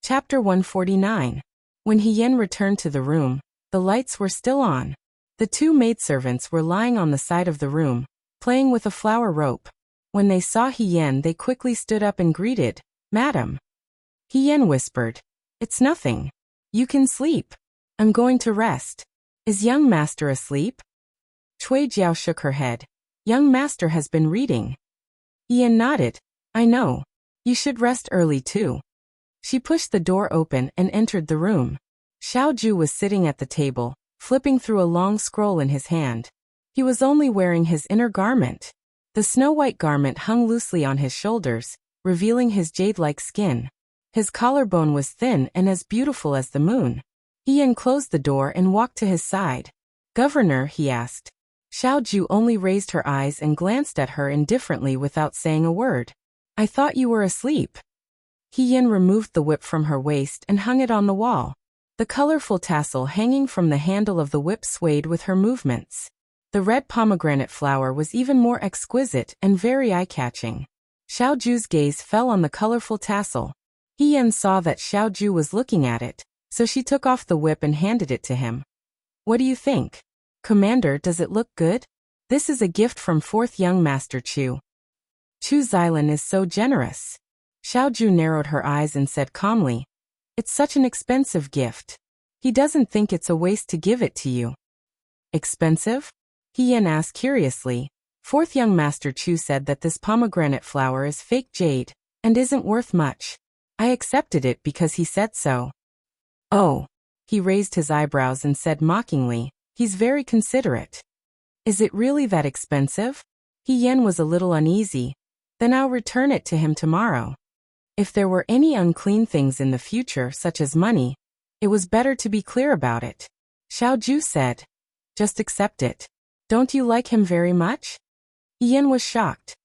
Chapter 149. When Hien returned to the room, the lights were still on. The two maidservants were lying on the side of the room, playing with a flower rope. When they saw Hien, they quickly stood up and greeted, "Madam." Hien whispered, "It's nothing. You can sleep. I'm going to rest. Is young master asleep?" Cui Jiao shook her head. "Young master has been reading." Hien nodded. "I know. You should rest early too." She pushed the door open and entered the room. Xiaoju was sitting at the table, flipping through a long scroll in his hand. He was only wearing his inner garment. The snow-white garment hung loosely on his shoulders, revealing his jade-like skin. His collarbone was thin and as beautiful as the moon. Hien closed the door and walked to his side. "Governor," he asked. Xiaoju only raised her eyes and glanced at her indifferently without saying a word. "I thought you were asleep." Hien removed the whip from her waist and hung it on the wall. The colorful tassel hanging from the handle of the whip swayed with her movements. The red pomegranate flower was even more exquisite and very eye-catching. Xiaoju's gaze fell on the colorful tassel. Hien saw that Xiaoju was looking at it, so she took off the whip and handed it to him. "What do you think? Commander, does it look good? This is a gift from 4th Young Master Chu. Chu Xilan is so generous." Xiaoju narrowed her eyes and said calmly, "It's such an expensive gift. He doesn't think it's a waste to give it to you." "Expensive?" Hien asked curiously. 4th Young Master Chu said that this pomegranate flower is fake jade, and isn't worth much. I accepted it because he said so." "Oh." He raised his eyebrows and said mockingly, "He's very considerate." "Is it really that expensive?" Hien was a little uneasy. "Then I'll return it to him tomorrow. If there were any unclean things in the future, such as money, it was better to be clear about it." Xiaoju said, "Just accept it. Don't you like him very much?" Hien was shocked.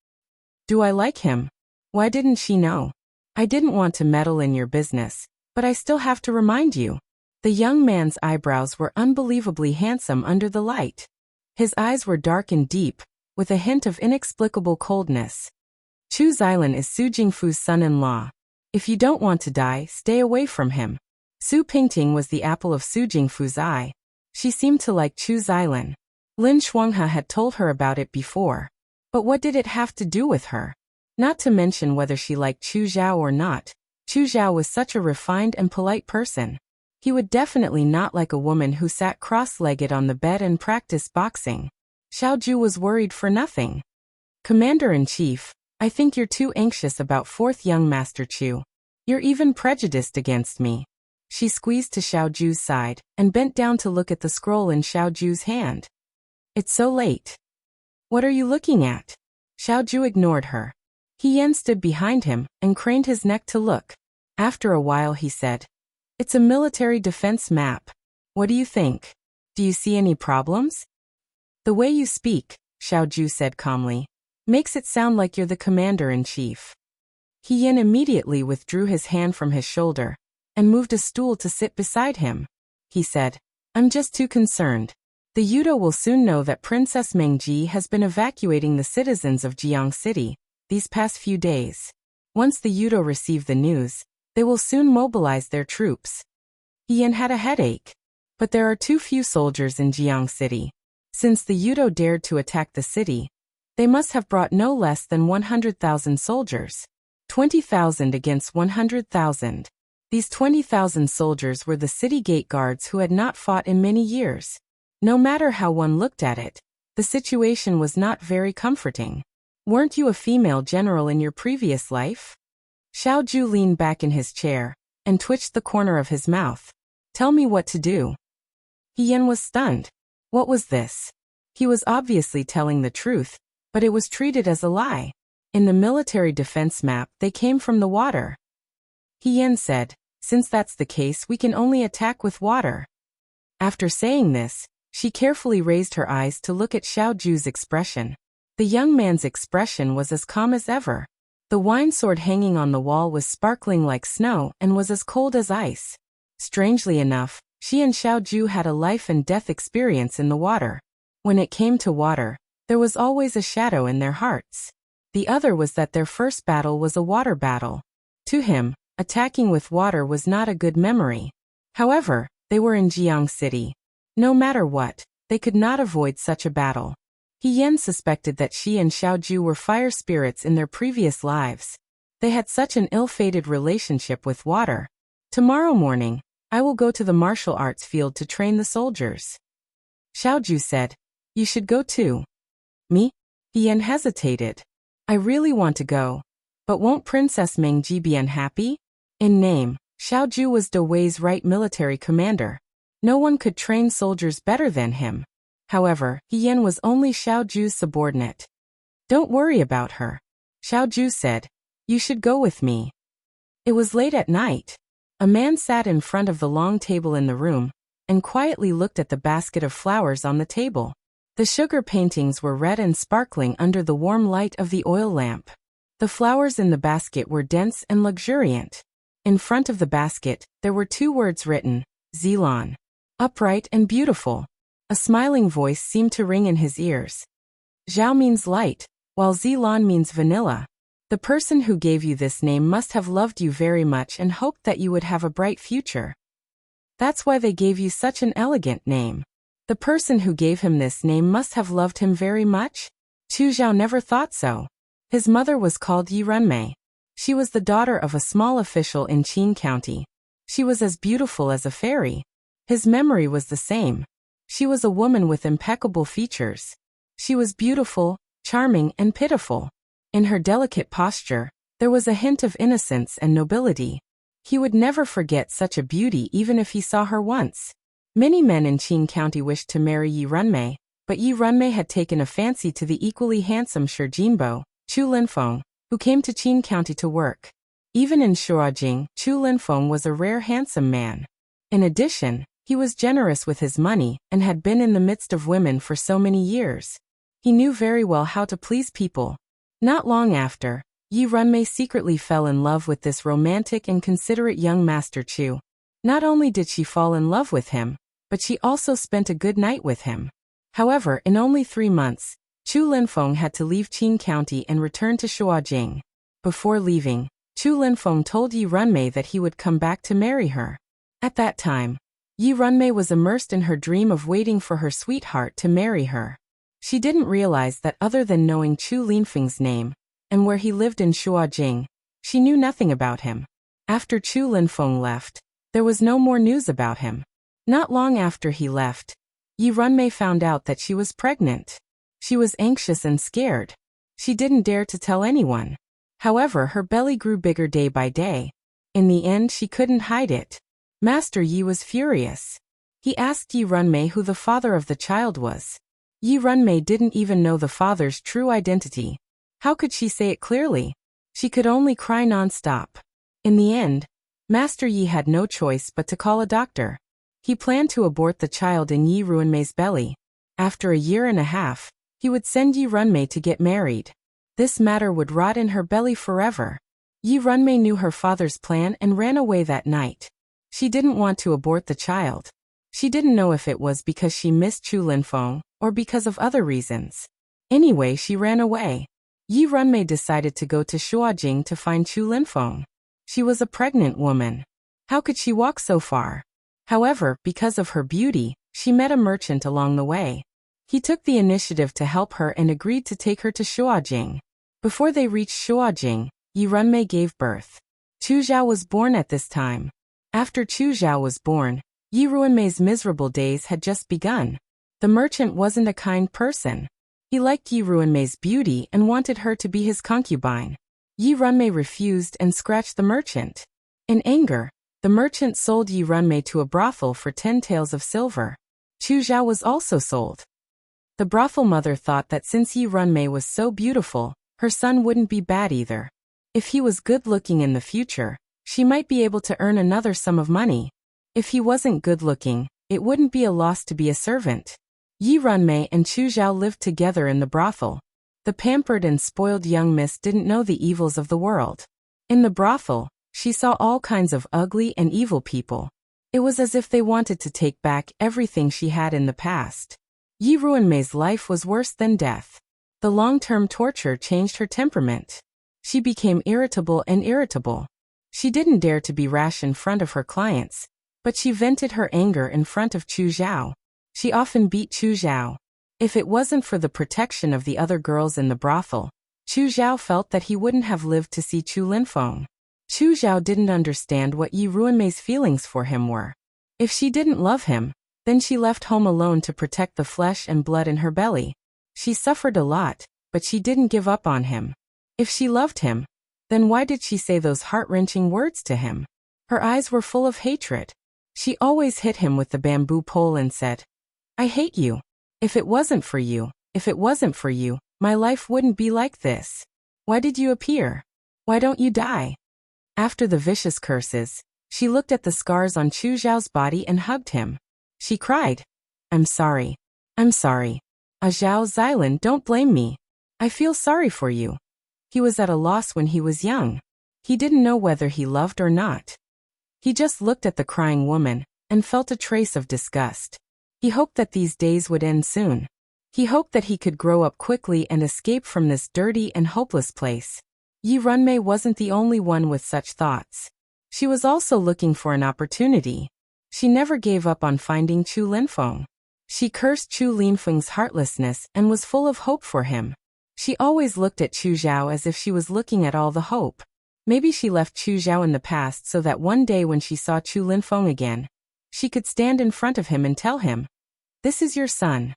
"Do I like him? Why didn't she know? I didn't want to meddle in your business, but I still have to remind you." The young man's eyebrows were unbelievably handsome under the light. His eyes were dark and deep, with a hint of inexplicable coldness. "Chu Xilan is Su Jingfu's son-in-law. If you don't want to die, stay away from him." Su Pingting was the apple of Su Jingfu's eye. She seemed to like Chu Xilan. Lin Shuanghe had told her about it before. But what did it have to do with her? Not to mention whether she liked Chu Zhao or not. Chu Zhao was such a refined and polite person. He would definitely not like a woman who sat cross-legged on the bed and practiced boxing. Xiaoju was worried for nothing. "Commander-in-Chief, I think you're too anxious about 4th Young Master Chu. You're even prejudiced against me." She squeezed to Xiaoju's side and bent down to look at the scroll in Xiaoju's hand. "It's so late. What are you looking at?" Xiaoju ignored her. Hien stood behind him and craned his neck to look. After a while he said, "It's a military defense map. What do you think? Do you see any problems?" "The way you speak," Xiaoju said calmly, "makes it sound like you're the commander-in-chief." Hien immediately withdrew his hand from his shoulder and moved a stool to sit beside him. He said, "I'm just too concerned. The Yudo will soon know that Princess Mengji has been evacuating the citizens of Jiang City these past few days. Once the Yudo receive the news, they will soon mobilize their troops." Hien had a headache. But there are too few soldiers in Jiang City. Since the Yudo dared to attack the city, they must have brought no less than 100,000 soldiers. 20,000 against 100,000. These 20,000 soldiers were the city gate guards who had not fought in many years. No matter how one looked at it, the situation was not very comforting. "Weren't you a female general in your previous life?" Xiaoju leaned back in his chair and twitched the corner of his mouth. "Tell me what to do." Hien was stunned. What was this? He was obviously telling the truth, but it was treated as a lie. In the military defense map, they came from the water. Hien said, "Since that's the case, we can only attack with water." After saying this, she carefully raised her eyes to look at Xiaoju's expression. The young man's expression was as calm as ever. The wine sword hanging on the wall was sparkling like snow and was as cold as ice. Strangely enough, she and Xiaoju had a life and death experience in the water. When it came to water, there was always a shadow in their hearts. The other was that their first battle was a water battle. To him, Attacking with water was not a good memory. However, they were in Jiang City. No matter what, they could not avoid such a battle. He Yan suspected that she and Xiaoju were fire spirits in their previous lives. They had such an ill-fated relationship with water. Tomorrow morning, I will go to the martial arts field to train the soldiers. Xiaoju said, you should go too. Me? He Yan hesitated. I really want to go. But won't Princess Mengji be unhappy? In name, Xiaoju was De Wei's right military commander. No one could train soldiers better than him. However, He Yan was only Xiaoju's subordinate. Don't worry about her. Xiaoju said, you should go with me. It was late at night. A man sat in front of the long table in the room and quietly looked at the basket of flowers on the table. The sugar paintings were red and sparkling under the warm light of the oil lamp. The flowers in the basket were dense and luxuriant. In front of the basket, there were 2 words written, Zilan. Upright and beautiful. A smiling voice seemed to ring in his ears. Zhao means light, while Zilan means vanilla. The person who gave you this name must have loved you very much and hoped that you would have a bright future. That's why they gave you such an elegant name. The person who gave him this name must have loved him very much? Chu Zhao never thought so. His mother was called Yi Renmei. She was the daughter of a small official in Qin County. She was as beautiful as a fairy. His memory was the same. She was a woman with impeccable features. She was beautiful, charming, and pitiful. In her delicate posture, there was a hint of innocence and nobility. He would never forget such a beauty even if he saw her once. Many men in Qin County wished to marry Yi Renmei, but Yi Renmei had taken a fancy to the equally handsome Shi Jinbo, Chu Linfeng, who came to Qin County to work. Even in Shuajing, Chu Linfeng was a rare handsome man. In addition, he was generous with his money and had been in the midst of women for so many years. He knew very well how to please people. Not long after, Yi Renmei secretly fell in love with this romantic and considerate young Master Chu. Not only did she fall in love with him, but she also spent a good night with him. However, in only 3 months, Chu Linfeng had to leave Qin County and return to Shuajing. Before leaving, Chu Linfeng told Yi Renmei that he would come back to marry her. At that time, Yi Renmei was immersed in her dream of waiting for her sweetheart to marry her. She didn't realize that other than knowing Chu Linfeng's name, and where he lived in Shuajing, she knew nothing about him. After Chu Linfeng left, there was no more news about him. Not long after he left, Yi Renmei found out that she was pregnant. She was anxious and scared. She didn't dare to tell anyone. However, her belly grew bigger day by day. In the end, she couldn't hide it. Master Yi was furious. He asked Yi Renmei who the father of the child was. Yi Renmei didn't even know the father's true identity. How could she say it clearly? She could only cry non-stop. In the end, Master Yi had no choice but to call a doctor. He planned to abort the child in Yi Renmei's belly. After a year and a half, he would send Yi Renmei to get married. This matter would rot in her belly forever. Yi Renmei knew her father's plan and ran away that night. She didn't want to abort the child. She didn't know if it was because she missed Chu Linfeng, or because of other reasons. Anyway, she ran away. Yi Renmei decided to go to Shuajing to find Chu Linfeng. She was a pregnant woman. How could she walk so far? However, because of her beauty, she met a merchant along the way. He took the initiative to help her and agreed to take her to Shuajing. Before they reached Shuajing, Yi Renmei gave birth. Chu Zhao was born at this time. After Chu Zhao was born, Yi Renmei's miserable days had just begun. The merchant wasn't a kind person. He liked Yi Renmei's beauty and wanted her to be his concubine. Yi Renmei refused and scratched the merchant. In anger, the merchant sold Yi Renmei to a brothel for 10 taels of silver. Chu Zhao was also sold. The brothel mother thought that since Yi Renmei was so beautiful, her son wouldn't be bad either. If he was good-looking in the future, she might be able to earn another sum of money. If he wasn't good-looking, it wouldn't be a loss to be a servant. Yi Renmei and Chu Zhao lived together in the brothel. The pampered and spoiled young miss didn't know the evils of the world. In the brothel, she saw all kinds of ugly and evil people. It was as if they wanted to take back everything she had in the past. Yi Renmei's life was worse than death. The long-term torture changed her temperament. She became irritable and irritable. She didn't dare to be rash in front of her clients, but she vented her anger in front of Chu Zhao. She often beat Chu Zhao. If it wasn't for the protection of the other girls in the brothel, Chu Zhao felt that he wouldn't have lived to see Chu Linfeng. Chu Zhao didn't understand what Yi Ruanmei's feelings for him were. If she didn't love him, then she left home alone to protect the flesh and blood in her belly. She suffered a lot, but she didn't give up on him. If she loved him, then why did she say those heart-wrenching words to him? Her eyes were full of hatred. She always hit him with the bamboo pole and said, "I hate you. If it wasn't for you, my life wouldn't be like this. Why did you appear? Why don't you die?" After the vicious curses, she looked at the scars on Chu Zhao's body and hugged him. She cried, I'm sorry. Zhao Xilan, don't blame me. I feel sorry for you." He was at a loss when he was young. He didn't know whether he loved or not. He just looked at the crying woman and felt a trace of disgust. He hoped that these days would end soon. He hoped that he could grow up quickly and escape from this dirty and hopeless place. Yi Runmei wasn't the only one with such thoughts. She was also looking for an opportunity. She never gave up on finding Chu Linfeng. She cursed Chu Linfeng's heartlessness and was full of hope for him. She always looked at Chu Zhao as if she was looking at all the hope. Maybe she left Chu Zhao in the past so that one day when she saw Chu Linfeng again, she could stand in front of him and tell him, "This is your son."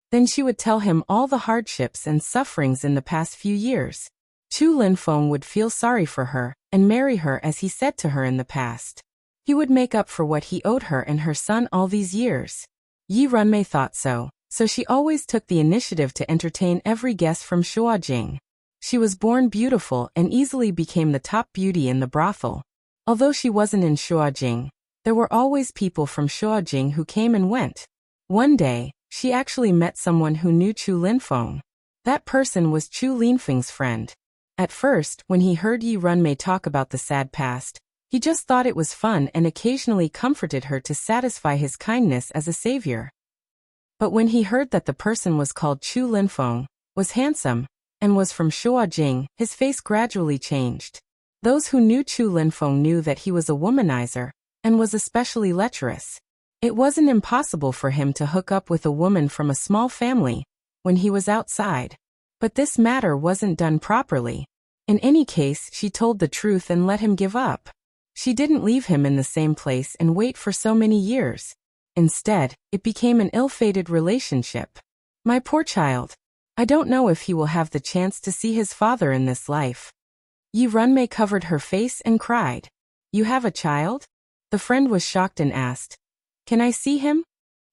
Then she would tell him all the hardships and sufferings in the past few years. Chu Linfeng would feel sorry for her and marry her as he said to her in the past. He would make up for what he owed her and her son all these years. Yi Runmei thought so she always took the initiative to entertain every guest from Shuajing. She was born beautiful and easily became the top beauty in the brothel. Although she wasn't in Shuajing, there were always people from Shuajing who came and went. One day, she actually met someone who knew Chu Linfeng. That person was Chu Linfeng's friend. At first, when he heard Yi Runmei talk about the sad past, he just thought it was fun and occasionally comforted her to satisfy his kindness as a savior. But when he heard that the person was called Chu Linfeng, was handsome, and was from Shuajing, his face gradually changed. Those who knew Chu Linfeng knew that he was a womanizer, and was especially lecherous. It wasn't impossible for him to hook up with a woman from a small family when he was outside. But this matter wasn't done properly. In any case, she told the truth and let him give up. She didn't leave him in the same place and wait for so many years. Instead, it became an ill-fated relationship. My poor child. I don't know if he will have the chance to see his father in this life. Yi Runmei covered her face and cried. You have a child? The friend was shocked and asked, Can I see him?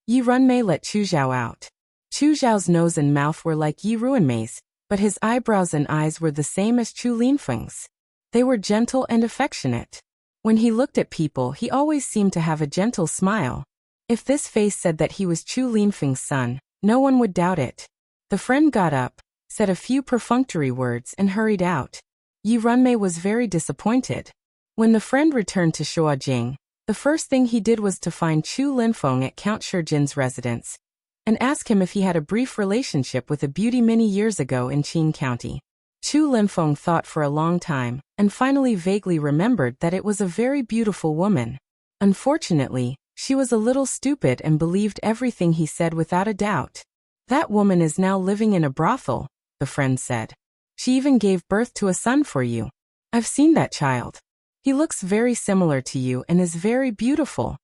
Yi Runmei let Chu Zhao out. Chu Zhao's nose and mouth were like Yi Ruanmei's, but his eyebrows and eyes were the same as Chu Linfeng's. They were gentle and affectionate. When he looked at people, he always seemed to have a gentle smile. If this face said that he was Chu Linfeng's son, no one would doubt it. The friend got up, said a few perfunctory words and hurried out. Yi Runmei was very disappointed. When the friend returned to Shuajing, the first thing he did was to find Chu Linfeng at Count Shijin's residence and ask him if he had a brief relationship with a beauty many years ago in Qin County. Chu Linfeng thought for a long time and finally vaguely remembered that it was a very beautiful woman. Unfortunately, she was a little stupid and believed everything he said without a doubt. That woman is now living in a brothel, the friend said. She even gave birth to a son for you. I've seen that child. He looks very similar to you and is very beautiful.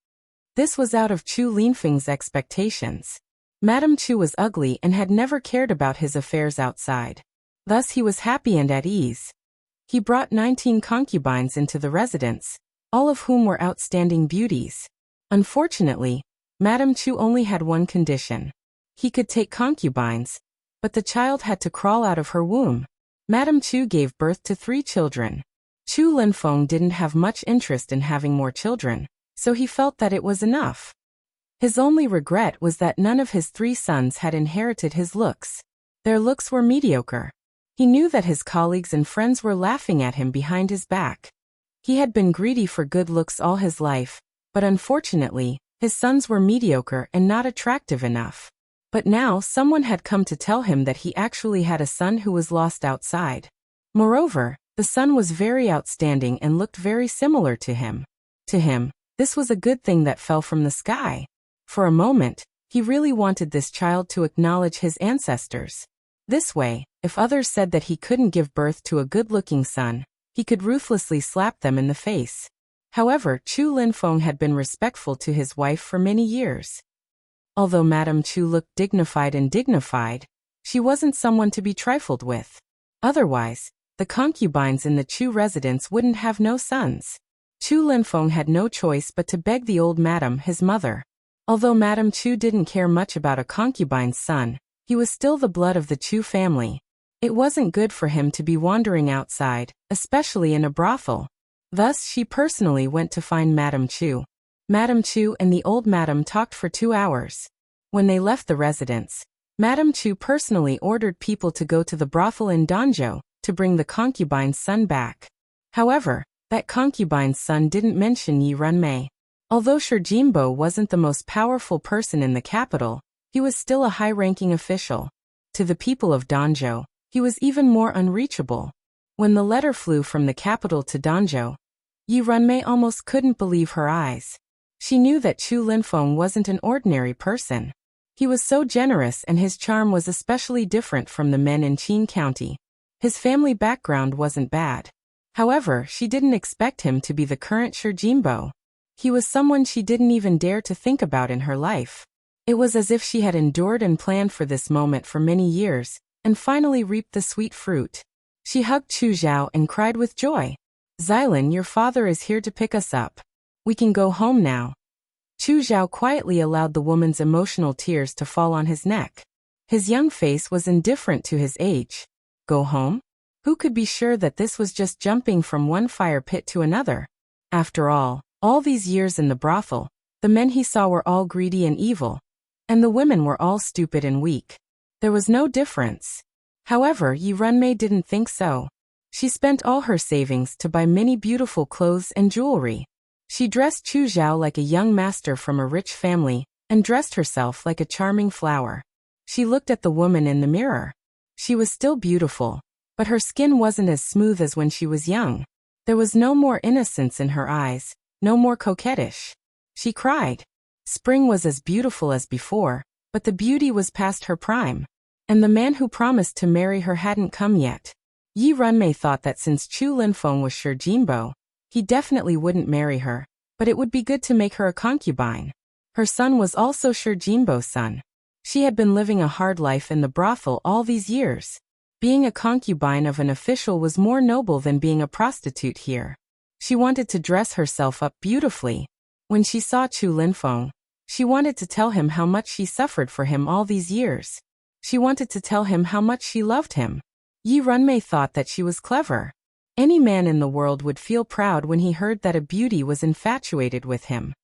This was out of Chu Linfeng's expectations. Madame Chu was ugly and had never cared about his affairs outside. Thus he was happy and at ease. He brought 19 concubines into the residence, all of whom were outstanding beauties. Unfortunately, Madame Chu only had one condition. He could take concubines, but the child had to crawl out of her womb. Madame Chu gave birth to 3 children. Chu Linfeng didn't have much interest in having more children, so he felt that it was enough. His only regret was that none of his 3 sons had inherited his looks. Their looks were mediocre. He knew that his colleagues and friends were laughing at him behind his back. He had been greedy for good looks all his life, but unfortunately, his sons were mediocre and not attractive enough. But now someone had come to tell him that he actually had a son who was lost outside. Moreover, The sun was very outstanding and looked very similar to him. To him, this was a good thing that fell from the sky. For a moment, he really wanted this child to acknowledge his ancestors. This way, if others said that he couldn't give birth to a good-looking son, he could ruthlessly slap them in the face. However, Chu Linfeng had been respectful to his wife for many years. Although Madame Chu looked dignified, she wasn't someone to be trifled with. Otherwise, the concubines in the Chu residence wouldn't have no sons. Chu Linfeng had no choice but to beg the old madam, his mother. Although Madame Chu didn't care much about a concubine's son, he was still the blood of the Chu family. It wasn't good for him to be wandering outside, especially in a brothel. Thus she personally went to find Madame Chu. Madame Chu and the old madam talked for 2 hours. When they left the residence, Madame Chu personally ordered people to go to the brothel in Danzhou to bring the concubine's son back. However, that concubine's son didn't mention Yi Runmei. Although Shi Jinbo wasn't the most powerful person in the capital, he was still a high-ranking official. To the people of Danzhou, he was even more unreachable. When the letter flew from the capital to Danzhou, Yi Runmei almost couldn't believe her eyes. She knew that Chu Linfeng wasn't an ordinary person. He was so generous and his charm was especially different from the men in Qin County. His family background wasn't bad. However, she didn't expect him to be the current Shi Jinbo. He was someone she didn't even dare to think about in her life. It was as if she had endured and planned for this moment for many years, and finally reaped the sweet fruit. She hugged Chu Zhao and cried with joy. "Xylin, your father is here to pick us up. We can go home now." Chu Zhao quietly allowed the woman's emotional tears to fall on his neck. His young face was indifferent to his age. Go home? Who could be sure that this was just jumping from one fire pit to another? After all these years in the brothel, the men he saw were all greedy and evil, and the women were all stupid and weak. There was no difference. However, Yi Runmei didn't think so. She spent all her savings to buy many beautiful clothes and jewelry. She dressed Chu Zhao like a young master from a rich family, and dressed herself like a charming flower. She looked at the woman in the mirror. She was still beautiful, but her skin wasn't as smooth as when she was young. There was no more innocence in her eyes, no more coquettish. She cried. Spring was as beautiful as before, but the beauty was past her prime. And the man who promised to marry her hadn't come yet. Yi Runmei thought that since Chu Linfeng was Shi Jinbo, he definitely wouldn't marry her, but it would be good to make her a concubine. Her son was also Shi Jinbo's son. She had been living a hard life in the brothel all these years. Being a concubine of an official was more noble than being a prostitute here. She wanted to dress herself up beautifully. When she saw Chu Linfeng, she wanted to tell him how much she suffered for him all these years. She wanted to tell him how much she loved him. Yi Runmei thought that she was clever. Any man in the world would feel proud when he heard that a beauty was infatuated with him.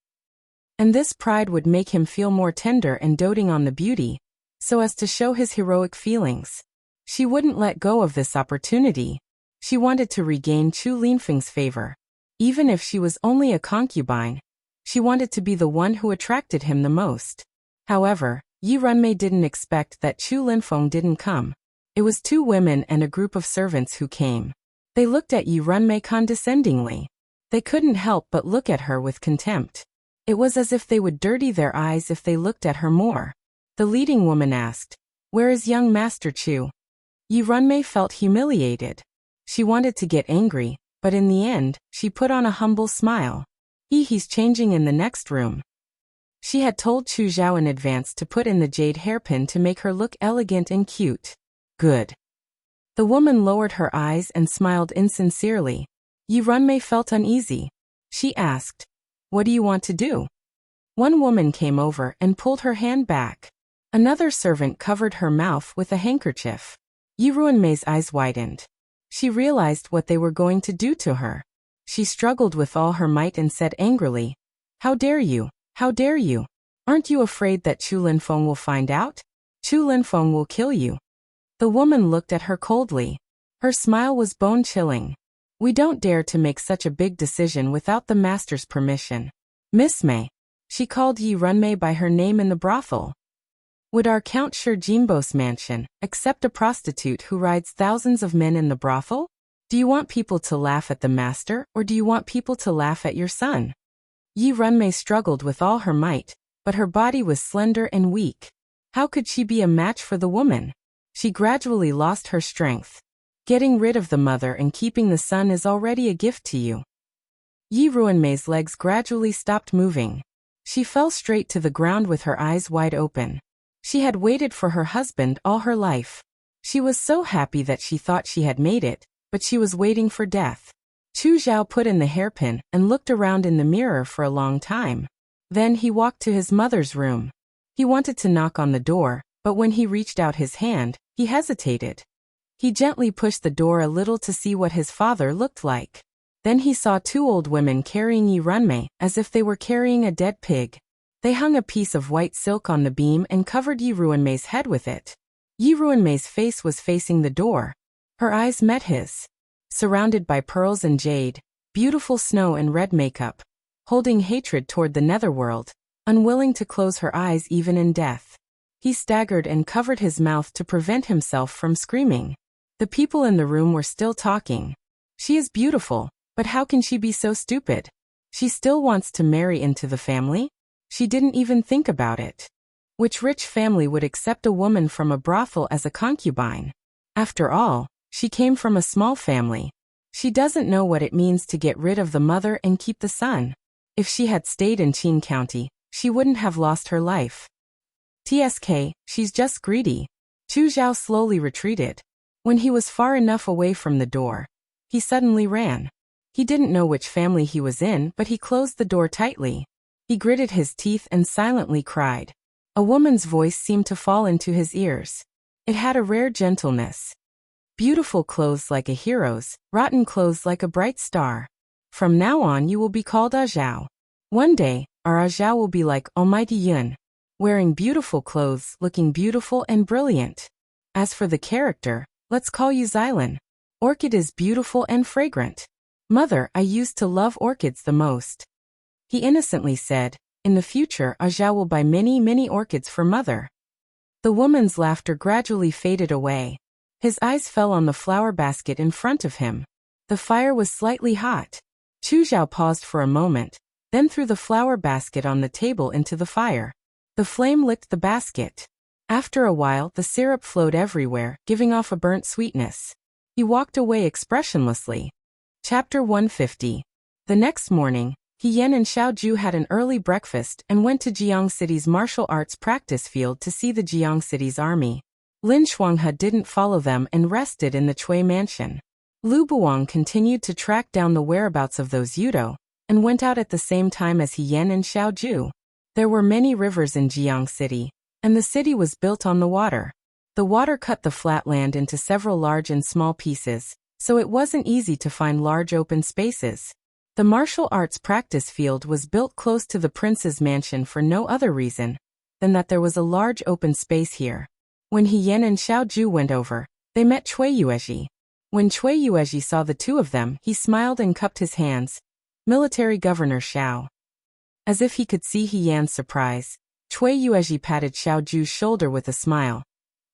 And this pride would make him feel more tender and doting on the beauty, so as to show his heroic feelings. She wouldn't let go of this opportunity. She wanted to regain Chu Linfeng's favor. Even if she was only a concubine, she wanted to be the one who attracted him the most. However, Yi Runmei didn't expect that Chu Linfeng didn't come. It was 2 women and a group of servants who came. They looked at Yi Runmei condescendingly. They couldn't help but look at her with contempt. It was as if they would dirty their eyes if they looked at her more. The leading woman asked, "Where is young Master Chu?" Yi Runmei felt humiliated. She wanted to get angry, but in the end, she put on a humble smile. He's changing in the next room. She had told Chu Zhao in advance to put in the jade hairpin to make her look elegant and cute. Good. The woman lowered her eyes and smiled insincerely. Yi Runmei felt uneasy. She asked, "What do you want to do?" One woman came over and pulled her hand back. Another servant covered her mouth with a handkerchief. Yi Runmei's eyes widened. She realized what they were going to do to her. She struggled with all her might and said angrily, "How dare you? How dare you? Aren't you afraid that Chu Linfeng will find out? Chu Linfeng will kill you." The woman looked at her coldly. Her smile was bone-chilling. "We don't dare to make such a big decision without the master's permission. Miss Mei." She called Yi Runmei by her name in the brothel. "Would our Count Shi Jinbo's mansion accept a prostitute who rides thousands of men in the brothel?" Do you want people to laugh at the master, or do you want people to laugh at your son? Yi Runmei struggled with all her might, but her body was slender and weak. How could she be a match for the woman? She gradually lost her strength. Getting rid of the mother and keeping the son is already a gift to you. Yi Runmei's legs gradually stopped moving. She fell straight to the ground with her eyes wide open. She had waited for her husband all her life. She was so happy that she thought she had made it, but she was waiting for death. Chu Zhao put in the hairpin and looked around in the mirror for a long time. Then he walked to his mother's room. He wanted to knock on the door, but when he reached out his hand, he hesitated. He gently pushed the door a little to see what his father looked like. Then he saw two old women carrying Yi Runmei, as if they were carrying a dead pig. They hung a piece of white silk on the beam and covered Yi Runmei's head with it. Yi Runmei's face was facing the door. Her eyes met his. Surrounded by pearls and jade, beautiful snow and red makeup, holding hatred toward the netherworld, unwilling to close her eyes even in death. He staggered and covered his mouth to prevent himself from screaming. The people in the room were still talking. She is beautiful, but how can she be so stupid? She still wants to marry into the family? She didn't even think about it. Which rich family would accept a woman from a brothel as a concubine? After all, she came from a small family. She doesn't know what it means to get rid of the mother and keep the son. If she had stayed in Qin County, she wouldn't have lost her life. TSK, she's just greedy. Chu Zhao slowly retreated. When he was far enough away from the door, he suddenly ran. He didn't know which family he was in, but he closed the door tightly. He gritted his teeth and silently cried. A woman's voice seemed to fall into his ears. It had a rare gentleness. Beautiful clothes like a hero's, rotten clothes like a bright star. From now on you will be called A Zhao. One day, our A Zhao will be like Almighty Yun, wearing beautiful clothes, looking beautiful and brilliant. As for the character, let's call you Xylan. Orchid is beautiful and fragrant. Mother, I used to love orchids the most. He innocently said, in the future A Zhao will buy many orchids for mother. The woman's laughter gradually faded away. His eyes fell on the flower basket in front of him. The fire was slightly hot. Chu Zhao paused for a moment, then threw the flower basket on the table into the fire. The flame licked the basket. After a while, the syrup flowed everywhere, giving off a burnt sweetness. He walked away expressionlessly. Chapter 150. The next morning, He Yan and Xiao Ju had an early breakfast and went to Jiang City's martial arts practice field to see the Jiang City's army. Lin Shuanghe didn't follow them and rested in the Chui mansion. Lu Buang continued to track down the whereabouts of those Yudo, and went out at the same time as He Yan and Xiao Ju. There were many rivers in Jiang City, and the city was built on the water. The water cut the flat land into several large and small pieces, so it wasn't easy to find large open spaces. The martial arts practice field was built close to the prince's mansion for no other reason than that there was a large open space here. When He Yan and Xiao Ju went over, they met Cui Yuezhi. When Cui Yuezhi saw the two of them, he smiled and cupped his hands. Military Governor Xiao. As if he could see He Yan's surprise, Cui Yuezhi patted Xiao Ju's shoulder with a smile.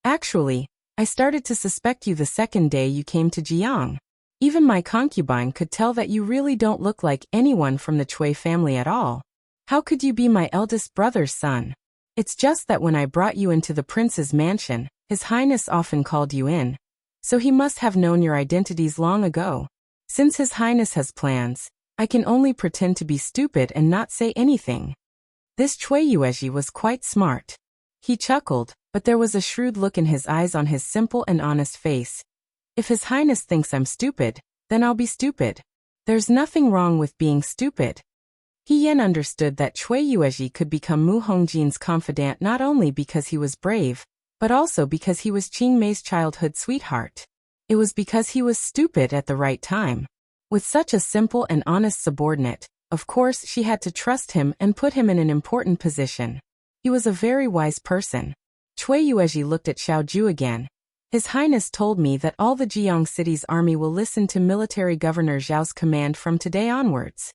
Actually, I started to suspect you the second day you came to Jiang. Even my concubine could tell that you really don't look like anyone from the Cui family at all. How could you be my eldest brother's son? It's just that when I brought you into the prince's mansion, His Highness often called you in. So he must have known your identities long ago. Since His Highness has plans, I can only pretend to be stupid and not say anything. This Cui Yuezhi was quite smart. He chuckled, but there was a shrewd look in his eyes on his simple and honest face. If His Highness thinks I'm stupid, then I'll be stupid. There's nothing wrong with being stupid. He Yan understood that Cui Yuezhi could become Mu Hongjin's confidant not only because he was brave, but also because he was Qing Mei's childhood sweetheart. It was because he was stupid at the right time. With such a simple and honest subordinate, of course she had to trust him and put him in an important position. He was a very wise person. Cui Yuezhi looked at Xiao Ju again. His Highness told me that all the Jiang City's army will listen to Military Governor Zhao's command from today onwards.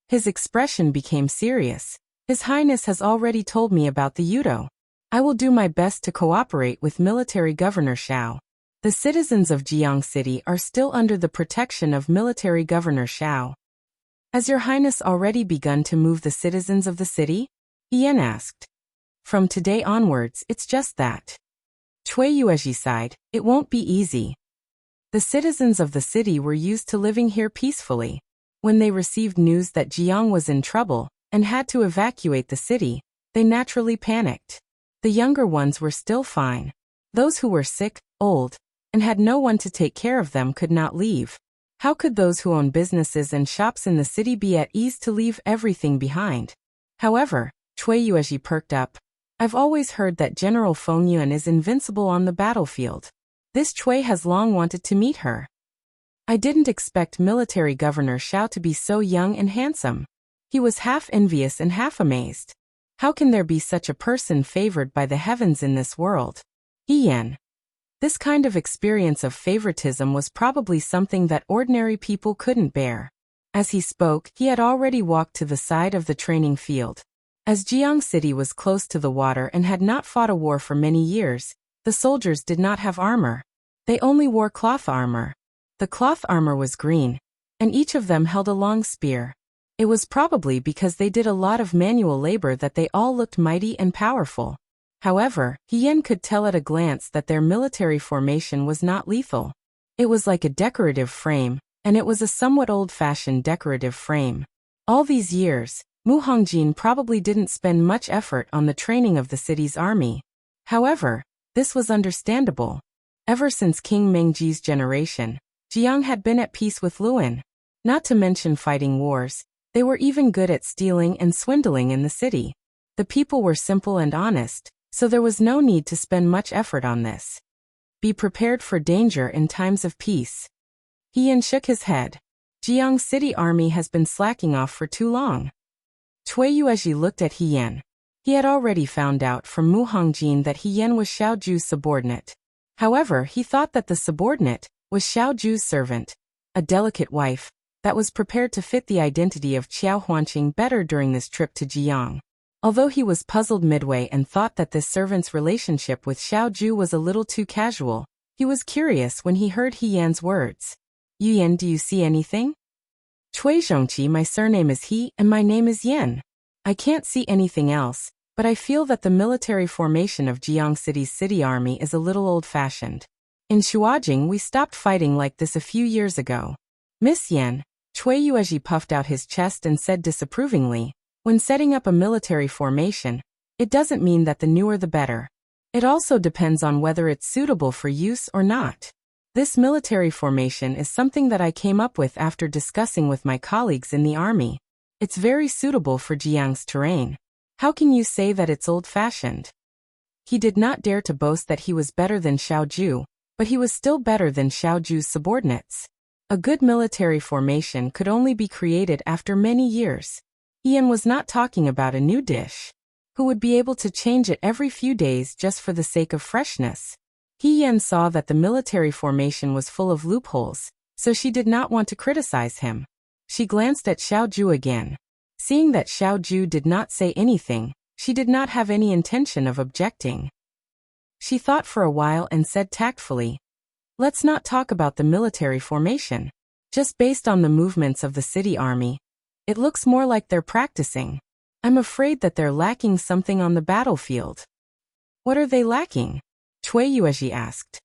His expression became serious. His Highness has already told me about the Yudo. I will do my best to cooperate with Military Governor Xiao. The citizens of Jiang City are still under the protection of military governor Xiao. Has Your Highness already begun to move the citizens of the city? Yan asked. From today onwards, it's just that. Cui Yuezhi sighed. It won't be easy. The citizens of the city were used to living here peacefully. When they received news that Jiang was in trouble and had to evacuate the city, they naturally panicked. The younger ones were still fine. Those who were sick, old, and had no one to take care of them could not leave. How could those who own businesses and shops in the city be at ease to leave everything behind? However, Cui Yuezhi perked up. I've always heard that General Feng Yuan is invincible on the battlefield. This Cui has long wanted to meet her. I didn't expect military governor Xiao to be so young and handsome. He was half envious and half amazed. How can there be such a person favored by the heavens in this world? Yan. This kind of experience of favoritism was probably something that ordinary people couldn't bear. As he spoke, he had already walked to the side of the training field. As Jiang City was close to the water and had not fought a war for many years, the soldiers did not have armor. They only wore cloth armor. The cloth armor was green, and each of them held a long spear. It was probably because they did a lot of manual labor that they all looked mighty and powerful. However, Yan could tell at a glance that their military formation was not lethal. It was like a decorative frame, and it was a somewhat old-fashioned decorative frame. All these years, Mu Hongjin probably didn't spend much effort on the training of the city's army. However, this was understandable. Ever since King Mengji's generation, Jiang had been at peace with Luan. Not to mention fighting wars, they were even good at stealing and swindling in the city. The people were simple and honest, so there was no need to spend much effort on this. Be prepared for danger in times of peace. Yan shook his head. Jiang City army has been slacking off for too long. Cui Yuezhi looked at Yan. He had already found out from Mu Hongjin that Yan was Xiao Ju's subordinate. However, he thought that the subordinate was Xiao Ju's servant, a delicate wife, that was prepared to fit the identity of Qiao Huanqing better during this trip to Jiang. Although he was puzzled midway and thought that this servant's relationship with Xiao Ju was a little too casual, he was curious when he heard Yan's words. Yan, do you see anything? Cui Zhongqi, my surname is He and my name is Yan. I can't see anything else, but I feel that the military formation of Jiang City's city army is a little old-fashioned. In Shuajing we stopped fighting like this a few years ago. Miss Yan, Cui Yuezhi puffed out his chest and said disapprovingly, when setting up a military formation, it doesn't mean that the newer the better. It also depends on whether it's suitable for use or not. This military formation is something that I came up with after discussing with my colleagues in the army. It's very suitable for Jiang's terrain. How can you say that it's old-fashioned? He did not dare to boast that he was better than Xiao Ju, but he was still better than Xiao Ju's subordinates. A good military formation could only be created after many years. Yan was not talking about a new dish. Who would be able to change it every few days just for the sake of freshness? Yan saw that the military formation was full of loopholes, so she did not want to criticize him. She glanced at Xiao Ju again. Seeing that Xiao Ju did not say anything, she did not have any intention of objecting. She thought for a while and said tactfully, "Let's not talk about the military formation. Just based on the movements of the city army, it looks more like they're practicing. I'm afraid that they're lacking something on the battlefield." "What are they lacking?" Cui Yuezhi asked.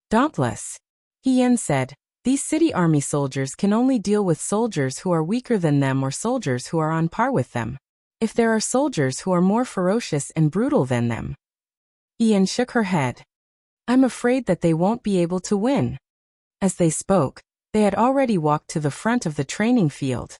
"Dauntless." Yan said, "These city army soldiers can only deal with soldiers who are weaker than them or soldiers who are on par with them. If there are soldiers who are more ferocious and brutal than them." Yan shook her head. "I'm afraid that they won't be able to win." As they spoke, they had already walked to the front of the training field.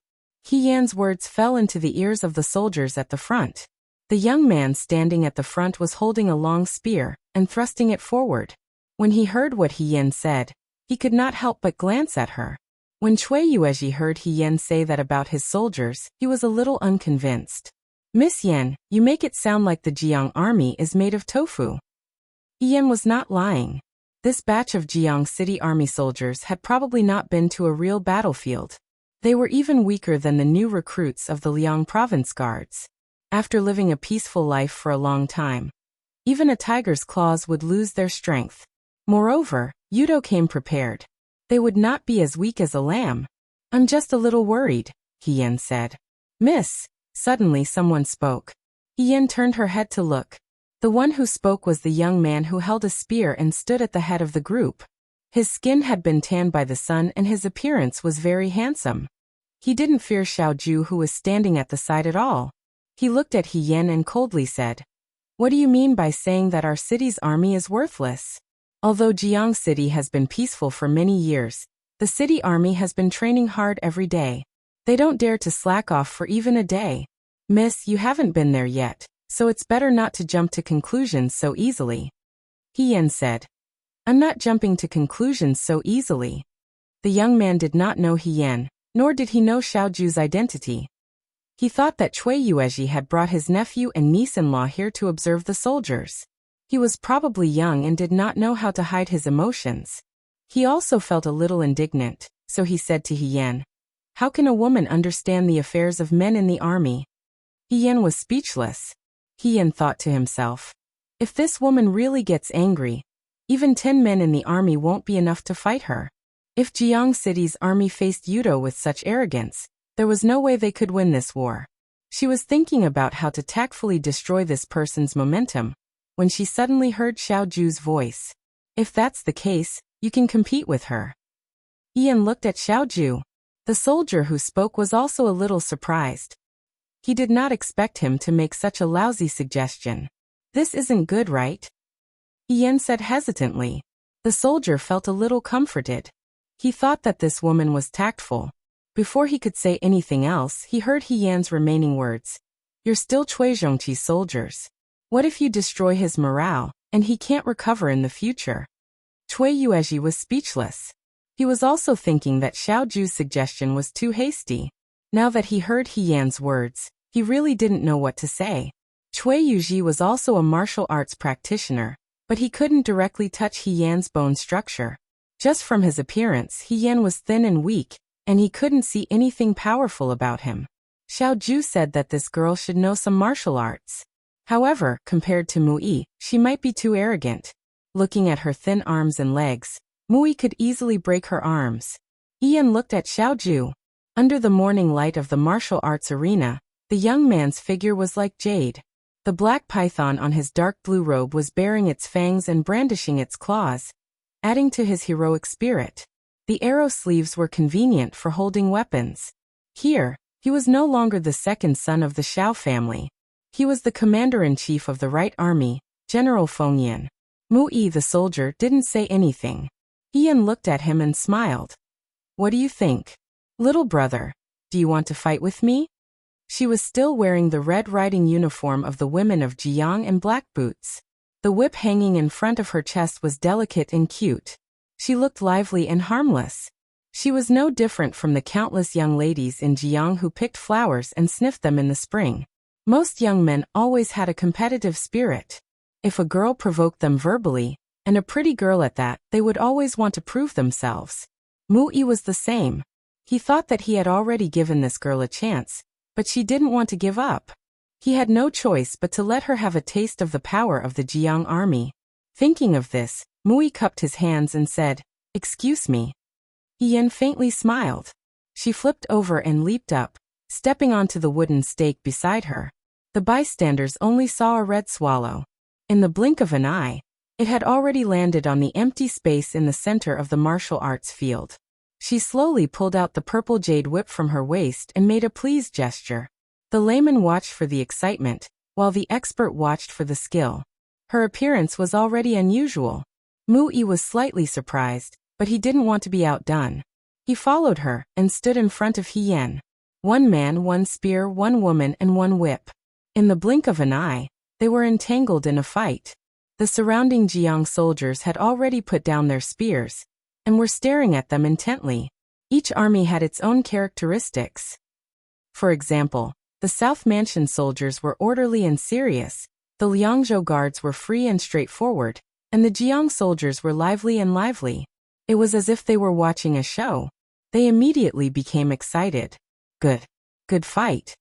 Yan's words fell into the ears of the soldiers at the front. The young man standing at the front was holding a long spear and thrusting it forward. When he heard what Yan said, he could not help but glance at her. When Cui Yuezhi heard Yan say that about his soldiers, he was a little unconvinced. "Miss Yan, you make it sound like the Jiang army is made of tofu." Yan was not lying. This batch of Jiang City army soldiers had probably not been to a real battlefield. They were even weaker than the new recruits of the Liang province guards. After living a peaceful life for a long time, even a tiger's claws would lose their strength. Moreover, Yudo came prepared. They would not be as weak as a lamb. I'm just a little worried, Hien said. Miss, suddenly someone spoke. Hien turned her head to look. The one who spoke was the young man who held a spear and stood at the head of the group. His skin had been tanned by the sun and his appearance was very handsome. He didn't fear Xiaoju, who was standing at the side at all. He looked at Hien and coldly said, "What do you mean by saying that our city's army is worthless? Although Jiang City has been peaceful for many years, the city army has been training hard every day. They don't dare to slack off for even a day. Miss, you haven't been there yet, so it's better not to jump to conclusions so easily." Hien said, "I'm not jumping to conclusions so easily." The young man did not know Hien, nor did he know Xiaoju's identity. He thought that Cui Yuezhi had brought his nephew and niece-in-law here to observe the soldiers. He was probably young and did not know how to hide his emotions. He also felt a little indignant, so he said to Hien, "How can a woman understand the affairs of men in the army?" Hien was speechless. Hien thought to himself, if this woman really gets angry, even 10 men in the army won't be enough to fight her. If Jiang City's army faced Yudo with such arrogance, there was no way they could win this war. She was thinking about how to tactfully destroy this person's momentum, when she suddenly heard Xiaoju's voice. "If that's the case, you can compete with her." Hien looked at Xiaoju. The soldier who spoke was also a little surprised. He did not expect him to make such a lousy suggestion. "This isn't good, right?" Hien said hesitantly. The soldier felt a little comforted. He thought that this woman was tactful. Before he could say anything else, he heard Hien's remaining words. "You're still Cui Zhongqi's soldiers. What if you destroy his morale, and he can't recover in the future?" Cui Yuezhi was speechless. He was also thinking that Xiaoju's suggestion was too hasty. Now that he heard Hien's words, he really didn't know what to say. Cui Yuezhi was also a martial arts practitioner, but he couldn't directly touch Hien's bone structure. Just from his appearance, Hien was thin and weak, and he couldn't see anything powerful about him. Xiaoju said that this girl should know some martial arts. However, compared to Mui, she might be too arrogant. Looking at her thin arms and legs, Mui could easily break her arms. Hien looked at Xiaoju. Under the morning light of the martial arts arena, the young man's figure was like jade. The black python on his dark blue robe was baring its fangs and brandishing its claws, adding to his heroic spirit. The arrow sleeves were convenient for holding weapons. Here, he was no longer the second son of the Xiao family. He was the commander-in-chief of the Right Army, General Fengyan. Mui the soldier didn't say anything. Hien looked at him and smiled. "What do you think? Little brother, do you want to fight with me?" She was still wearing the red riding uniform of the women of Jiang and black boots. The whip hanging in front of her chest was delicate and cute. She looked lively and harmless. She was no different from the countless young ladies in Jiang who picked flowers and sniffed them in the spring. Most young men always had a competitive spirit. If a girl provoked them verbally, and a pretty girl at that, they would always want to prove themselves. Mui was the same. He thought that he had already given this girl a chance, but she didn't want to give up. He had no choice but to let her have a taste of the power of the Jiang army. Thinking of this, Mui cupped his hands and said, "Excuse me." Hien faintly smiled. She flipped over and leaped up, stepping onto the wooden stake beside her. The bystanders only saw a red swallow. In the blink of an eye, it had already landed on the empty space in the center of the martial arts field. She slowly pulled out the purple jade whip from her waist and made a pleased gesture. The layman watched for the excitement, while the expert watched for the skill. Her appearance was already unusual. Mui was slightly surprised, but he didn't want to be outdone. He followed her and stood in front of Hien. 1 man, 1 spear, 1 woman, and 1 whip. In the blink of an eye, they were entangled in a fight. The surrounding Jiang soldiers had already put down their spears, and were staring at them intently. Each army had its own characteristics. For example, the South Mansion soldiers were orderly and serious, the Liangzhou guards were free and straightforward, and the Jiang soldiers were lively and lively. It was as if they were watching a show. They immediately became excited. Good fight.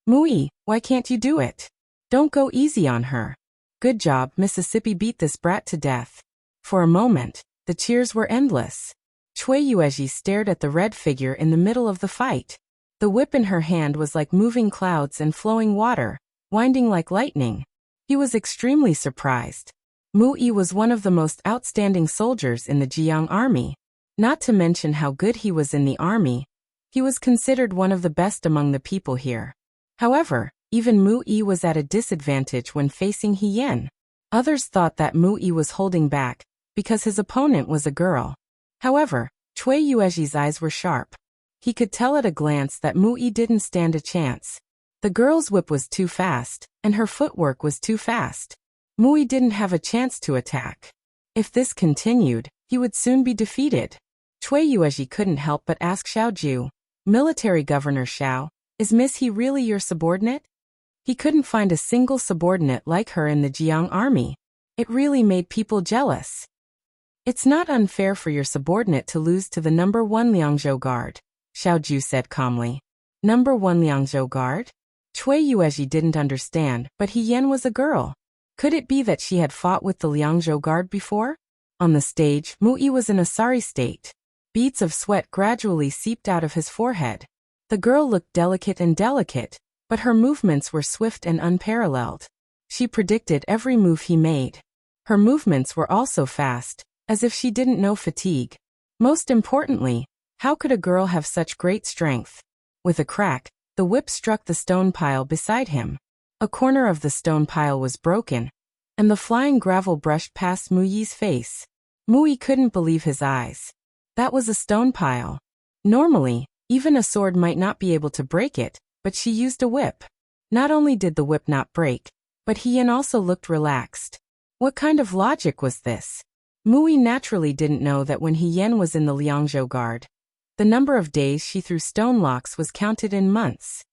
Mui, why can't you do it? Don't go easy on her. Good job, Mississippi beat this brat to death. For a moment, The cheers were endless. Cui Yuezhi stared at the red figure in the middle of the fight. The whip in her hand was like moving clouds and flowing water, winding like lightning. He was extremely surprised. Mu Yi was one of the most outstanding soldiers in the Jiang army. Not to mention how good he was in the army, he was considered one of the best among the people here. However, even Mu Yi was at a disadvantage when facing He Yan. Others thought that Mu Yi was holding back, because his opponent was a girl. However, Cui Yuezhi's eyes were sharp. He could tell at a glance that Mu Yi didn't stand a chance. The girl's whip was too fast, and her footwork was too fast. Mu Yi didn't have a chance to attack. If this continued, he would soon be defeated. Cui Yuezhi couldn't help but ask Xiao Ju, "Military Governor Xiao, is Miss He really your subordinate?" He couldn't find a single subordinate like her in the Jiang army. It really made people jealous. "It's not unfair for your subordinate to lose to the number 1 Liangzhou guard," Xiao Ju said calmly. Number 1 Liangzhou guard? Cui Yuezhi didn't understand, but He Yan was a girl. Could it be that she had fought with the Liangzhou guard before? On the stage, Mu Yi was in a sorry state. Beads of sweat gradually seeped out of his forehead. The girl looked delicate, but her movements were swift and unparalleled. She predicted every move he made. Her movements were also fast, as if she didn't know fatigue. Most importantly, how could a girl have such great strength? With a crack, the whip struck the stone pile beside him. A corner of the stone pile was broken, and the flying gravel brushed past Mu Yi's face. Mu Yi couldn't believe his eyes. That was a stone pile. Normally, even a sword might not be able to break it, but she used a whip. Not only did the whip not break, but He Yan also looked relaxed. What kind of logic was this? Mu Yi naturally didn't know that when He Yan was in the Liangzhou guard, the number of days she threw stone locks was counted in months.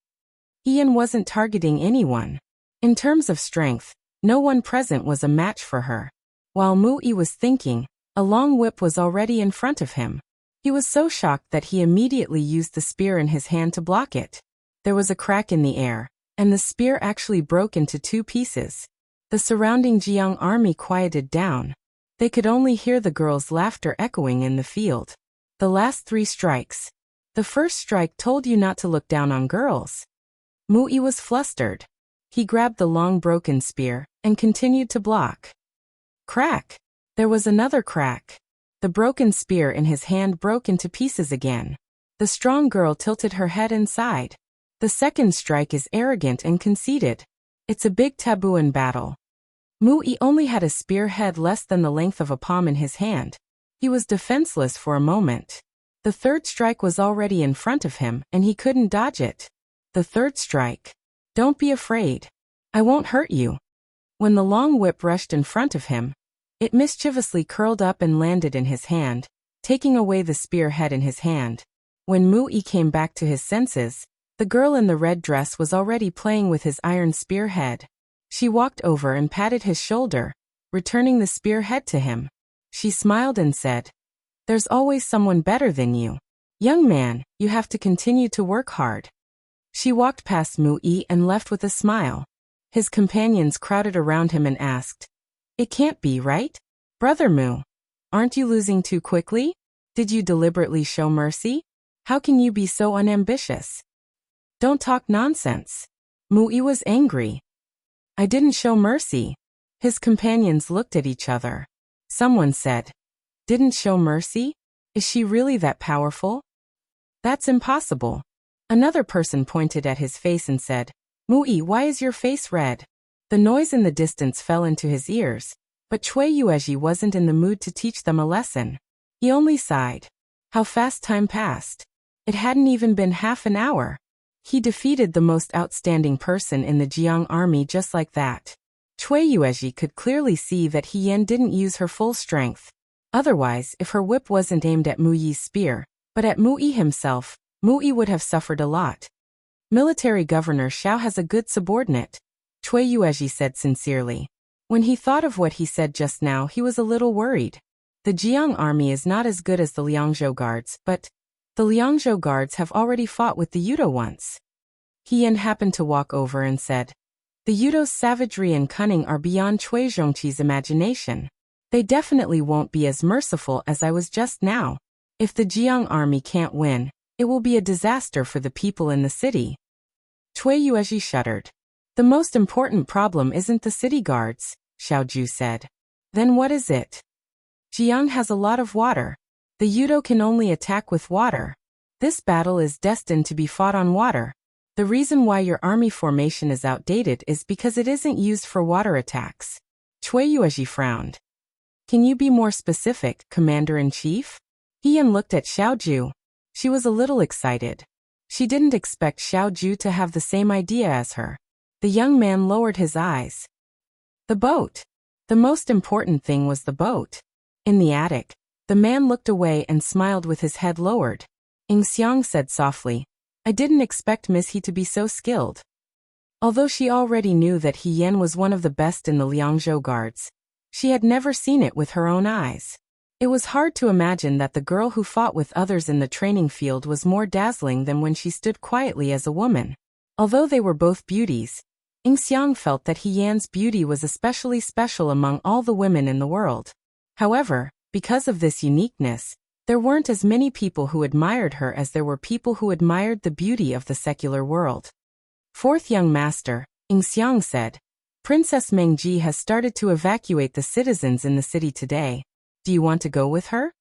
He Yan wasn't targeting anyone. In terms of strength, no one present was a match for her. While Mu Yi was thinking, a long whip was already in front of him. He was so shocked that he immediately used the spear in his hand to block it. There was a crack in the air, and the spear actually broke into 2 pieces. The surrounding Jiang army quieted down. They could only hear the girl's laughter echoing in the field. The last 3 strikes. The first strike told you not to look down on girls. Mu Yi was flustered. He grabbed the long broken spear and continued to block. Crack! There was another crack. The broken spear in his hand broke into pieces again. The strong girl tilted her head and sighed. The second strike is arrogant and conceited. It's a big taboo in battle. Mu Yi only had a spear head less than the length of a palm in his hand. He was defenseless for a moment. The third strike was already in front of him, and he couldn't dodge it. The third strike. Don't be afraid. I won't hurt you. When the long whip rushed in front of him, it mischievously curled up and landed in his hand, taking away the spear head in his hand. When Mu Yi came back to his senses, the girl in the red dress was already playing with his iron spear head. She walked over and patted his shoulder, returning the spear head to him. She smiled and said, "There's always someone better than you. Young man, you have to continue to work hard." She walked past Mu Yi and left with a smile. His companions crowded around him and asked, "It can't be, right? Brother Mu, aren't you losing too quickly? Did you deliberately show mercy? How can you be so unambitious? Don't talk nonsense." Mu Yi was angry. "I didn't show mercy." His companions looked at each other. Someone said, "Didn't show mercy? Is she really that powerful?" "That's impossible." Another person pointed at his face and said, "Mu Yi, why is your face red?" The noise in the distance fell into his ears, but Cui Yuezhi wasn't in the mood to teach them a lesson. He only sighed. How fast time passed. It hadn't even been half an hour. He defeated the most outstanding person in the Jiang army just like that. Cui Yuezhi could clearly see that He Yan didn't use her full strength. Otherwise, if her whip wasn't aimed at Mu Yi's spear, but at Mu Yi himself, Mu Yi would have suffered a lot. "Military Governor Xiao has a good subordinate," Cui Yuezhi said sincerely. When he thought of what he said just now, he was a little worried. The Jiang army is not as good as the Liangzhou guards, but the Liangzhou guards have already fought with the Yudo once. He Yan happened to walk over and said, "The Yudo's savagery and cunning are beyond Cui Zhongqi's imagination. They definitely won't be as merciful as I was just now. If the Jiang army can't win, it will be a disaster for the people in the city. Cui Yuezhi shuddered. The most important problem isn't the city guards, Xiaoju said. Then what is it? Jiang has a lot of water. The Yudo can only attack with water. This battle is destined to be fought on water. The reason why your army formation is outdated is because it isn't used for water attacks. Cui Yuezhi frowned. Can you be more specific, Commander-in-Chief? He looked at Xiaoju. She was a little excited. She didn't expect Xiaoju to have the same idea as her. The young man lowered his eyes. The boat. The most important thing was the boat. In the attic, the man looked away and smiled with his head lowered. Xiang said softly, I didn't expect Miss He to be so skilled. Although she already knew that He Yan was one of the best in the Liangzhou guards, she had never seen it with her own eyes. It was hard to imagine that the girl who fought with others in the training field was more dazzling than when she stood quietly as a woman. Although they were both beauties, Xiang felt that He Yan's beauty was especially special among all the women in the world. However, because of this uniqueness, there weren't as many people who admired her as there were people who admired the beauty of the secular world. Fourth young master, Xiang said, Princess Mengji has started to evacuate the citizens in the city today. Do you want to go with her?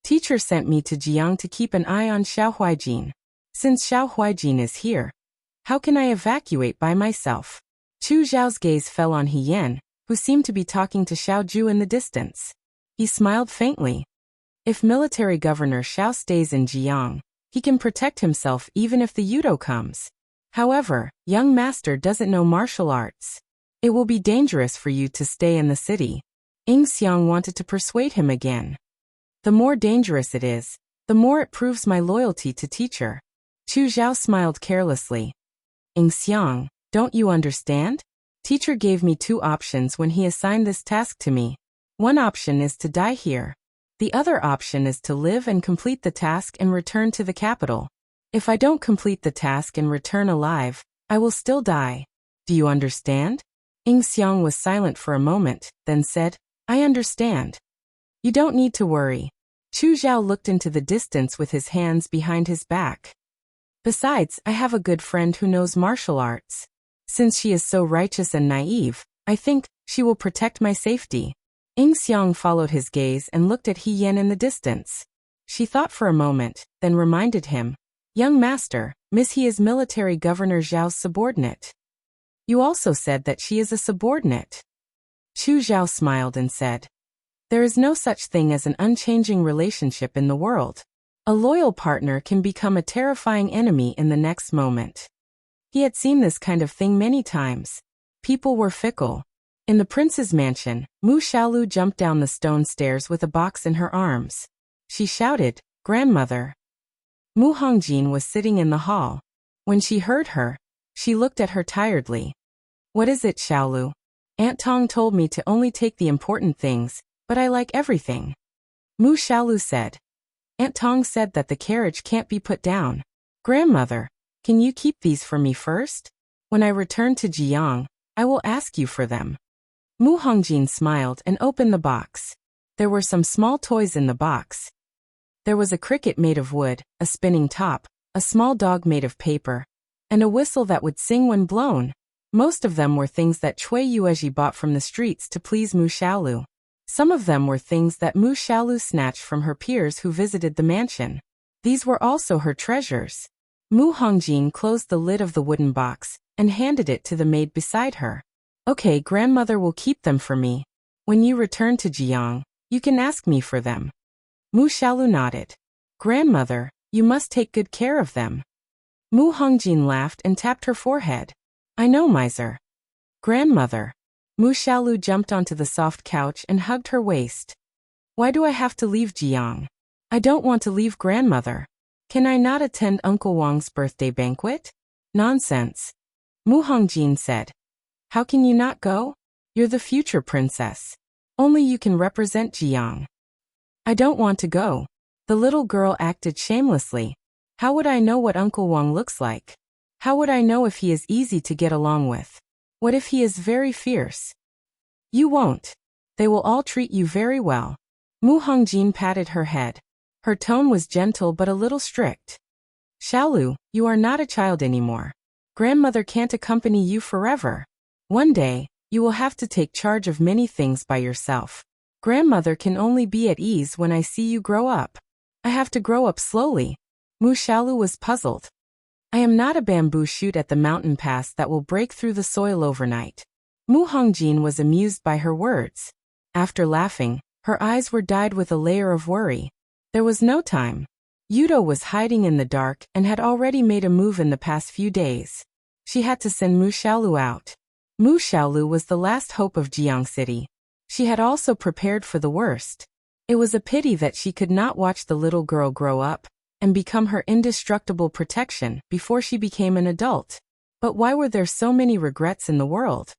Teacher sent me to Jiang to keep an eye on Xiao Huijin. Since Xiao Huijin is here, how can I evacuate by myself? Chu Zhao's gaze fell on He Yan, who seemed to be talking to Xiaoju in the distance. He smiled faintly. If military governor Xiao stays in Jiang, he can protect himself even if the Yudo comes. However, young master doesn't know martial arts. It will be dangerous for you to stay in the city. Xiang wanted to persuade him again. The more dangerous it is, the more it proves my loyalty to teacher. Chu Zhao smiled carelessly. Xiang, don't you understand? Teacher gave me two options when he assigned this task to me. One option is to die here. The other option is to live and complete the task and return to the capital. If I don't complete the task and return alive, I will still die. Do you understand? Xiang was silent for a moment, then said, I understand. You don't need to worry. Chu Zhao looked into the distance with his hands behind his back. Besides, I have a good friend who knows martial arts. Since she is so righteous and naive, I think she will protect my safety. Xiang followed his gaze and looked at He Yan in the distance. She thought for a moment, then reminded him, Young master, Miss He is military governor Zhao's subordinate. You also said that she is a subordinate. Chu Zhao smiled and said, There is no such thing as an unchanging relationship in the world. A loyal partner can become a terrifying enemy in the next moment. He had seen this kind of thing many times. People were fickle. In the prince's mansion, Mu Xiaolu jumped down the stone stairs with a box in her arms. She shouted, Grandmother. Mu Hongjin was sitting in the hall. When she heard her, she looked at her tiredly. What is it, Xiaolu? Aunt Tong told me to only take the important things, but I like everything. Mu Xiaolu said. Aunt Tong said that the carriage can't be put down. Grandmother, can you keep these for me first? When I return to Jiang, I will ask you for them. Mu Hongjin smiled and opened the box. There were some small toys in the box. There was a cricket made of wood, a spinning top, a small dog made of paper, and a whistle that would sing when blown. Most of them were things that Cui Yuezhi bought from the streets to please Mu Xiaolu. Some of them were things that Mu Xiaolu snatched from her peers who visited the mansion. These were also her treasures. Mu Hongjin closed the lid of the wooden box and handed it to the maid beside her. Okay, grandmother will keep them for me. When you return to Jiang, you can ask me for them. Mu Xiaolu nodded. Grandmother, you must take good care of them. Mu Hongjin laughed and tapped her forehead. I know, miser. Grandmother. Mu Xiaolu jumped onto the soft couch and hugged her waist. Why do I have to leave Jiang? I don't want to leave grandmother. Can I not attend Uncle Wang's birthday banquet? Nonsense. Mu Hongjin said. How can you not go? You're the future princess. Only you can represent Jiang. I don't want to go. The little girl acted shamelessly. How would I know what Uncle Wang looks like? How would I know if he is easy to get along with? What if he is very fierce? You won't. They will all treat you very well. Mu Hongjin patted her head. Her tone was gentle but a little strict. Xiaolu, you are not a child anymore. Grandmother can't accompany you forever. One day, you will have to take charge of many things by yourself. Grandmother can only be at ease when I see you grow up. I have to grow up slowly. Mu Xiaolu was puzzled. I am not a bamboo shoot at the mountain pass that will break through the soil overnight. Mu Hongjin was amused by her words. After laughing, her eyes were dyed with a layer of worry. There was no time. Yudo was hiding in the dark and had already made a move in the past few days. She had to send Mu Xiaolu out. Mu Xiaolu was the last hope of Jiang City. She had also prepared for the worst. It was a pity that she could not watch the little girl grow up and become her indestructible protection before she became an adult. But why were there so many regrets in the world?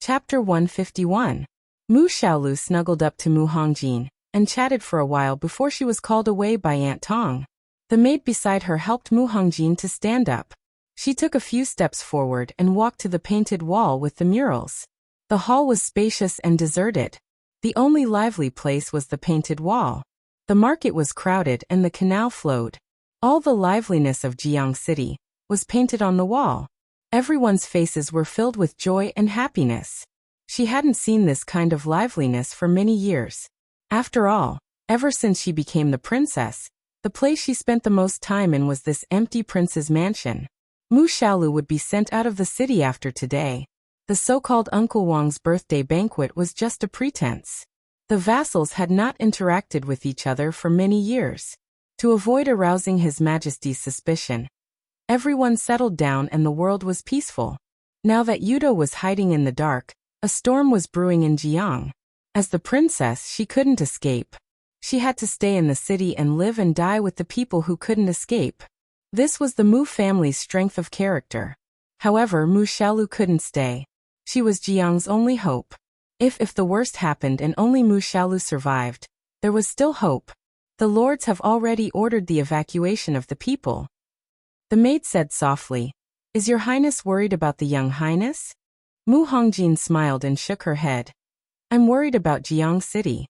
Chapter 151. Mu Xiaolu snuggled up to Mu Hongjin and chatted for a while before she was called away by Aunt Tong. The maid beside her helped Mu Hongjin to stand up. She took a few steps forward and walked to the painted wall with the murals. The hall was spacious and deserted. The only lively place was the painted wall. The market was crowded and the canal flowed. All the liveliness of Jiang City was painted on the wall. Everyone's faces were filled with joy and happiness. She hadn't seen this kind of liveliness for many years. After all, ever since she became the princess, the place she spent the most time in was this empty prince's mansion. Mu Xiaolu would be sent out of the city after today. The so-called Uncle Wang's birthday banquet was just a pretense. The vassals had not interacted with each other for many years. To avoid arousing His Majesty's suspicion, everyone settled down and the world was peaceful. Now that Yudo was hiding in the dark, a storm was brewing in Jiang. As the princess, she couldn't escape. She had to stay in the city and live and die with the people who couldn't escape. This was the Mu family's strength of character. However, Mu Xiaolu couldn't stay. She was Jiang's only hope. If the worst happened and only Mu Xiaolu survived, there was still hope. The lords have already ordered the evacuation of the people. The maid said softly, "Is your highness worried about the young highness?" Mu Hongjin smiled and shook her head. "I'm worried about Jiang City."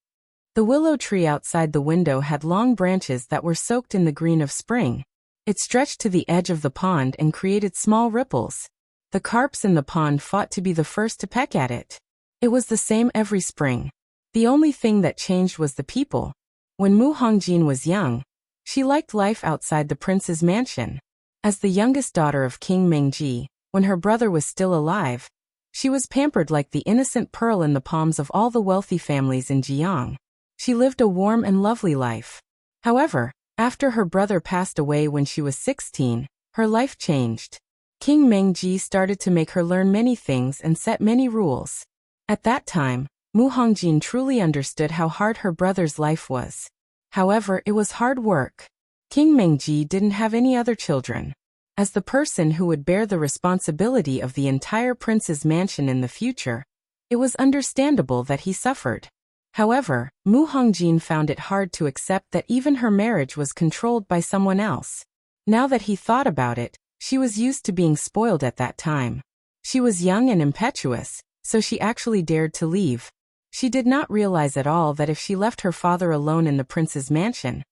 The willow tree outside the window had long branches that were soaked in the green of spring. It stretched to the edge of the pond and created small ripples. The carps in the pond fought to be the first to peck at it. It was the same every spring. The only thing that changed was the people. When Mu Hongjin was young, she liked life outside the prince's mansion. As the youngest daughter of King Mengji, when her brother was still alive, she was pampered like the innocent pearl in the palms of all the wealthy families in Jiang. She lived a warm and lovely life. However, after her brother passed away when she was 16, her life changed. King Mengji started to make her learn many things and set many rules. At that time, Mu Hongjin truly understood how hard her brother's life was. However, it was hard work. King Mengji didn't have any other children. As the person who would bear the responsibility of the entire prince's mansion in the future, it was understandable that he suffered. However, Mu Hongjin found it hard to accept that even her marriage was controlled by someone else. Now that he thought about it, she was used to being spoiled at that time. She was young and impetuous, so she actually dared to leave. She did not realize at all that if she left her father alone in the prince's mansion,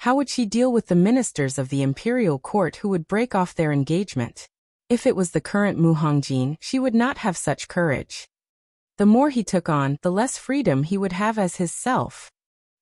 how would she deal with the ministers of the imperial court who would break off their engagement? If it was the current Mu Hongjin, she would not have such courage. The more he took on, the less freedom he would have as his self.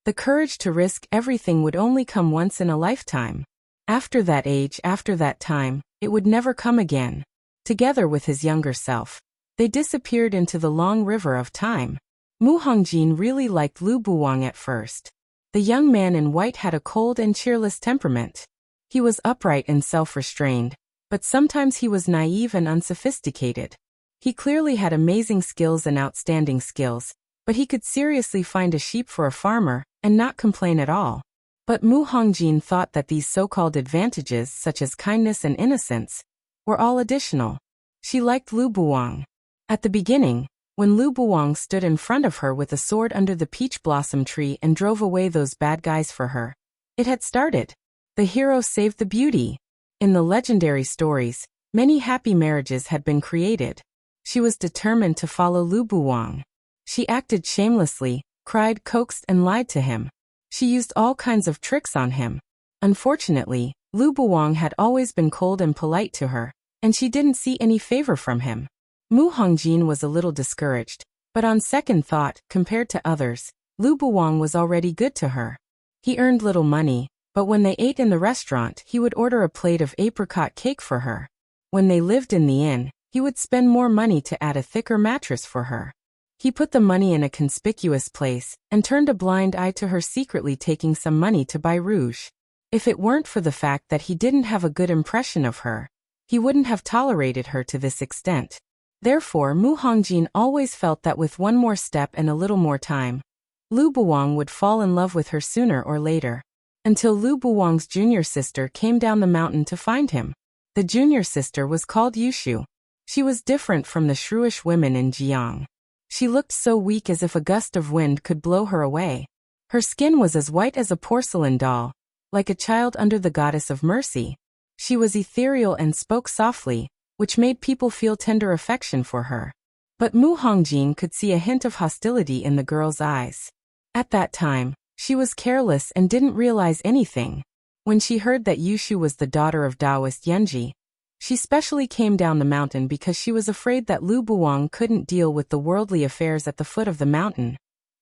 The courage to risk everything would only come once in a lifetime. After that age, after that time, it would never come again. Together with his younger self, they disappeared into the long river of time. Mu Hongjin really liked Lu Buwang at first. The young man in white had a cold and cheerless temperament. He was upright and self-restrained, but sometimes he was naive and unsophisticated. He clearly had amazing skills and outstanding skills, but he could seriously find a sheep for a farmer and not complain at all. But Mu Hongjin thought that these so-called advantages, such as kindness and innocence, were all additional. She liked Lu Buwang. At the beginning, when Lu Buwang stood in front of her with a sword under the peach blossom tree and drove away those bad guys for her, it had started. The hero saved the beauty. In the legendary stories, many happy marriages had been created. She was determined to follow Lu Buwang. She acted shamelessly, cried, coaxed, and lied to him. She used all kinds of tricks on him. Unfortunately, Lu Buwang had always been cold and polite to her, and she didn't see any favor from him. Mu Hongjin was a little discouraged, but on second thought, compared to others, Lu Buwang was already good to her. He earned little money, but when they ate in the restaurant, he would order a plate of apricot cake for her. When they lived in the inn, he would spend more money to add a thicker mattress for her. He put the money in a conspicuous place and turned a blind eye to her, secretly taking some money to buy rouge. If it weren't for the fact that he didn't have a good impression of her, he wouldn't have tolerated her to this extent. Therefore, Mu Hongjin always felt that with one more step and a little more time, Lu Buwang would fall in love with her sooner or later. Until Lu Buwang's junior sister came down the mountain to find him. The junior sister was called Yushu. She was different from the shrewish women in Jiang. She looked so weak, as if a gust of wind could blow her away. Her skin was as white as a porcelain doll, like a child under the goddess of mercy. She was ethereal and spoke softly, which made people feel tender affection for her. But Mu Hongjin could see a hint of hostility in the girl's eyes. At that time, she was careless and didn't realize anything. When she heard that Yushu was the daughter of Taoist Yanji, she specially came down the mountain because she was afraid that Lu Buwang couldn't deal with the worldly affairs at the foot of the mountain.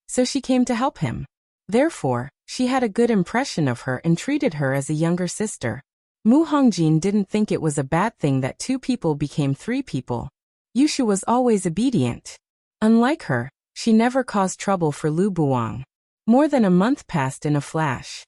So she came to help him. Therefore, she had a good impression of her and treated her as a younger sister. Mu Hongjin didn't think it was a bad thing that two people became three people. Yushu was always obedient. Unlike her, she never caused trouble for Lu Buwang. More than a month passed in a flash.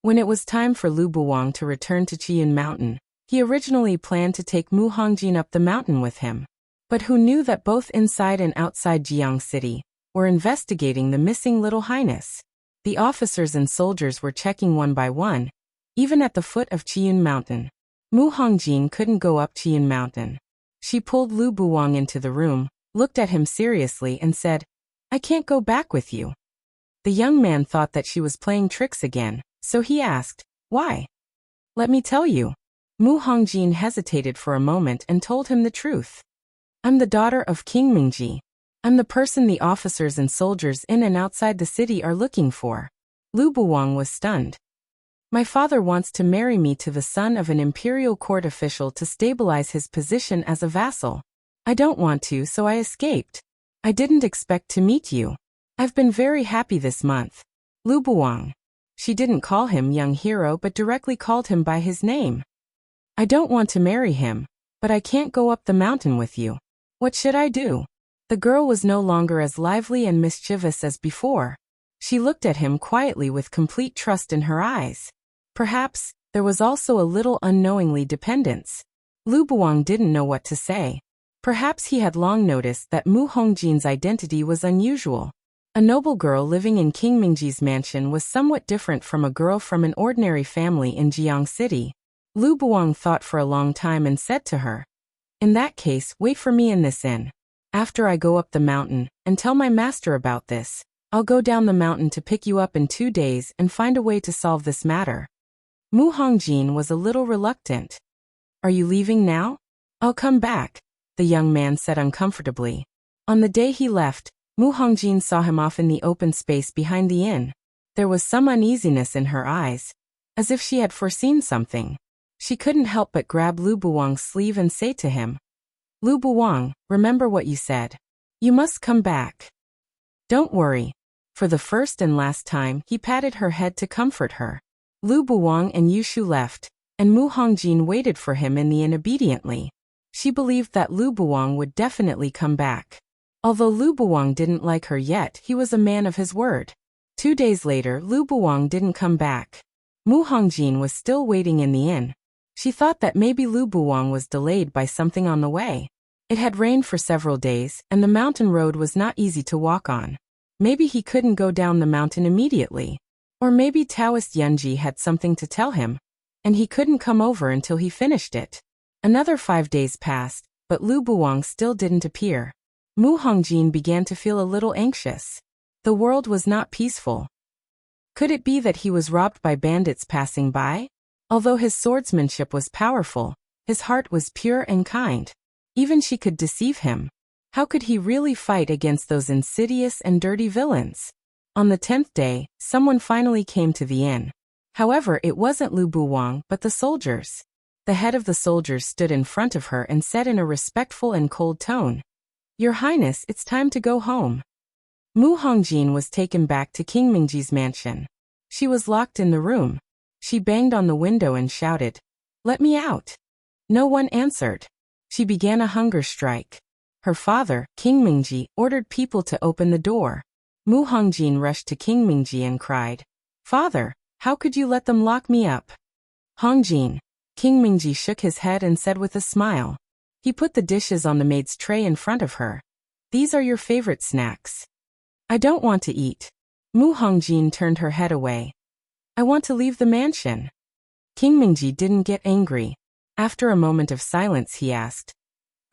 When it was time for Lu Buwang to return to Chiyun Mountain, he originally planned to take Mu Hongjin up the mountain with him. But who knew that both inside and outside Jiang City were investigating the missing Little Highness? The officers and soldiers were checking one by one, even at the foot of Chiyun Mountain. Mu Hongjin couldn't go up Chiyun Mountain. She pulled Lu Buwang into the room, looked at him seriously and said, "I can't go back with you." The young man thought that she was playing tricks again, so he asked, "Why?" "Let me tell you." Mu Hongjin hesitated for a moment and told him the truth. "I'm the daughter of King Mingji. I'm the person the officers and soldiers in and outside the city are looking for." Lu Buwang was stunned. "My father wants to marry me to the son of an imperial court official to stabilize his position as a vassal. I don't want to, so I escaped. I didn't expect to meet you. I've been very happy this month." Lu Buwang. She didn't call him young hero but directly called him by his name. "I don't want to marry him, but I can't go up the mountain with you. What should I do?" The girl was no longer as lively and mischievous as before. She looked at him quietly with complete trust in her eyes. Perhaps there was also a little unknowingly dependence. Lu Buwang didn't know what to say. Perhaps he had long noticed that Mu Hongjin's identity was unusual. A noble girl living in King Mingji's mansion was somewhat different from a girl from an ordinary family in Jiang City. Lu Buwang thought for a long time and said to her, "In that case, wait for me in this inn. After I go up the mountain and tell my master about this, I'll go down the mountain to pick you up in 2 days and find a way to solve this matter." Mu Hongjin was a little reluctant. "Are you leaving now?" "I'll come back," the young man said uncomfortably. On the day he left, Mu Hongjin saw him off in the open space behind the inn. There was some uneasiness in her eyes, as if she had foreseen something. She couldn't help but grab Lu Buwang's sleeve and say to him, "Lu Buwang, remember what you said. You must come back. Don't worry." For the first and last time, he patted her head to comfort her. Lu Buwang and Yushu left, and Mu Hongjin waited for him in the inn obediently. She believed that Lu Buwang would definitely come back. Although Lu Buwang didn't like her yet, he was a man of his word. 2 days later, Lu Buwang didn't come back. Mu Hongjin was still waiting in the inn. She thought that maybe Lu Buwang was delayed by something on the way. It had rained for several days, and the mountain road was not easy to walk on. Maybe he couldn't go down the mountain immediately. Or maybe Taoist Yanji had something to tell him, and he couldn't come over until he finished it. Another 5 days passed, but Lu Buwang still didn't appear. Mu Hongjin began to feel a little anxious. The world was not peaceful. Could it be that he was robbed by bandits passing by? Although his swordsmanship was powerful, his heart was pure and kind. Even she could deceive him. How could he really fight against those insidious and dirty villains? On the 10th day, someone finally came to the inn. However, it wasn't Lu Buwang but the soldiers. The head of the soldiers stood in front of her and said in a respectful and cold tone, "Your Highness, it's time to go home." Mu Hongjin was taken back to King Mingji's mansion. She was locked in the room. She banged on the window and shouted, "Let me out." No one answered. She began a hunger strike. Her father, King Mingji, ordered people to open the door. Mu Hongjin rushed to King Mingji and cried, "Father, how could you let them lock me up?" "Hongjin." King Mingji shook his head and said with a smile. He put the dishes on the maid's tray in front of her. "These are your favorite snacks." "I don't want to eat." Mu Hongjin turned her head away. "I want to leave the mansion." King Mingji didn't get angry. After a moment of silence he asked,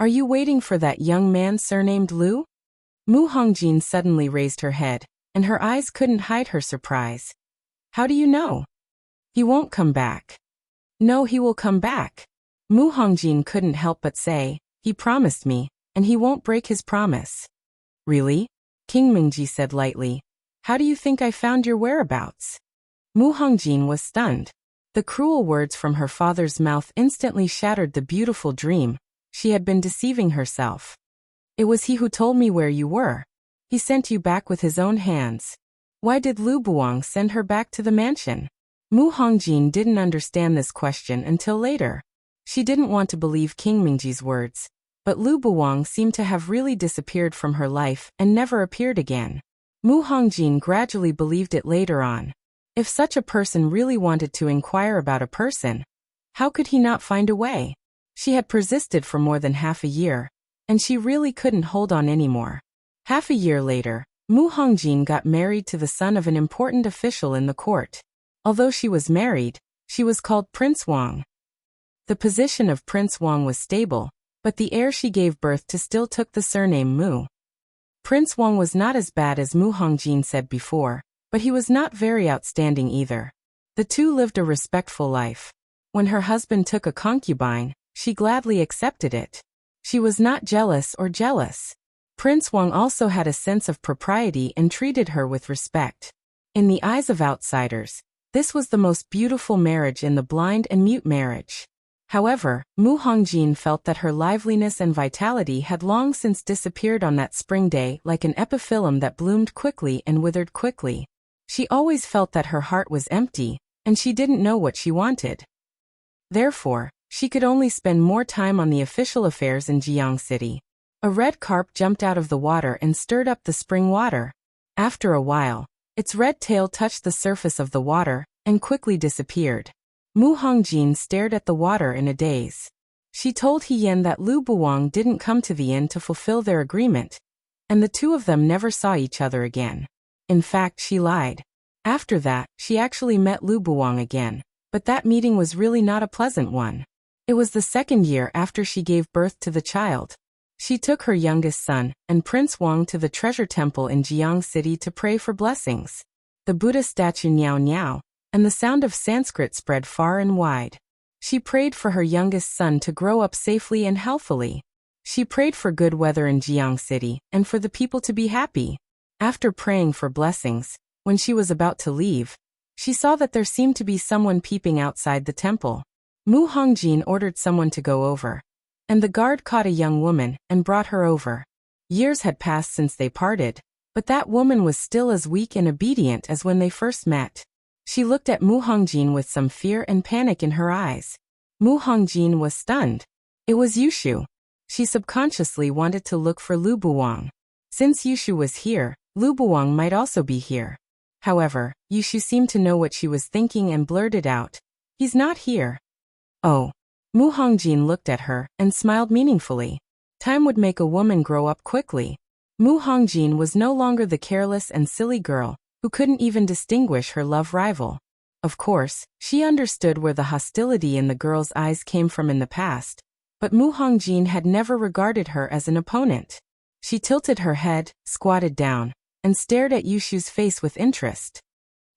"Are you waiting for that young man surnamed Lu?" Mu Hongjin suddenly raised her head, and her eyes couldn't hide her surprise. "How do you know?" "He won't come back." "No, he will come back." Mu Hongjin couldn't help but say, "He promised me, and he won't break his promise." "Really?" King Mingji said lightly. "How do you think I found your whereabouts?" Mu Hongjin was stunned. The cruel words from her father's mouth instantly shattered the beautiful dream. She had been deceiving herself. "It was he who told me where you were. He sent you back with his own hands." Why did Lu Buwang send her back to the mansion? Mu Hongjin didn't understand this question until later. She didn't want to believe King Mingji's words, but Lu Buwang seemed to have really disappeared from her life and never appeared again. Mu Hongjin gradually believed it later on. If such a person really wanted to inquire about a person, how could he not find a way? She had persisted for more than half a year, and she really couldn't hold on anymore. Half a year later, Mu Hongjin got married to the son of an important official in the court. Although she was married, she was called Prince Wang. The position of Prince Wang was stable, but the heir she gave birth to still took the surname Mu. Prince Wang was not as bad as Mu Hongjin said before, but he was not very outstanding either. The two lived a respectful life. When her husband took a concubine, she gladly accepted it. She was not jealous or jealous. Prince Wang also had a sense of propriety and treated her with respect. In the eyes of outsiders, this was the most beautiful marriage in the blind and mute marriage. However, Mu Hongjin felt that her liveliness and vitality had long since disappeared on that spring day like an epiphyllum that bloomed quickly and withered quickly. She always felt that her heart was empty, and she didn't know what she wanted. Therefore, she could only spend more time on the official affairs in Jiang City. A red carp jumped out of the water and stirred up the spring water. After a while, its red tail touched the surface of the water and quickly disappeared. Mu Hongjin stared at the water in a daze. She told He Yen that Lu Buwang didn't come to the inn to fulfill their agreement, and the two of them never saw each other again. In fact, she lied. After that, she actually met Lu Buwang again, but that meeting was really not a pleasant one. It was the second year after she gave birth to the child. She took her youngest son and Prince Wang to the treasure temple in Jiang City to pray for blessings. The Buddha statue Niao Niao, and the sound of Sanskrit spread far and wide. She prayed for her youngest son to grow up safely and healthily. She prayed for good weather in Jiang City and for the people to be happy. After praying for blessings, when she was about to leave, she saw that there seemed to be someone peeping outside the temple. Mu Hongjin ordered someone to go over, and the guard caught a young woman and brought her over. Years had passed since they parted, but that woman was still as weak and obedient as when they first met. She looked at Mu Hongjin with some fear and panic in her eyes. Mu Hongjin was stunned. It was Yushu. She subconsciously wanted to look for Lu Buwang. Since Yushu was here, Lu Buwang might also be here. However, Yushu seemed to know what she was thinking and blurted out, "He's not here." "Oh." Mu Hongjin looked at her and smiled meaningfully. Time would make a woman grow up quickly. Mu Hongjin was no longer the careless and silly girl who couldn't even distinguish her love rival. Of course, she understood where the hostility in the girl's eyes came from in the past, but Mu Hongjin had never regarded her as an opponent. She tilted her head, squatted down, and stared at Yushu's face with interest.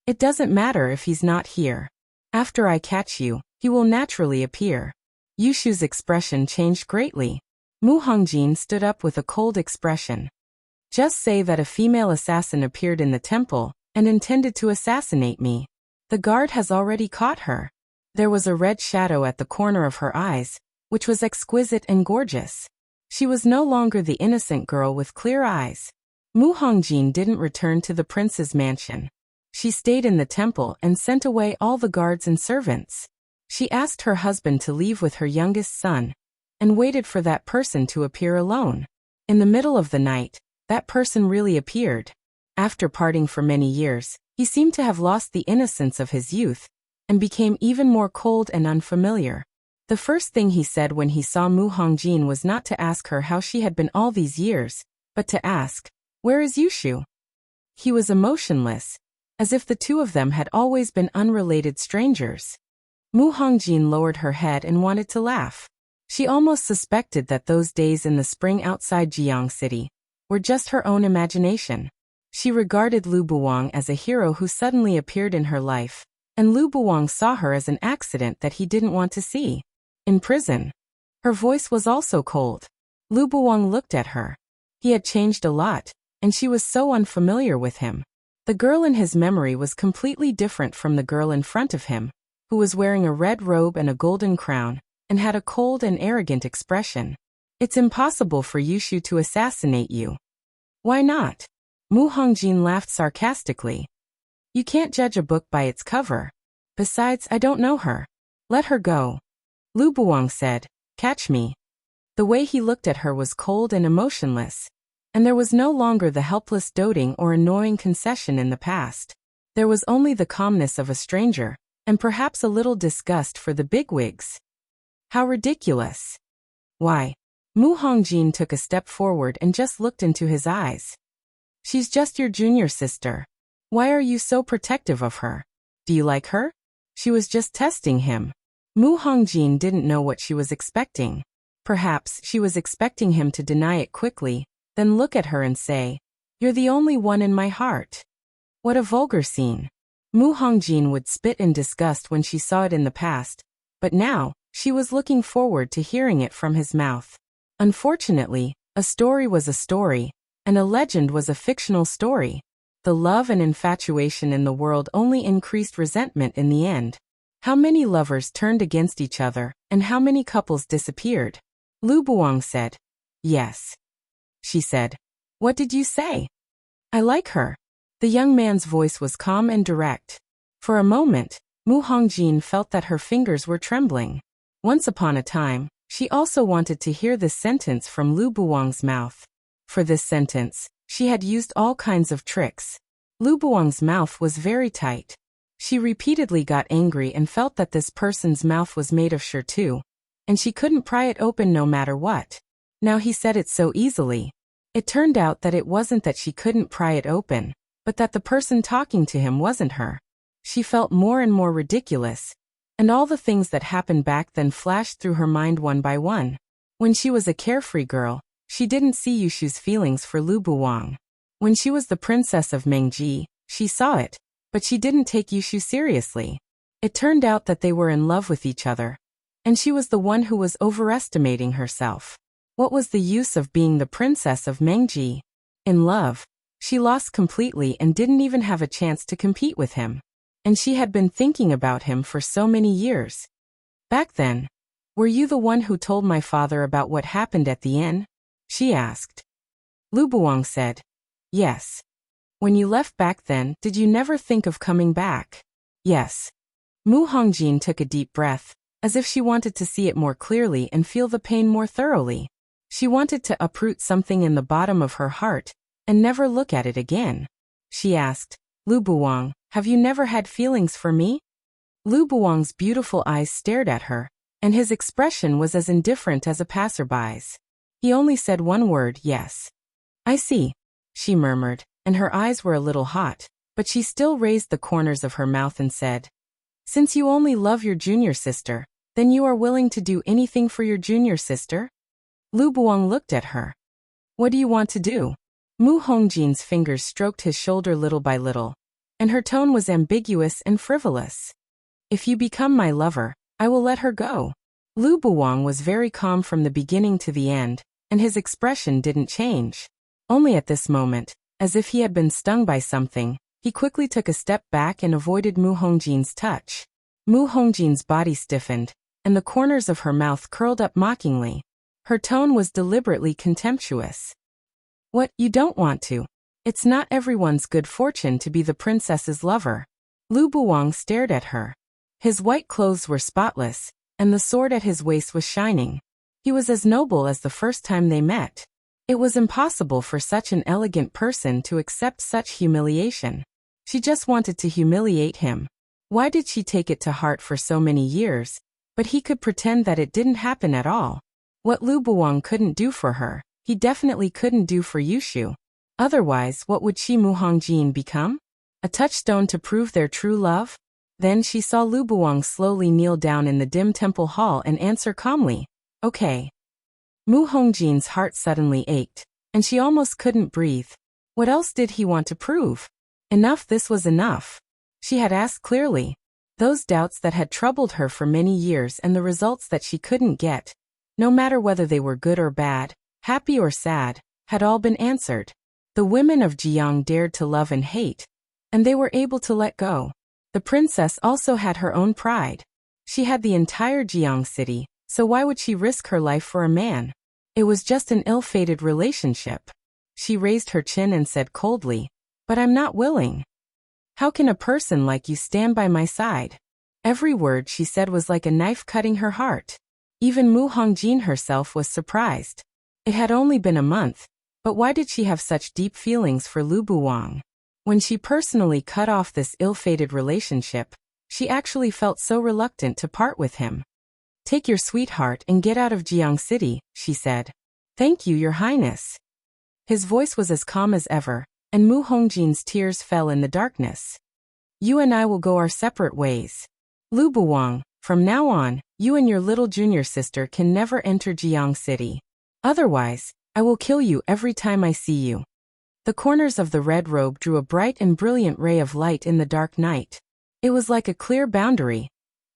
"It doesn't matter if he's not here. After I catch you, he will naturally appear." Yushu's expression changed greatly. Mu Hongjin stood up with a cold expression. Just say that a female assassin appeared in the temple and intended to assassinate me. The guard has already caught her. There was a red shadow at the corner of her eyes, which was exquisite and gorgeous. She was no longer the innocent girl with clear eyes. Mu Hongjin didn't return to the prince's mansion. She stayed in the temple and sent away all the guards and servants. She asked her husband to leave with her youngest son, and waited for that person to appear alone. In the middle of the night, that person really appeared. After parting for many years, he seemed to have lost the innocence of his youth, and became even more cold and unfamiliar. The first thing he said when he saw Mu Hongjin was not to ask her how she had been all these years, but to ask, "Where is Yushu?" He was emotionless, as if the two of them had always been unrelated strangers. Mu Hongjin lowered her head and wanted to laugh. She almost suspected that those days in the spring outside Jiang City were just her own imagination. She regarded Lu Buwang as a hero who suddenly appeared in her life, and Lu Buwang saw her as an accident that he didn't want to see. In prison. Her voice was also cold. Lu Buwang looked at her. He had changed a lot, and she was so unfamiliar with him. The girl in his memory was completely different from the girl in front of him, who was wearing a red robe and a golden crown, and had a cold and arrogant expression. "It's impossible for Yushu to assassinate you." "Why not?" Mu Hongjin laughed sarcastically. "You can't judge a book by its cover. Besides, I don't know her. Let her go." Lu Buwang said, "Catch me." The way he looked at her was cold and emotionless, and there was no longer the helpless doting or annoying concession in the past. There was only the calmness of a stranger, and perhaps a little disgust for the bigwigs. How ridiculous. "Why?" Mu Hongjin took a step forward and just looked into his eyes. "She's just your junior sister. Why are you so protective of her? Do you like her?" She was just testing him. Mu Hongjin didn't know what she was expecting. Perhaps she was expecting him to deny it quickly, then look at her and say, "You're the only one in my heart." What a vulgar scene. Mu Hongjin would spit in disgust when she saw it in the past, but now, she was looking forward to hearing it from his mouth. Unfortunately, a story was a story, and a legend was a fictional story. The love and infatuation in the world only increased resentment in the end. How many lovers turned against each other, and how many couples disappeared? Lu Buwang said, "Yes." She said, "What did you say?" "I like her." The young man's voice was calm and direct. For a moment, Mu Hongjin felt that her fingers were trembling. Once upon a time, she also wanted to hear this sentence from Lu Buwang's mouth. For this sentence, she had used all kinds of tricks. Lu Buwang's mouth was very tight. She repeatedly got angry and felt that this person's mouth was made of sure too, and she couldn't pry it open no matter what. Now he said it so easily. It turned out that it wasn't that she couldn't pry it open, but that the person talking to him wasn't her. She felt more and more ridiculous, and all the things that happened back then flashed through her mind one by one. When she was a carefree girl, she didn't see Yushu's feelings for Lu Buwang. When she was the princess of Mengji, she saw it, but she didn't take Yushu seriously. It turned out that they were in love with each other, and she was the one who was overestimating herself. What was the use of being the princess of Mengji? In love, she lost completely and didn't even have a chance to compete with him. And she had been thinking about him for so many years. "Back then, were you the one who told my father about what happened at the inn?" she asked. Lu Buwang said, "Yes." "When you left back then, did you never think of coming back?" "Yes." Mu Hongjin took a deep breath, as if she wanted to see it more clearly and feel the pain more thoroughly. She wanted to uproot something in the bottom of her heart, and never look at it again. She asked, "Lu Buwang, have you never had feelings for me?" Lu Buwang's beautiful eyes stared at her, and his expression was as indifferent as a passerby's. He only said one word, "Yes." "I see," she murmured, and her eyes were a little hot, but she still raised the corners of her mouth and said, "Since you only love your junior sister, then you are willing to do anything for your junior sister?" Lu Buwang looked at her. "What do you want to do?" Mu Hongjin's fingers stroked his shoulder little by little, and her tone was ambiguous and frivolous. "If you become my lover, I will let her go." Lu Buwang was very calm from the beginning to the end, and his expression didn't change. Only at this moment, as if he had been stung by something, he quickly took a step back and avoided Mu Hongjin's touch. Mu Hongjin's body stiffened, and the corners of her mouth curled up mockingly. Her tone was deliberately contemptuous. "What, you don't want to? It's not everyone's good fortune to be the princess's lover." Lu Buwang stared at her. His white clothes were spotless, and the sword at his waist was shining. He was as noble as the first time they met. It was impossible for such an elegant person to accept such humiliation. She just wanted to humiliate him. Why did she take it to heart for so many years? But he could pretend that it didn't happen at all. What Lu Buwang couldn't do for her, he definitely couldn't do for Yushu. Otherwise, what would she Mu Hongjin become? A touchstone to prove their true love? Then she saw Lu Buwang slowly kneel down in the dim temple hall and answer calmly, "Okay." Mu Hongjin's heart suddenly ached, and she almost couldn't breathe. What else did he want to prove? Enough, this was enough. She had asked clearly. Those doubts that had troubled her for many years and the results that she couldn't get, no matter whether they were good or bad, happy or sad, had all been answered. The women of Jiang dared to love and hate, and they were able to let go. The princess also had her own pride. She had the entire Jiang city, so why would she risk her life for a man? It was just an ill-fated relationship. She raised her chin and said coldly, "But I'm not willing. How can a person like you stand by my side?" Every word she said was like a knife cutting her heart. Even Mu Hongjin herself was surprised. It had only been a month, but why did she have such deep feelings for Lu Buwang? When she personally cut off this ill-fated relationship, she actually felt so reluctant to part with him. "Take your sweetheart and get out of Jiang City," she said. "Thank you, Your Highness." His voice was as calm as ever, and Mu Hongjin's tears fell in the darkness. "You and I will go our separate ways. Lu Buwang, from now on, you and your little junior sister can never enter Jiang City. Otherwise, I will kill you every time I see you." The corners of the red robe drew a bright and brilliant ray of light in the dark night. It was like a clear boundary,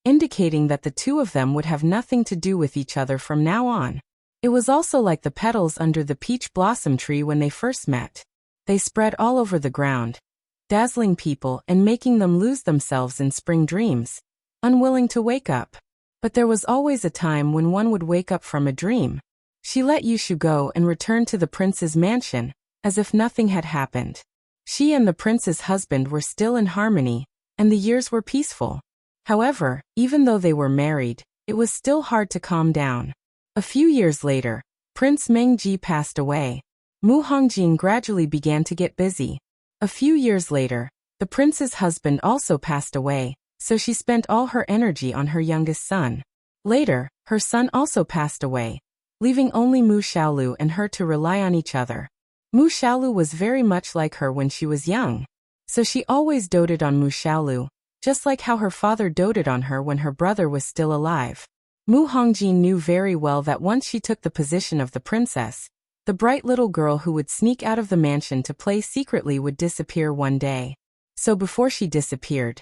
indicating that the two of them would have nothing to do with each other from now on. It was also like the petals under the peach blossom tree when they first met. They spread all over the ground, dazzling people and making them lose themselves in spring dreams, unwilling to wake up. But there was always a time when one would wake up from a dream. She let Yushu go and returned to the prince's mansion, as if nothing had happened. She and the prince's husband were still in harmony, and the years were peaceful. However, even though they were married, it was still hard to calm down. A few years later, Prince Mengji passed away. Mu Hongjin gradually began to get busy. A few years later, the prince's husband also passed away, so she spent all her energy on her youngest son. Later, her son also passed away, leaving only Mu Xiaolu and her to rely on each other. Mu Xiaolu was very much like her when she was young, so she always doted on Mu Xiaolu, just like how her father doted on her when her brother was still alive. Mu Hongjin knew very well that once she took the position of the princess, the bright little girl who would sneak out of the mansion to play secretly would disappear one day. So before she disappeared,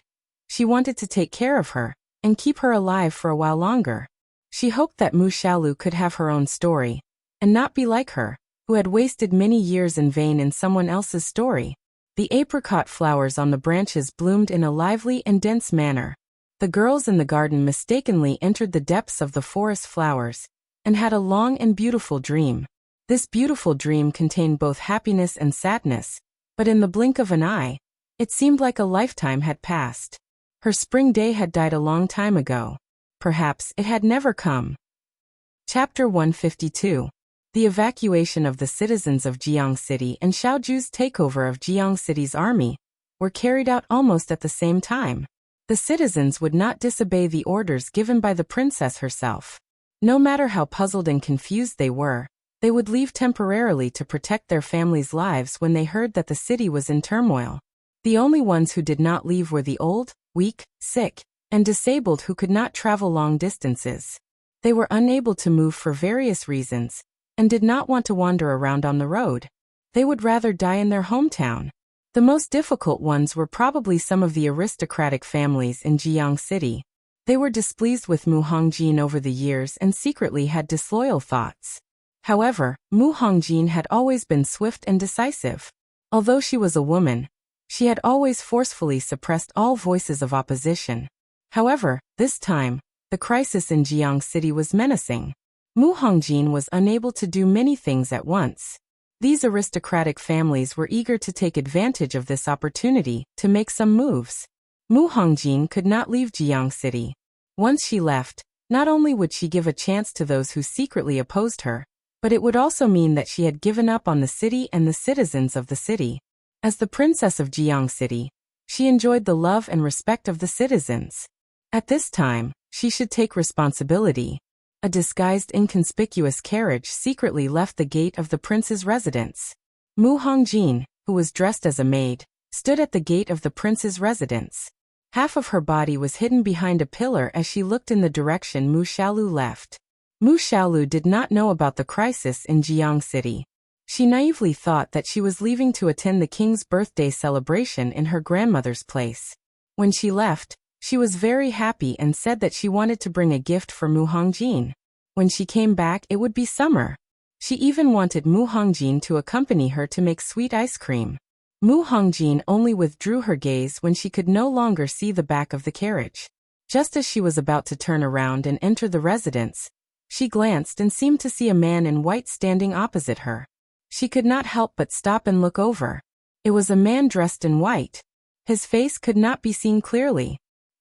she wanted to take care of her and keep her alive for a while longer. She hoped that Mu Xiaolu could have her own story and not be like her, who had wasted many years in vain in someone else's story. The apricot flowers on the branches bloomed in a lively and dense manner. The girls in the garden mistakenly entered the depths of the forest flowers and had a long and beautiful dream. This beautiful dream contained both happiness and sadness, but in the blink of an eye, it seemed like a lifetime had passed. Her spring day had died a long time ago. Perhaps it had never come. Chapter 152. The evacuation of the citizens of Jiang City and Xiaoju's takeover of Jiang City's army were carried out almost at the same time. The citizens would not disobey the orders given by the princess herself. No matter how puzzled and confused they would leave temporarily to protect their families' lives when they heard that the city was in turmoil. The only ones who did not leave were the old, weak, sick, and disabled who could not travel long distances. They were unable to move for various reasons, and did not want to wander around on the road. They would rather die in their hometown. The most difficult ones were probably some of the aristocratic families in Jiang City. They were displeased with Mu Hongjin over the years and secretly had disloyal thoughts. However, Mu Hongjin had always been swift and decisive. Although she was a woman, she had always forcefully suppressed all voices of opposition. However, this time, the crisis in Jiang City was menacing. Mu Hongjin was unable to do many things at once. These aristocratic families were eager to take advantage of this opportunity to make some moves. Mu Hongjin could not leave Jiang City. Once she left, not only would she give a chance to those who secretly opposed her, but it would also mean that she had given up on the city and the citizens of the city. As the princess of Jiang City, she enjoyed the love and respect of the citizens. At this time, she should take responsibility. A disguised inconspicuous carriage secretly left the gate of the prince's residence. Mu Hongjin, who was dressed as a maid, stood at the gate of the prince's residence. Half of her body was hidden behind a pillar as she looked in the direction Mu Xiaolu left. Mu Xiaolu did not know about the crisis in Jiang City. She naively thought that she was leaving to attend the king's birthday celebration in her grandmother's place. When she left, she was very happy and said that she wanted to bring a gift for Mu Hongjin. When she came back, it would be summer. She even wanted Mu Hongjin to accompany her to make sweet ice cream. Mu Hongjin only withdrew her gaze when she could no longer see the back of the carriage. Just as she was about to turn around and enter the residence, she glanced and seemed to see a man in white standing opposite her. She could not help but stop and look over. It was a man dressed in white. His face could not be seen clearly.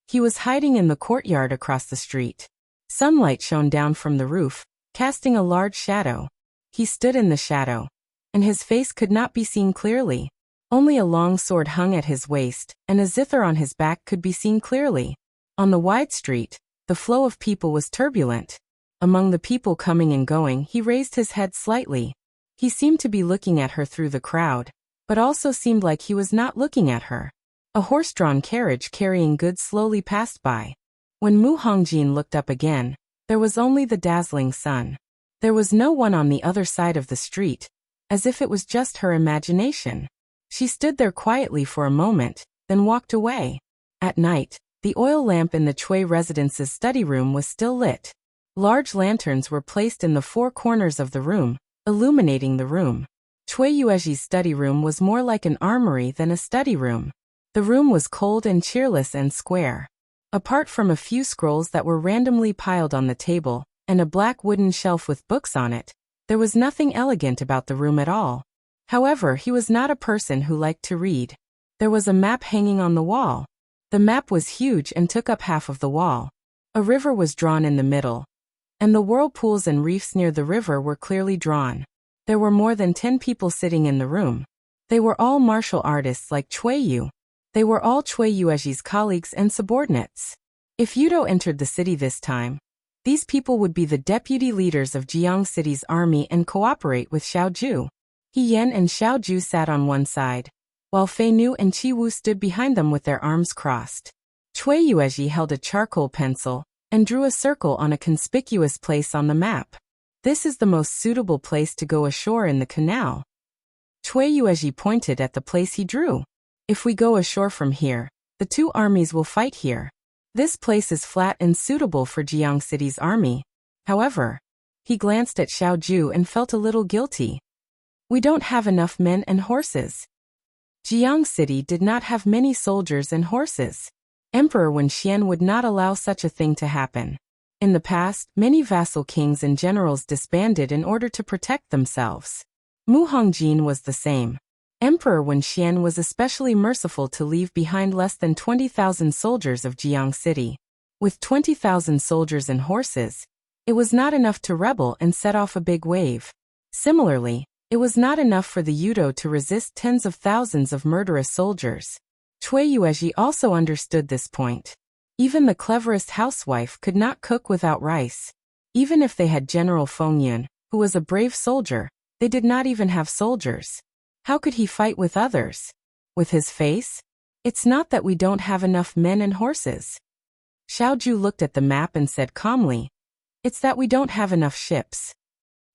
He was hiding in the courtyard across the street. Sunlight shone down from the roof, casting a large shadow. He stood in the shadow, and his face could not be seen clearly. Only a long sword hung at his waist, and a zither on his back could be seen clearly. On the wide street, the flow of people was turbulent. Among the people coming and going, he raised his head slightly. He seemed to be looking at her through the crowd, but also seemed like he was not looking at her. A horse-drawn carriage carrying goods slowly passed by. When Mu Hongjin looked up again, there was only the dazzling sun. There was no one on the other side of the street, as if it was just her imagination. She stood there quietly for a moment, then walked away. At night, the oil lamp in the Chui residence's study room was still lit. Large lanterns were placed in the four corners of the room, illuminating the room. Chui Yueji's study room was more like an armory than a study room. The room was cold and cheerless and square. Apart from a few scrolls that were randomly piled on the table, and a black wooden shelf with books on it, there was nothing elegant about the room at all. However, he was not a person who liked to read. There was a map hanging on the wall. The map was huge and took up half of the wall. A river was drawn in the middle, and the whirlpools and reefs near the river were clearly drawn. There were more than 10 people sitting in the room. They were all martial artists like Chui Yu. They were all Chui Yueji's colleagues and subordinates. If Yudo entered the city this time, these people would be the deputy leaders of Jiang City's army and cooperate with Xiaoju. He Yan and Xiaoju sat on one side, while Fei Nu and Qi Wu stood behind them with their arms crossed. Chui Yueji held a charcoal pencil and drew a circle on a conspicuous place on the map. This is the most suitable place to go ashore in the canal. Chui Yueji pointed at the place he drew. If we go ashore from here, the two armies will fight here. This place is flat and suitable for Jiang City's army. However, he glanced at Xiaoju and felt a little guilty. We don't have enough men and horses. Jiang City did not have many soldiers and horses. Emperor Wen Xian would not allow such a thing to happen. In the past, many vassal kings and generals disbanded in order to protect themselves. Mu Hongjin was the same. Emperor Wen Xian was especially merciful to leave behind less than 20,000 soldiers of Jiang City. With 20,000 soldiers and horses, it was not enough to rebel and set off a big wave. Similarly, it was not enough for the Yudo to resist tens of thousands of murderous soldiers. Chui Yueji also understood this point. Even the cleverest housewife could not cook without rice. Even if they had General Fengyun, who was a brave soldier, they did not even have soldiers. How could he fight with others? With his face? It's not that we don't have enough men and horses. Xiaoju looked at the map and said calmly, it's that we don't have enough ships.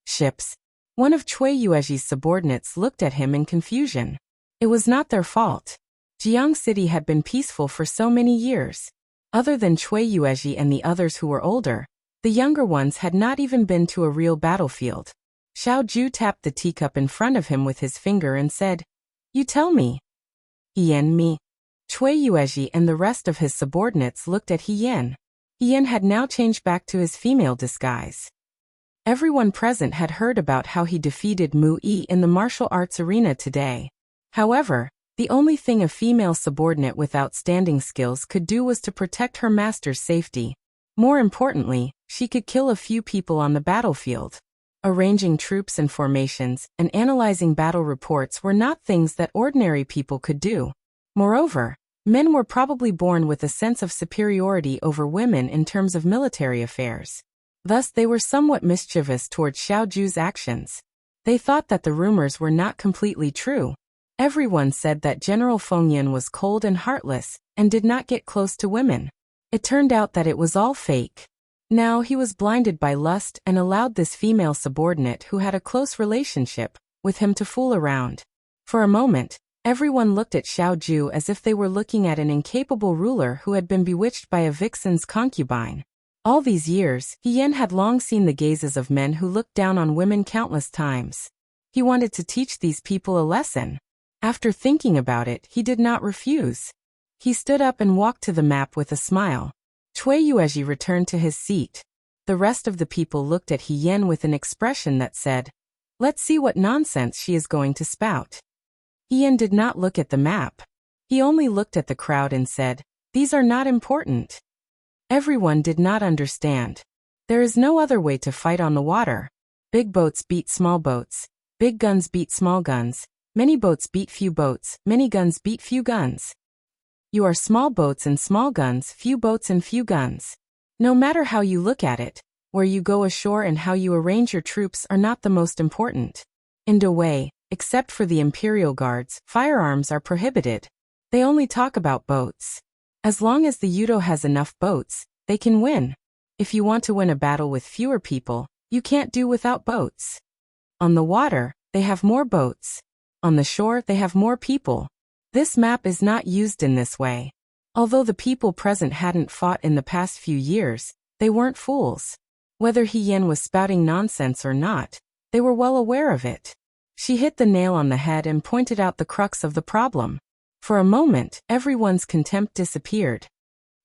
Ships? One of Chui Yueji's subordinates looked at him in confusion. It was not their fault. Jiang City had been peaceful for so many years. Other than Chui Yueji and the others who were older, the younger ones had not even been to a real battlefield. Xiao Ju tapped the teacup in front of him with his finger and said, "You tell me." Yan me. Cui Yuezhi and the rest of his subordinates looked at Yan. Yan had now changed back to his female disguise. Everyone present had heard about how he defeated Mu Yi in the martial arts arena today. However, the only thing a female subordinate with outstanding skills could do was to protect her master's safety. More importantly, she could kill a few people on the battlefield. Arranging troops and formations and analyzing battle reports were not things that ordinary people could do. Moreover, men were probably born with a sense of superiority over women in terms of military affairs. Thus they were somewhat mischievous towards Xiao Ju's actions. They thought that the rumors were not completely true. Everyone said that General Fengyan was cold and heartless, and did not get close to women. It turned out that it was all fake. Now he was blinded by lust and allowed this female subordinate who had a close relationship with him to fool around. For a moment, everyone looked at Xiao Ju as if they were looking at an incapable ruler who had been bewitched by a vixen's concubine. All these years, Yan had long seen the gazes of men who looked down on women countless times. He wanted to teach these people a lesson. After thinking about it, he did not refuse. He stood up and walked to the map with a smile. Cui Yuezhi returned to his seat. The rest of the people looked at Yan with an expression that said, "Let's see what nonsense she is going to spout." Yan did not look at the map. He only looked at the crowd and said, "These are not important." Everyone did not understand. There is no other way to fight on the water. Big boats beat small boats. Big guns beat small guns. Many boats beat few boats. Many guns beat few guns. You are small boats and small guns, few boats and few guns. No matter how you look at it, where you go ashore and how you arrange your troops are not the most important. In Dawei, except for the Imperial Guards, firearms are prohibited. They only talk about boats. As long as the Yudo has enough boats, they can win. If you want to win a battle with fewer people, you can't do without boats. On the water, they have more boats. On the shore, they have more people. This map is not used in this way. Although the people present hadn't fought in the past few years, they weren't fools. Whether Yan was spouting nonsense or not, they were well aware of it. She hit the nail on the head and pointed out the crux of the problem. For a moment, everyone's contempt disappeared.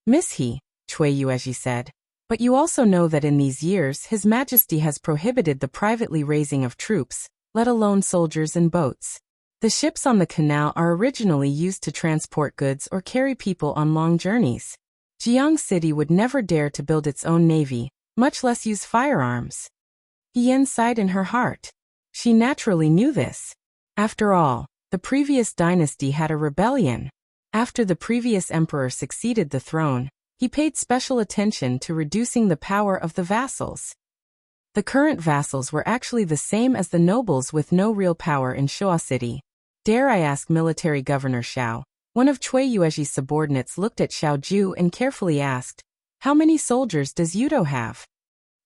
"Miss He," Cui Yuezhi said, "but you also know that in these years His Majesty has prohibited the privately raising of troops, let alone soldiers and boats. The ships on the canal are originally used to transport goods or carry people on long journeys. Jiang City would never dare to build its own navy, much less use firearms." Yan sighed in her heart. She naturally knew this. After all, the previous dynasty had a rebellion. After the previous emperor succeeded the throne, he paid special attention to reducing the power of the vassals. The current vassals were actually the same as the nobles with no real power in Shuo City. "Dare I ask Military Governor Xiao?" One of Cui Yuezhi's subordinates looked at Xiao Ju and carefully asked, "How many soldiers does Yudo have?"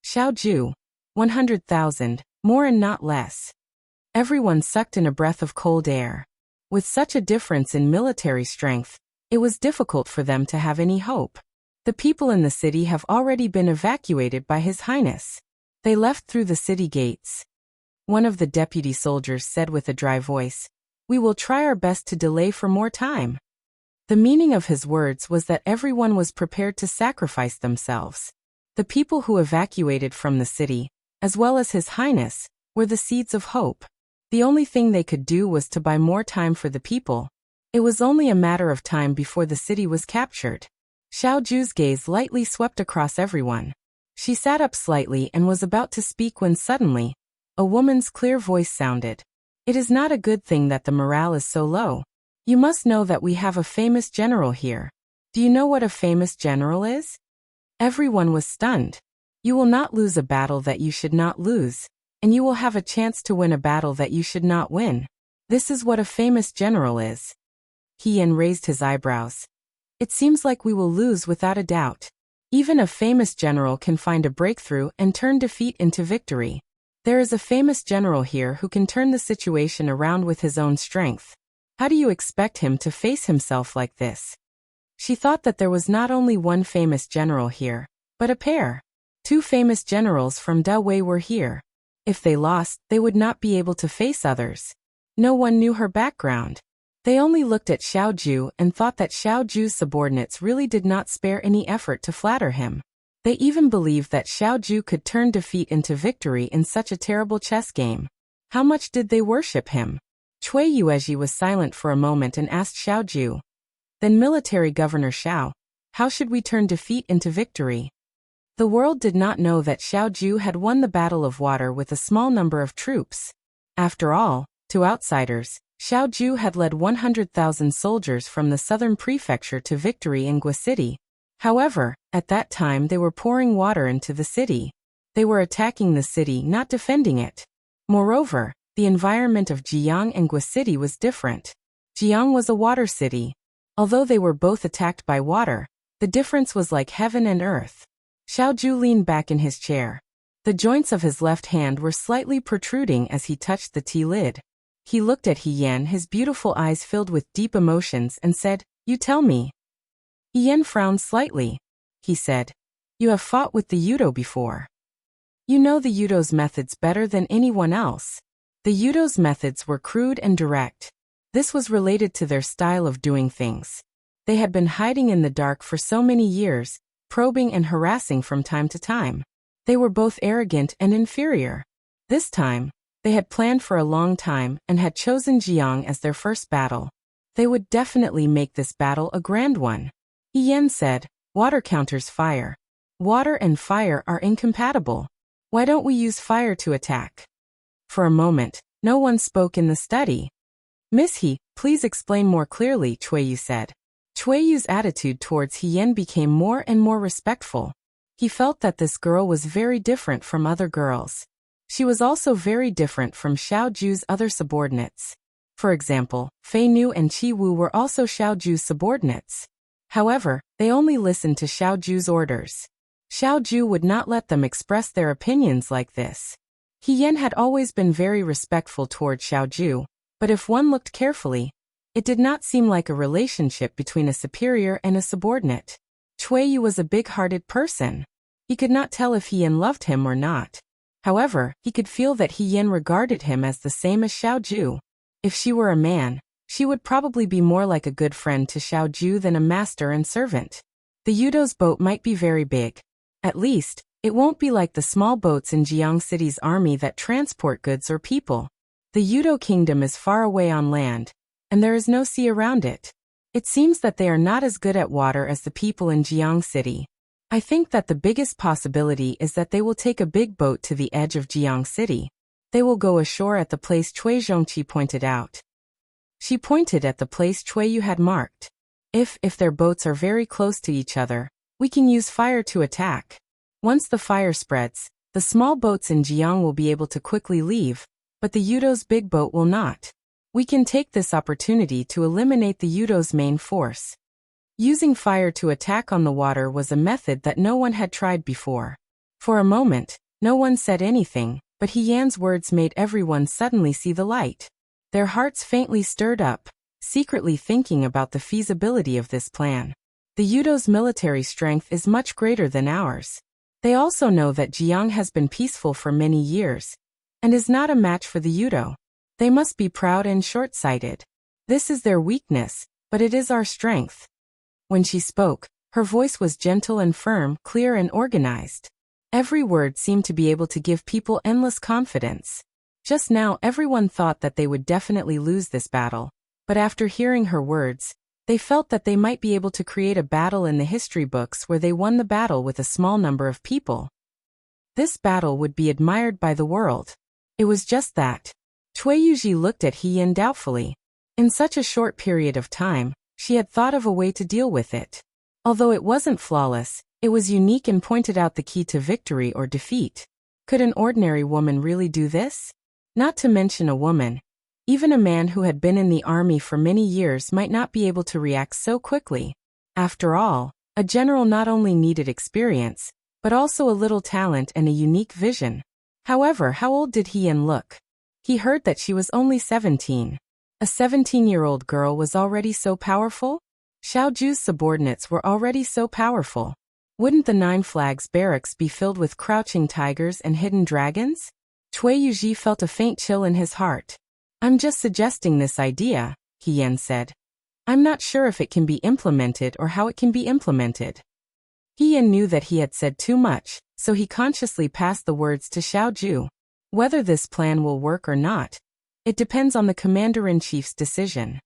Xiao Ju, 100,000, more and not less. Everyone sucked in a breath of cold air. With such a difference in military strength, it was difficult for them to have any hope. The people in the city have already been evacuated by His Highness. They left through the city gates. One of the deputy soldiers said with a dry voice, "We will try our best to delay for more time." The meaning of his words was that everyone was prepared to sacrifice themselves. The people who evacuated from the city, as well as His Highness, were the seeds of hope. The only thing they could do was to buy more time for the people. It was only a matter of time before the city was captured. Xiao Ju's gaze lightly swept across everyone. She sat up slightly and was about to speak when suddenly, a woman's clear voice sounded. "It is not a good thing that the morale is so low. You must know that we have a famous general here. Do you know what a famous general is?" Everyone was stunned. "You will not lose a battle that you should not lose, and you will have a chance to win a battle that you should not win. This is what a famous general is." Yan raised his eyebrows. "It seems like we will lose without a doubt. Even a famous general can find a breakthrough and turn defeat into victory. There is a famous general here who can turn the situation around with his own strength. How do you expect him to face himself like this?" She thought that there was not only one famous general here, but a pair. Two famous generals from Dawei were here. If they lost, they would not be able to face others. No one knew her background. They only looked at Xiao Ju and thought that Xiao Ju's subordinates really did not spare any effort to flatter him. They even believed that Xiao Ju could turn defeat into victory in such a terrible chess game. How much did they worship him? Cui Yuezhi was silent for a moment and asked Xiao Ju. Then Military Governor Xiao, how should we turn defeat into victory? The world did not know that Xiao Ju had won the Battle of Water with a small number of troops. After all, to outsiders, Xiao Ju had led 100,000 soldiers from the southern prefecture to victory in Gua City. However, at that time they were pouring water into the city. They were attacking the city, not defending it. Moreover, the environment of Jiang and Gua City was different. Jiang was a water city. Although they were both attacked by water, the difference was like heaven and earth. Xiao Ju leaned back in his chair. The joints of his left hand were slightly protruding as he touched the tea lid. He looked at He Yan, his beautiful eyes filled with deep emotions, and said, "You tell me." He Yan frowned slightly. He said, "You have fought with the Yudo before. You know the Yudo's methods better than anyone else." The Yudo's methods were crude and direct. This was related to their style of doing things. They had been hiding in the dark for so many years, probing and harassing from time to time. They were both arrogant and inferior. This time, they had planned for a long time and had chosen Jiang as their first battle. They would definitely make this battle a grand one. He Yan said, "Water counters fire. Water and fire are incompatible. Why don't we use fire to attack?" For a moment, no one spoke in the study. "Miss He, please explain more clearly," Cui Yu said. Cui Yu's attitude towards He Yan became more and more respectful. He felt that this girl was very different from other girls. She was also very different from Xiao Ju's other subordinates. For example, Fei Nu and Qi Wu were also Xiao Ju's subordinates. However, they only listened to Xiao Ju's orders. Xiao Ju would not let them express their opinions like this. He Yan had always been very respectful toward Xiao Ju, but if one looked carefully, it did not seem like a relationship between a superior and a subordinate. Cui Yu was a big-hearted person. He could not tell if He Yan loved him or not. However, he could feel that He Yan regarded him as the same as Xiao Ju. If she were a man, she would probably be more like a good friend to Xiao Ju than a master and servant. The Yudo's boat might be very big. At least, it won't be like the small boats in Jiang City's army that transport goods or people. The Yudo kingdom is far away on land, and there is no sea around it. It seems that they are not as good at water as the people in Jiang City. I think that the biggest possibility is that they will take a big boat to the edge of Jiang City. They will go ashore at the place Cui Zhongqi pointed out. She pointed at the place Cui Yu had marked. If their boats are very close to each other, we can use fire to attack. Once the fire spreads, the small boats in Jiang will be able to quickly leave, but the Yudo's big boat will not. We can take this opportunity to eliminate the Yudo's main force. Using fire to attack on the water was a method that no one had tried before. For a moment, no one said anything, but He Yan's words made everyone suddenly see the light. Their hearts faintly stirred up, secretly thinking about the feasibility of this plan. The Yudo's military strength is much greater than ours. They also know that Jiang has been peaceful for many years, and is not a match for the Yudo. They must be proud and short-sighted. This is their weakness, but it is our strength. When she spoke, her voice was gentle and firm, clear and organized. Every word seemed to be able to give people endless confidence. Just now everyone thought that they would definitely lose this battle, but after hearing her words, they felt that they might be able to create a battle in the history books where they won the battle with a small number of people. This battle would be admired by the world. It was just that. Cui Yuji looked at He Yan doubtfully. In such a short period of time, she had thought of a way to deal with it. Although it wasn't flawless, it was unique and pointed out the key to victory or defeat. Could an ordinary woman really do this? Not to mention a woman. Even a man who had been in the army for many years might not be able to react so quickly. After all, a general not only needed experience, but also a little talent and a unique vision. However, how old did He Yan look? He heard that she was only 17. A 17-year-old girl was already so powerful? Xiao Ju's subordinates were already so powerful. Wouldn't the Nine Flags barracks be filled with crouching tigers and hidden dragons? Cui Yuji felt a faint chill in his heart. I'm just suggesting this idea, He Yan said. I'm not sure if it can be implemented or how it can be implemented. He Yan knew that he had said too much, so he consciously passed the words to Xiao Ju. Whether this plan will work or not, it depends on the commander-in-chief's decision.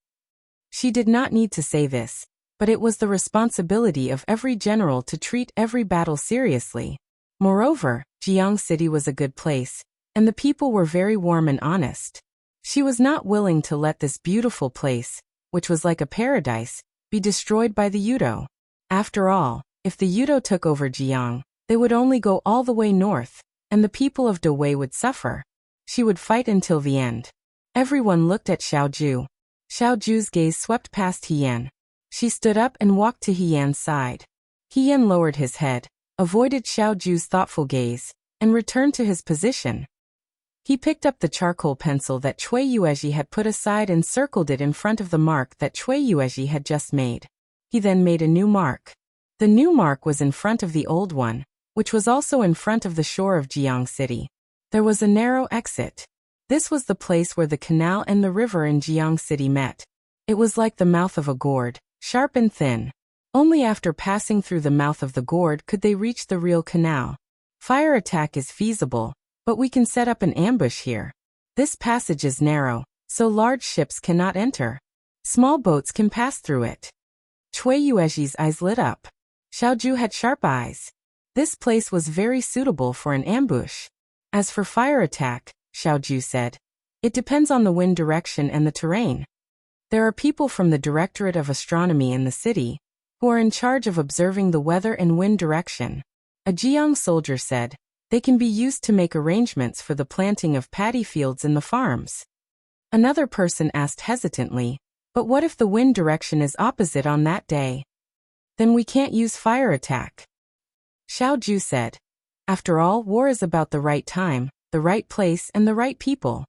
She did not need to say this, but it was the responsibility of every general to treat every battle seriously. Moreover, Jiang City was a good place, and the people were very warm and honest. She was not willing to let this beautiful place, which was like a paradise, be destroyed by the Yudo. After all, if the Yudo took over Jiang, they would only go all the way north, and the people of Dawei would suffer. She would fight until the end. Everyone looked at Xiao Ju. Xiao Ju's gaze swept past He Yan. She stood up and walked to He Yan's side. He Yan lowered his head, avoided Xiao Ju's thoughtful gaze, and returned to his position. He picked up the charcoal pencil that Cui Yueji had put aside and circled it in front of the mark that Cui Yueji had just made. He then made a new mark. The new mark was in front of the old one, which was also in front of the shore of Jiang City. There was a narrow exit. This was the place where the canal and the river in Jiang City met. It was like the mouth of a gourd, sharp and thin. Only after passing through the mouth of the gourd could they reach the real canal. Fire attack is feasible, but we can set up an ambush here. This passage is narrow, so large ships cannot enter. Small boats can pass through it. Cui Yueji's eyes lit up. Xiao Ju had sharp eyes. This place was very suitable for an ambush. As for fire attack, Xiao Ju said, it depends on the wind direction and the terrain. There are people from the Directorate of Astronomy in the city, who are in charge of observing the weather and wind direction. A Jiang soldier said, they can be used to make arrangements for the planting of paddy fields in the farms. Another person asked hesitantly, but what if the wind direction is opposite on that day? Then we can't use fire attack. Xiao Ju said, after all, war is about the right time, the right place and the right people.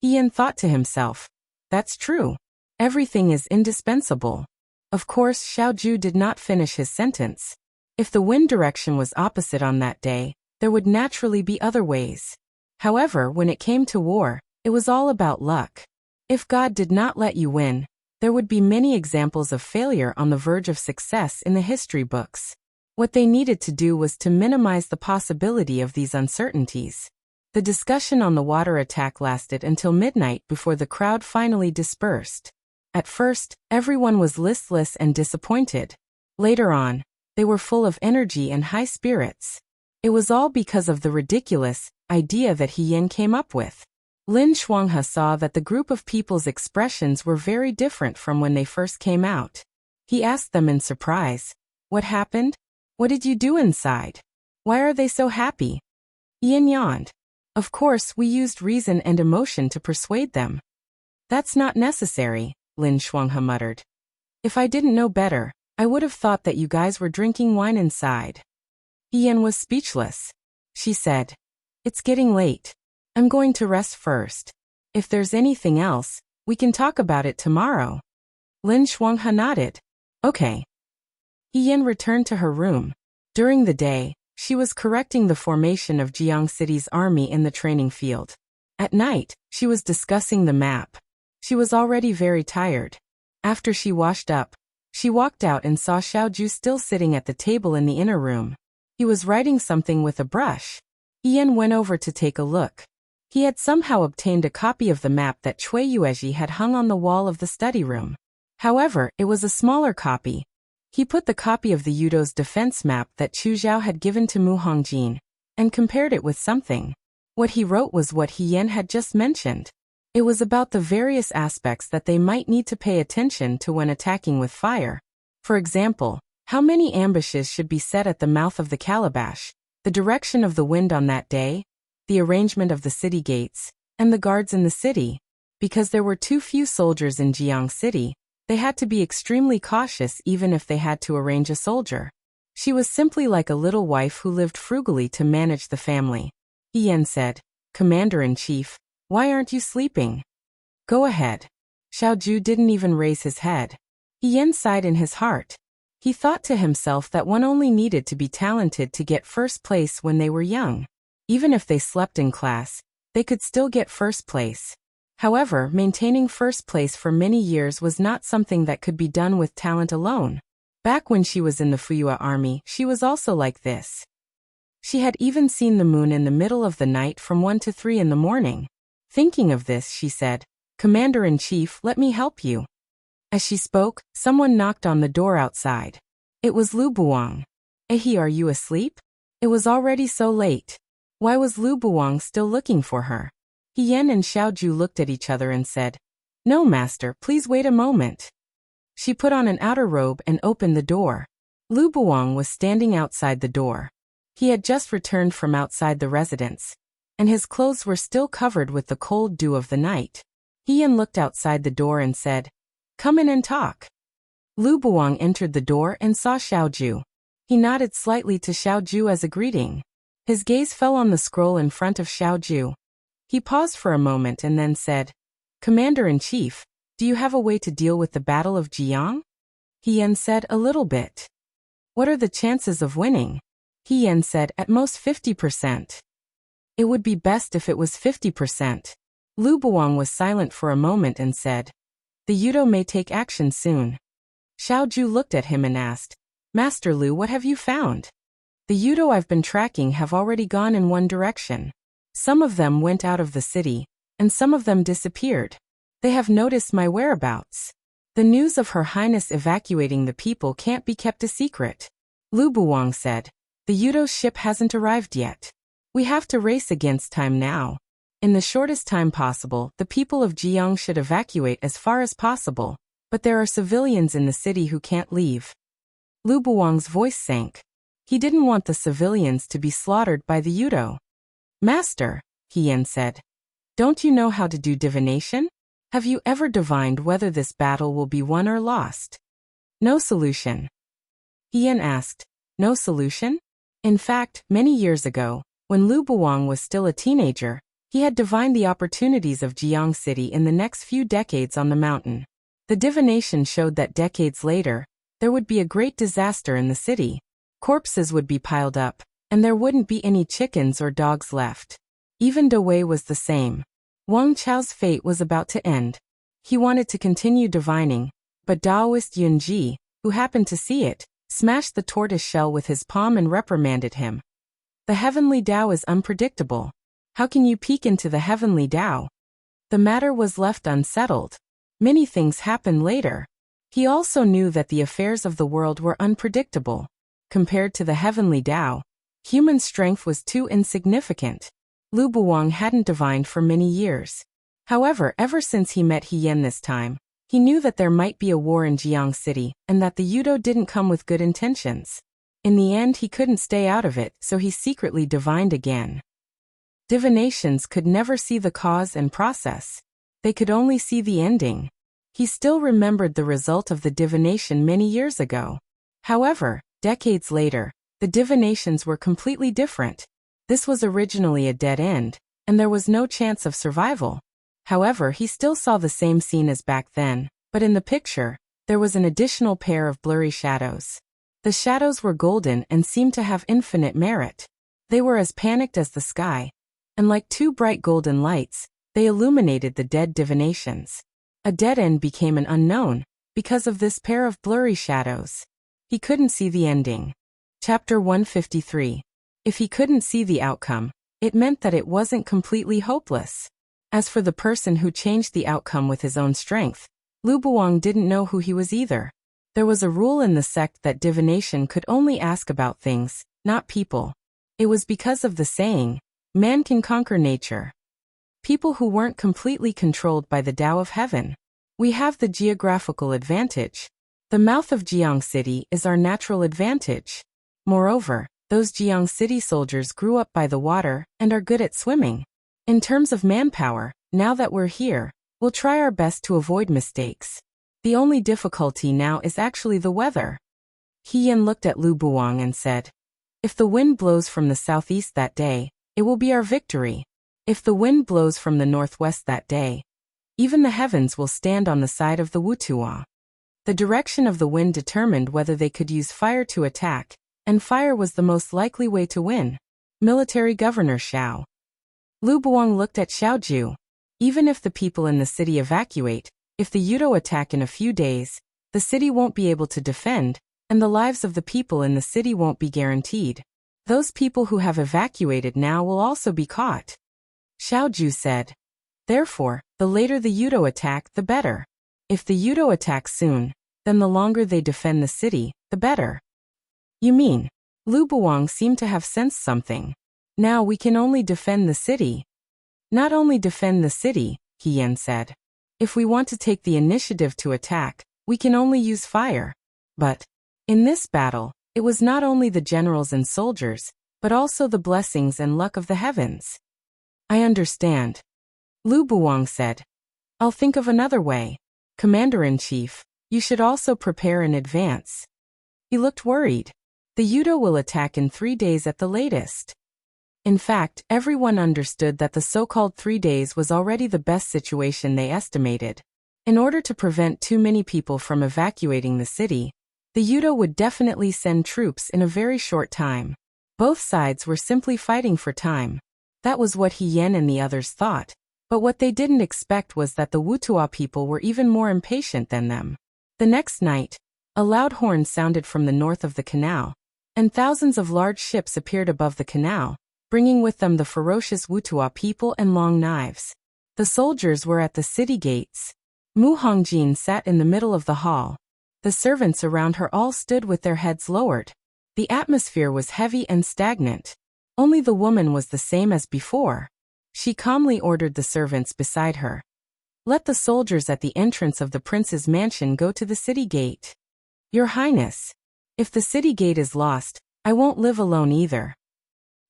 He Yan thought to himself, that's true. Everything is indispensable. Of course, Xiao Ju did not finish his sentence. If the wind direction was opposite on that day, there would naturally be other ways. However, when it came to war, it was all about luck. If God did not let you win, there would be many examples of failure on the verge of success in the history books. What they needed to do was to minimize the possibility of these uncertainties. The discussion on the water attack lasted until midnight before the crowd finally dispersed. At first, everyone was listless and disappointed. Later on, they were full of energy and high spirits. It was all because of the ridiculous idea that He Yan came up with. Lin Shuanghe saw that the group of people's expressions were very different from when they first came out. He asked them in surprise, what happened? What did you do inside? Why are they so happy? Yin yawned. Of course, we used reason and emotion to persuade them. That's not necessary, Lin Shuanghe muttered. If I didn't know better, I would have thought that you guys were drinking wine inside. Yan was speechless. She said, it's getting late. I'm going to rest first. If there's anything else, we can talk about it tomorrow. Lin Shuanghe nodded. Okay. Yan returned to her room. During the day, she was correcting the formation of Jiang City's army in the training field. At night, she was discussing the map. She was already very tired. After she washed up, she walked out and saw Xiao Ju still sitting at the table in the inner room. He was writing something with a brush. Yan went over to take a look. He had somehow obtained a copy of the map that Cui Yueji had hung on the wall of the study room. However, it was a smaller copy. He put the copy of the Yudo's defense map that Chu Zhao had given to Mu Hongjin, and compared it with something. What he wrote was what He Yan had just mentioned. It was about the various aspects that they might need to pay attention to when attacking with fire. For example, how many ambushes should be set at the mouth of the calabash, the direction of the wind on that day, the arrangement of the city gates, and the guards in the city. Because there were too few soldiers in Jiang City, they had to be extremely cautious even if they had to arrange a soldier. She was simply like a little wife who lived frugally to manage the family. He Yan said, Commander-in-Chief, why aren't you sleeping? Go ahead. Xiao Ju didn't even raise his head. He Yan sighed in his heart. He thought to himself that one only needed to be talented to get first place when they were young. Even if they slept in class, they could still get first place. However, maintaining first place for many years was not something that could be done with talent alone. Back when she was in the Fuyua army, she was also like this. She had even seen the moon in the middle of the night from 1 to 3 in the morning. Thinking of this, she said, "Commander-in-Chief, let me help you." As she spoke, someone knocked on the door outside. It was Lu Buwang. "Ehi, are you asleep?" It was already so late. Why was Lu Buwang still looking for her? He Yan and Xiaoju looked at each other and said, "No, master, please wait a moment." She put on an outer robe and opened the door. Lu Buwang was standing outside the door. He had just returned from outside the residence, and his clothes were still covered with the cold dew of the night. He Yan looked outside the door and said, "Come in and talk." Lu Buwang entered the door and saw Xiaoju. He nodded slightly to Xiaoju as a greeting. His gaze fell on the scroll in front of Xiaoju. He paused for a moment and then said, "Commander-in-Chief, do you have a way to deal with the Battle of Jiang?" He Yan said, "A little bit." "What are the chances of winning?" He Yan said, "At most 50%. It would be best if it was 50%. Lu Buwang was silent for a moment and said, "The Yudo may take action soon." Xiaoju looked at him and asked, "Master Lu, what have you found?" "The Yudo I've been tracking have already gone in one direction. Some of them went out of the city, and some of them disappeared. They have noticed my whereabouts. The news of Her Highness evacuating the people can't be kept a secret." Lu Buwang said, "The Yudo's ship hasn't arrived yet. We have to race against time now. In the shortest time possible, the people of Jiang should evacuate as far as possible, but there are civilians in the city who can't leave." Lu Buwang's voice sank. He didn't want the civilians to be slaughtered by the Yudo. "Master," He Yan said, "don't you know how to do divination? Have you ever divined whether this battle will be won or lost?" "No solution." He Yan asked, "No solution?" In fact, many years ago, when Lu Buwang was still a teenager, he had divined the opportunities of Jiang City in the next few decades on the mountain. The divination showed that decades later, there would be a great disaster in the city. Corpses would be piled up, and there wouldn't be any chickens or dogs left. Even De Wei was the same. Wang Chao's fate was about to end. He wanted to continue divining, but Daoist Yunji, who happened to see it, smashed the tortoise shell with his palm and reprimanded him. "The heavenly Tao is unpredictable. How can you peek into the heavenly Tao?" The matter was left unsettled. Many things happened later. He also knew that the affairs of the world were unpredictable. Compared to the heavenly Tao, human strength was too insignificant. Lu Buwang hadn't divined for many years. However, ever since he met He Yan this time, he knew that there might be a war in Jiang City, and that the Yudo didn't come with good intentions. In the end, he couldn't stay out of it, so he secretly divined again. Divinations could never see the cause and process. They could only see the ending. He still remembered the result of the divination many years ago. However, decades later, the divinations were completely different. This was originally a dead end, and there was no chance of survival. However, he still saw the same scene as back then, but in the picture, there was an additional pair of blurry shadows. The shadows were golden and seemed to have infinite merit. They were as panicked as the sky, and like two bright golden lights, they illuminated the dead divinations. A dead end became an unknown, because of this pair of blurry shadows. He couldn't see the ending. Chapter 153. If he couldn't see the outcome, it meant that it wasn't completely hopeless. As for the person who changed the outcome with his own strength, Lu Buwang didn't know who he was either. There was a rule in the sect that divination could only ask about things, not people. It was because of the saying, "Man can conquer nature." People who weren't completely controlled by the Tao of Heaven. We have the geographical advantage. The mouth of Jiang City is our natural advantage. Moreover, those Jiang City soldiers grew up by the water and are good at swimming. In terms of manpower, now that we're here, we'll try our best to avoid mistakes. The only difficulty now is actually the weather. He Yan looked at Lu Buwang and said, "If the wind blows from the southeast that day, it will be our victory. If the wind blows from the northwest that day, even the heavens will stand on the side of the Wutua." The direction of the wind determined whether they could use fire to attack, and fire was the most likely way to win. Military Governor Xiao. Lu Buang looked at Xiaoju. Even if the people in the city evacuate, if the Yudo attack in a few days, the city won't be able to defend, and the lives of the people in the city won't be guaranteed. Those people who have evacuated now will also be caught. Xiaoju said. Therefore, the later the Yudo attack, the better. If the Yudo attack soon, then the longer they defend the city, the better. You mean? Lu Buang seemed to have sensed something. Now we can only defend the city. Not only defend the city, He Yan said. If we want to take the initiative to attack, we can only use fire. But, in this battle, it was not only the generals and soldiers, but also the blessings and luck of the heavens. I understand. Lu Buang said. I'll think of another way. Commander-in-Chief, you should also prepare in advance. He looked worried. The Yudo will attack in 3 days at the latest. In fact, everyone understood that the so-called 3 days was already the best situation they estimated. In order to prevent too many people from evacuating the city, the Yudo would definitely send troops in a very short time. Both sides were simply fighting for time. That was what He Yan and the others thought. But what they didn't expect was that the Wutua people were even more impatient than them. The next night, a loud horn sounded from the north of the canal, and thousands of large ships appeared above the canal, bringing with them the ferocious Wutua people and long knives. The soldiers were at the city gates. Mu Hongjin sat in the middle of the hall. The servants around her all stood with their heads lowered. The atmosphere was heavy and stagnant. Only the woman was the same as before. She calmly ordered the servants beside her. Let the soldiers at the entrance of the prince's mansion go to the city gate. Your Highness, if the city gate is lost, I won't live alone either.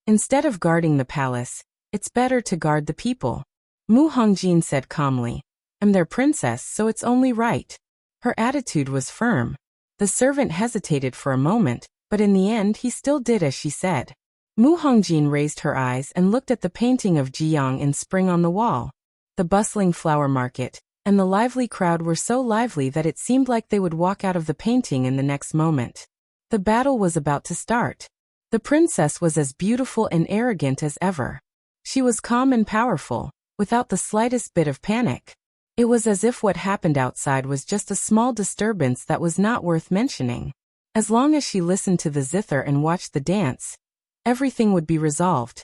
Instead of guarding the palace, it's better to guard the people. Mu Hongjin said calmly. I'm their princess, so it's only right. Her attitude was firm. The servant hesitated for a moment, but in the end he still did as she said. Mu Hongjin raised her eyes and looked at the painting of Jiang in spring on the wall. The bustling flower market and the lively crowd were so lively that it seemed like they would walk out of the painting in the next moment. The battle was about to start. The princess was as beautiful and arrogant as ever. She was calm and powerful, without the slightest bit of panic. It was as if what happened outside was just a small disturbance that was not worth mentioning. As long as she listened to the zither and watched the dance, everything would be resolved.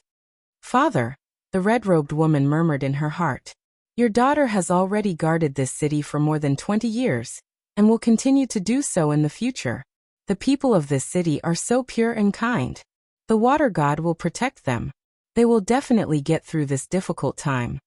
Father, the red-robed woman murmured in her heart. Your daughter has already guarded this city for more than 20 years, and will continue to do so in the future. The people of this city are so pure and kind. The water god will protect them. They will definitely get through this difficult time.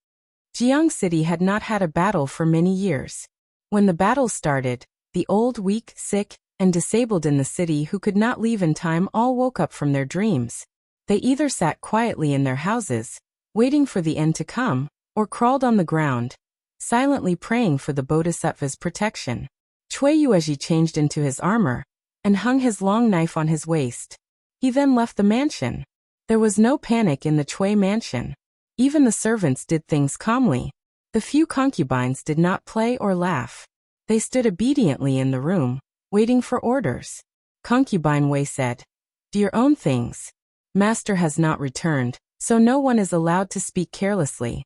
Jiang City had not had a battle for many years. When the battle started, the old, weak, sick, and disabled in the city who could not leave in time all woke up from their dreams. They either sat quietly in their houses, waiting for the end to come, or crawled on the ground, silently praying for the Bodhisattva's protection. Cui Yuezhi changed into his armor, and hung his long knife on his waist. He then left the mansion. There was no panic in the Cui mansion. Even the servants did things calmly. The few concubines did not play or laugh. They stood obediently in the room, waiting for orders. Concubine Wei said, "Do your own things. Master has not returned, so no one is allowed to speak carelessly."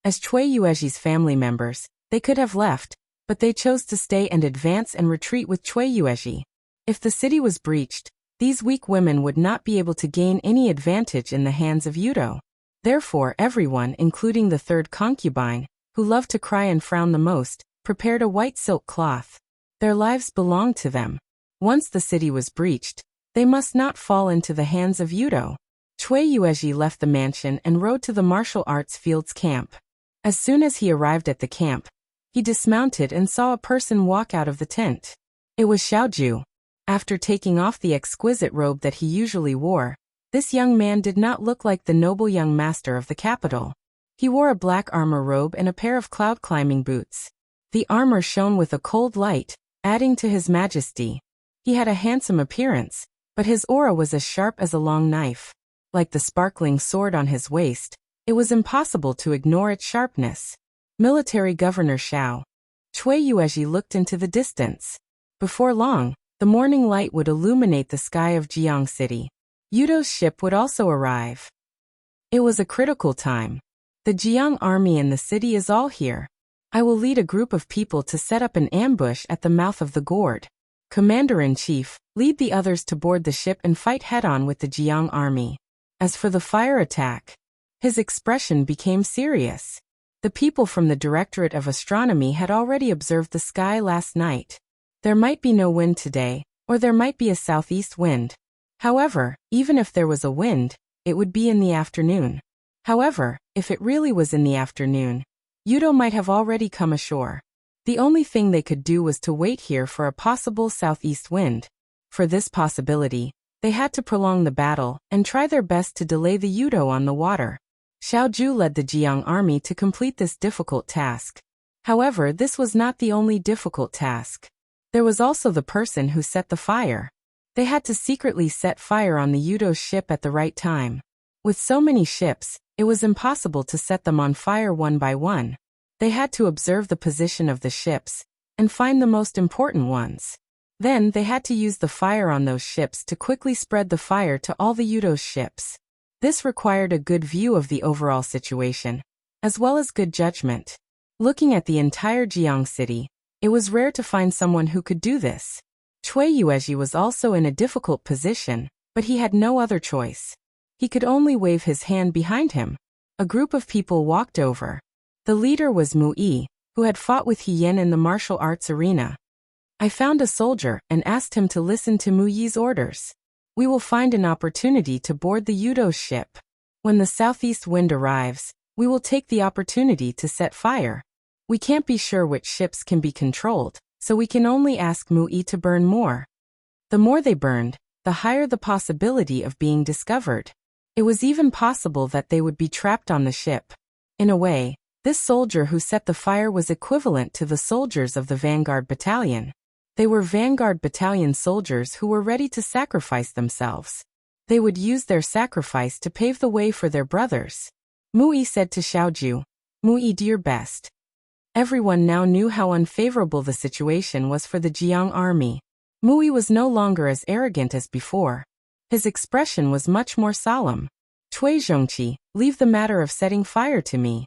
As Cui Yuezhi's family members, they could have left, but they chose to stay and advance and retreat with Cui Yuezhi. If the city was breached, these weak women would not be able to gain any advantage in the hands of Yudo. Therefore everyone, including the third concubine, who loved to cry and frown the most, prepared a white silk cloth. Their lives belonged to them. Once the city was breached, they must not fall into the hands of Yudo. Cui Yuezhi left the mansion and rode to the martial arts fields camp. As soon as he arrived at the camp, he dismounted and saw a person walk out of the tent. It was Xiaoju. After taking off the exquisite robe that he usually wore, this young man did not look like the noble young master of the capital. He wore a black armor robe and a pair of cloud-climbing boots. The armor shone with a cold light, adding to his majesty. He had a handsome appearance, but his aura was as sharp as a long knife. Like the sparkling sword on his waist, it was impossible to ignore its sharpness. Military Governor Xiao. Cui Yuezhi looked into the distance. Before long, the morning light would illuminate the sky of Jiang City. Yudo's ship would also arrive. It was a critical time. The Jiang army in the city is all here. I will lead a group of people to set up an ambush at the mouth of the gorge. Commander-in-Chief, lead the others to board the ship and fight head-on with the Jiang army. As for the fire attack, his expression became serious. The people from the Directorate of Astronomy had already observed the sky last night. There might be no wind today, or there might be a southeast wind. However, even if there was a wind, it would be in the afternoon. However, if it really was in the afternoon, Yudo might have already come ashore. The only thing they could do was to wait here for a possible southeast wind. For this possibility, they had to prolong the battle and try their best to delay the Yudo on the water. Xiaoju led the Jiang army to complete this difficult task. However, this was not the only difficult task. There was also the person who set the fire. They had to secretly set fire on the Yudo's ship at the right time. With so many ships, it was impossible to set them on fire one by one. They had to observe the position of the ships and find the most important ones. Then they had to use the fire on those ships to quickly spread the fire to all the Yudo's ships. This required a good view of the overall situation, as well as good judgment. Looking at the entire Jiang city, it was rare to find someone who could do this. Cui Yuezhi was also in a difficult position, but he had no other choice. He could only wave his hand behind him. A group of people walked over. The leader was Mu Yi, who had fought with He Yan in the martial arts arena. I found a soldier and asked him to listen to Mu Yi's orders. We will find an opportunity to board the Yudo's ship. When the southeast wind arrives, we will take the opportunity to set fire. We can't be sure which ships can be controlled, so we can only ask Mu Yi to burn more. The more they burned, the higher the possibility of being discovered. It was even possible that they would be trapped on the ship. In a way, this soldier who set the fire was equivalent to the soldiers of the Vanguard Battalion. They were Vanguard Battalion soldiers who were ready to sacrifice themselves. They would use their sacrifice to pave the way for their brothers. Mu Yi said to Xiaoju, "Mu Yi, do your best." Everyone now knew how unfavorable the situation was for the Jiang army. Mu Yi was no longer as arrogant as before. His expression was much more solemn. "Cui Zhongqi, leave the matter of setting fire to me."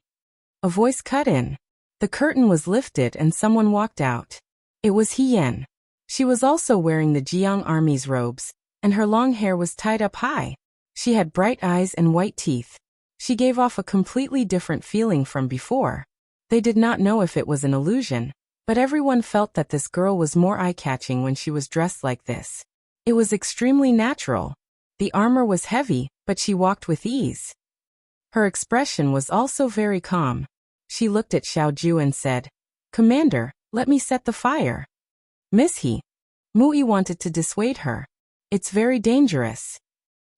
A voice cut in. The curtain was lifted and someone walked out. It was He Yan. She was also wearing the Jiang army's robes, and her long hair was tied up high. She had bright eyes and white teeth. She gave off a completely different feeling from before. They did not know if it was an illusion, but everyone felt that this girl was more eye-catching when she was dressed like this. It was extremely natural. The armor was heavy, but she walked with ease. Her expression was also very calm. She looked at Xiaoju and said, "Commander, let me set the fire." "Miss He." Mu Yi wanted to dissuade her. "It's very dangerous.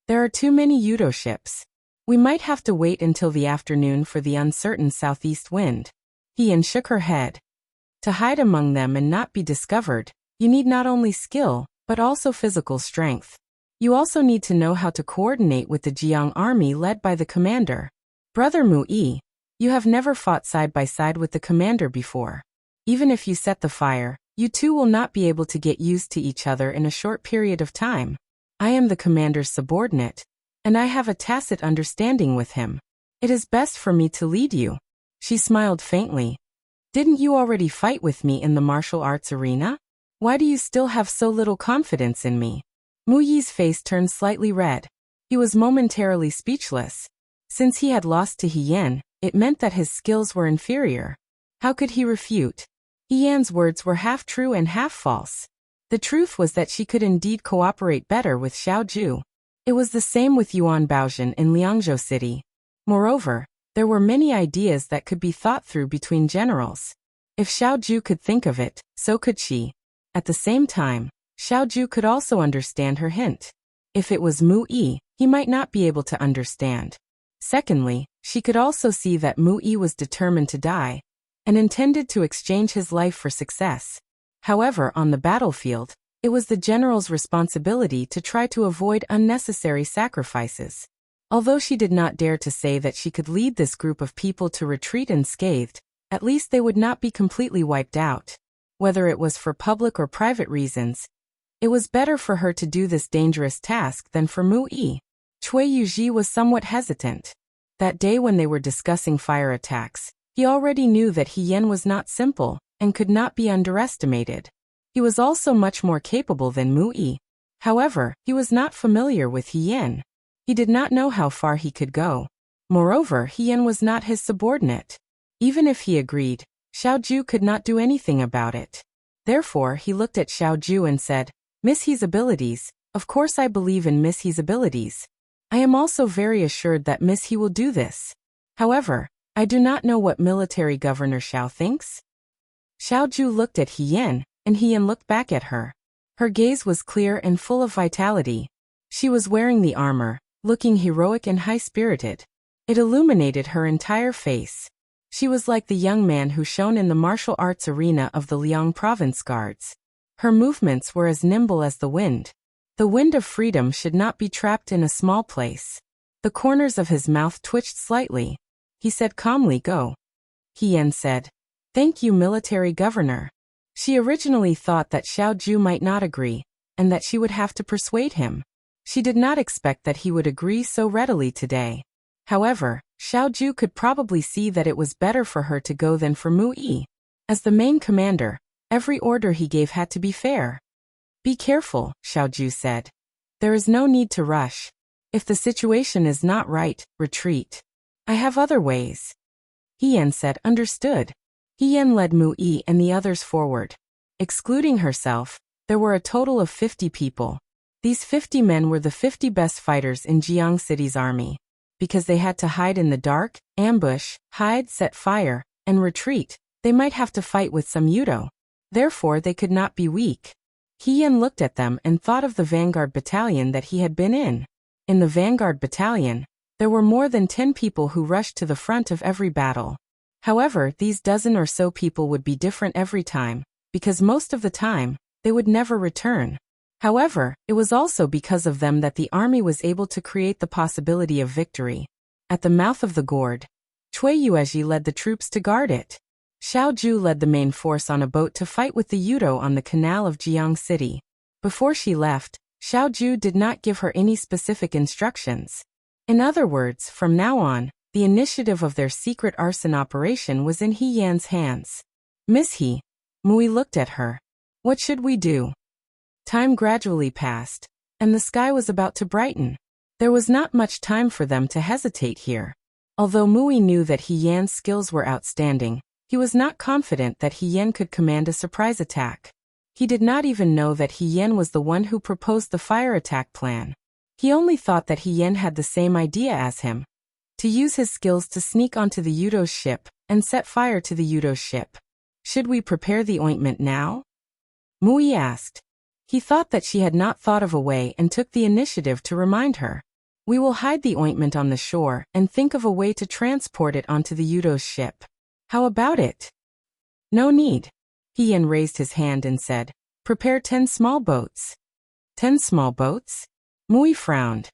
There are too many Yudo ships. We might have to wait until the afternoon for the uncertain southeast wind." He Yan shook her head. To hide among them and not be discovered, you need not only skill, but also physical strength. You also need to know how to coordinate with the Jiang army led by the commander. Brother Mu Yi, you have never fought side by side with the commander before. Even if you set the fire, you two will not be able to get used to each other in a short period of time. I am the commander's subordinate, and I have a tacit understanding with him. It is best for me to lead you. She smiled faintly. Didn't you already fight with me in the martial arts arena? Why do you still have so little confidence in me? Mu Yi's face turned slightly red. He was momentarily speechless. Since he had lost to He Yan, it meant that his skills were inferior. How could he refute? He Yan's words were half true and half false. The truth was that she could indeed cooperate better with Xiaoju. It was the same with Yuan Baozhen in Liangzhou City. Moreover, there were many ideas that could be thought through between generals. If Xiaoju could think of it, so could she. At the same time, Xiaoju could also understand her hint. If it was Mu Yi, he might not be able to understand. Secondly, she could also see that Mu Yi was determined to die, and intended to exchange his life for success. However, on the battlefield, it was the general's responsibility to try to avoid unnecessary sacrifices. Although she did not dare to say that she could lead this group of people to retreat unscathed, at least they would not be completely wiped out. Whether it was for public or private reasons, it was better for her to do this dangerous task than for Mu Yi. Cui Yuezhi was somewhat hesitant. That day when they were discussing fire attacks, he already knew that He Yan was not simple and could not be underestimated. He was also much more capable than Mu Yi. However, he was not familiar with He Yan. He did not know how far he could go. Moreover, He Yan was not his subordinate. Even if he agreed, Xiao Ju could not do anything about it. Therefore, he looked at Xiao Ju and said, Miss He's abilities, of course I believe in Miss He's abilities. I am also very assured that Miss He will do this. However, I do not know what military governor Xiao thinks. Xiao Ju looked at He Yan, and He Yan looked back at her. Her gaze was clear and full of vitality. She was wearing the armor, looking heroic and high-spirited. It illuminated her entire face. She was like the young man who shone in the martial arts arena of the Liang Province Guards. Her movements were as nimble as the wind. The wind of freedom should not be trapped in a small place. The corners of his mouth twitched slightly. He said calmly, "Go." He Yan said, "Thank you, military governor." She originally thought that Xiao Ju might not agree, and that she would have to persuade him. She did not expect that he would agree so readily today. However, Xiao Ju could probably see that it was better for her to go than for Mu Yi. As the main commander, every order he gave had to be fair. "Be careful," Xiao Ju said. "There is no need to rush. If the situation is not right, retreat. I have other ways." He Yan said, "Understood." He Yan led Mu Yi and the others forward. Excluding herself, there were a total of 50 people. These 50 men were the 50 best fighters in Jiang City's army. Because they had to hide in the dark, ambush, hide, set fire, and retreat, they might have to fight with some judo. Therefore they could not be weak. He Yan looked at them and thought of the vanguard battalion that he had been in. In the vanguard battalion, there were more than 10 people who rushed to the front of every battle. However, these dozen or so people would be different every time, because most of the time, they would never return. However, it was also because of them that the army was able to create the possibility of victory. At the mouth of the gourd, Cui Yuezhi led the troops to guard it. Xiao Ju led the main force on a boat to fight with the Yudo on the canal of Jiang City. Before she left, Xiao Ju did not give her any specific instructions. In other words, from now on, the initiative of their secret arson operation was in He Yan's hands. "Miss He," Mui looked at her. "What should we do?" Time gradually passed, and the sky was about to brighten. There was not much time for them to hesitate here. Although Mui knew that He Yan's skills were outstanding, he was not confident that He Yan could command a surprise attack. He did not even know that He Yan was the one who proposed the fire attack plan. He only thought that He Yan had the same idea as him. To use his skills to sneak onto the Yudo's ship and set fire to the Yudo's ship. "Should we prepare the ointment now?" Mui asked. He thought that she had not thought of a way and took the initiative to remind her. "We will hide the ointment on the shore and think of a way to transport it onto the Yudo's ship. How about it?" "No need." He Yan raised his hand and said, "Prepare 10 small boats." 10 small boats? Mui frowned.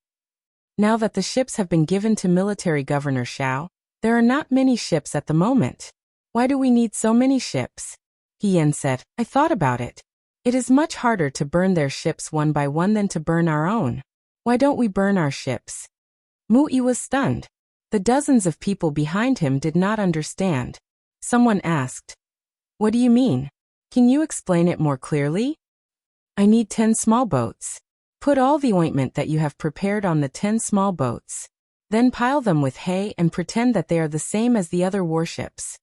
Now that the ships have been given to military governor Xiao, there are not many ships at the moment. "Why do we need so many ships?" He Yan said, "I thought about it. It is much harder to burn their ships one by one than to burn our own. Why don't we burn our ships?" Mu Yi was stunned. The dozens of people behind him did not understand. Someone asked, "What do you mean? Can you explain it more clearly?" "I need 10 small boats. Put all the ointment that you have prepared on the 10 small boats. Then pile them with hay and pretend that they are the same as the other warships.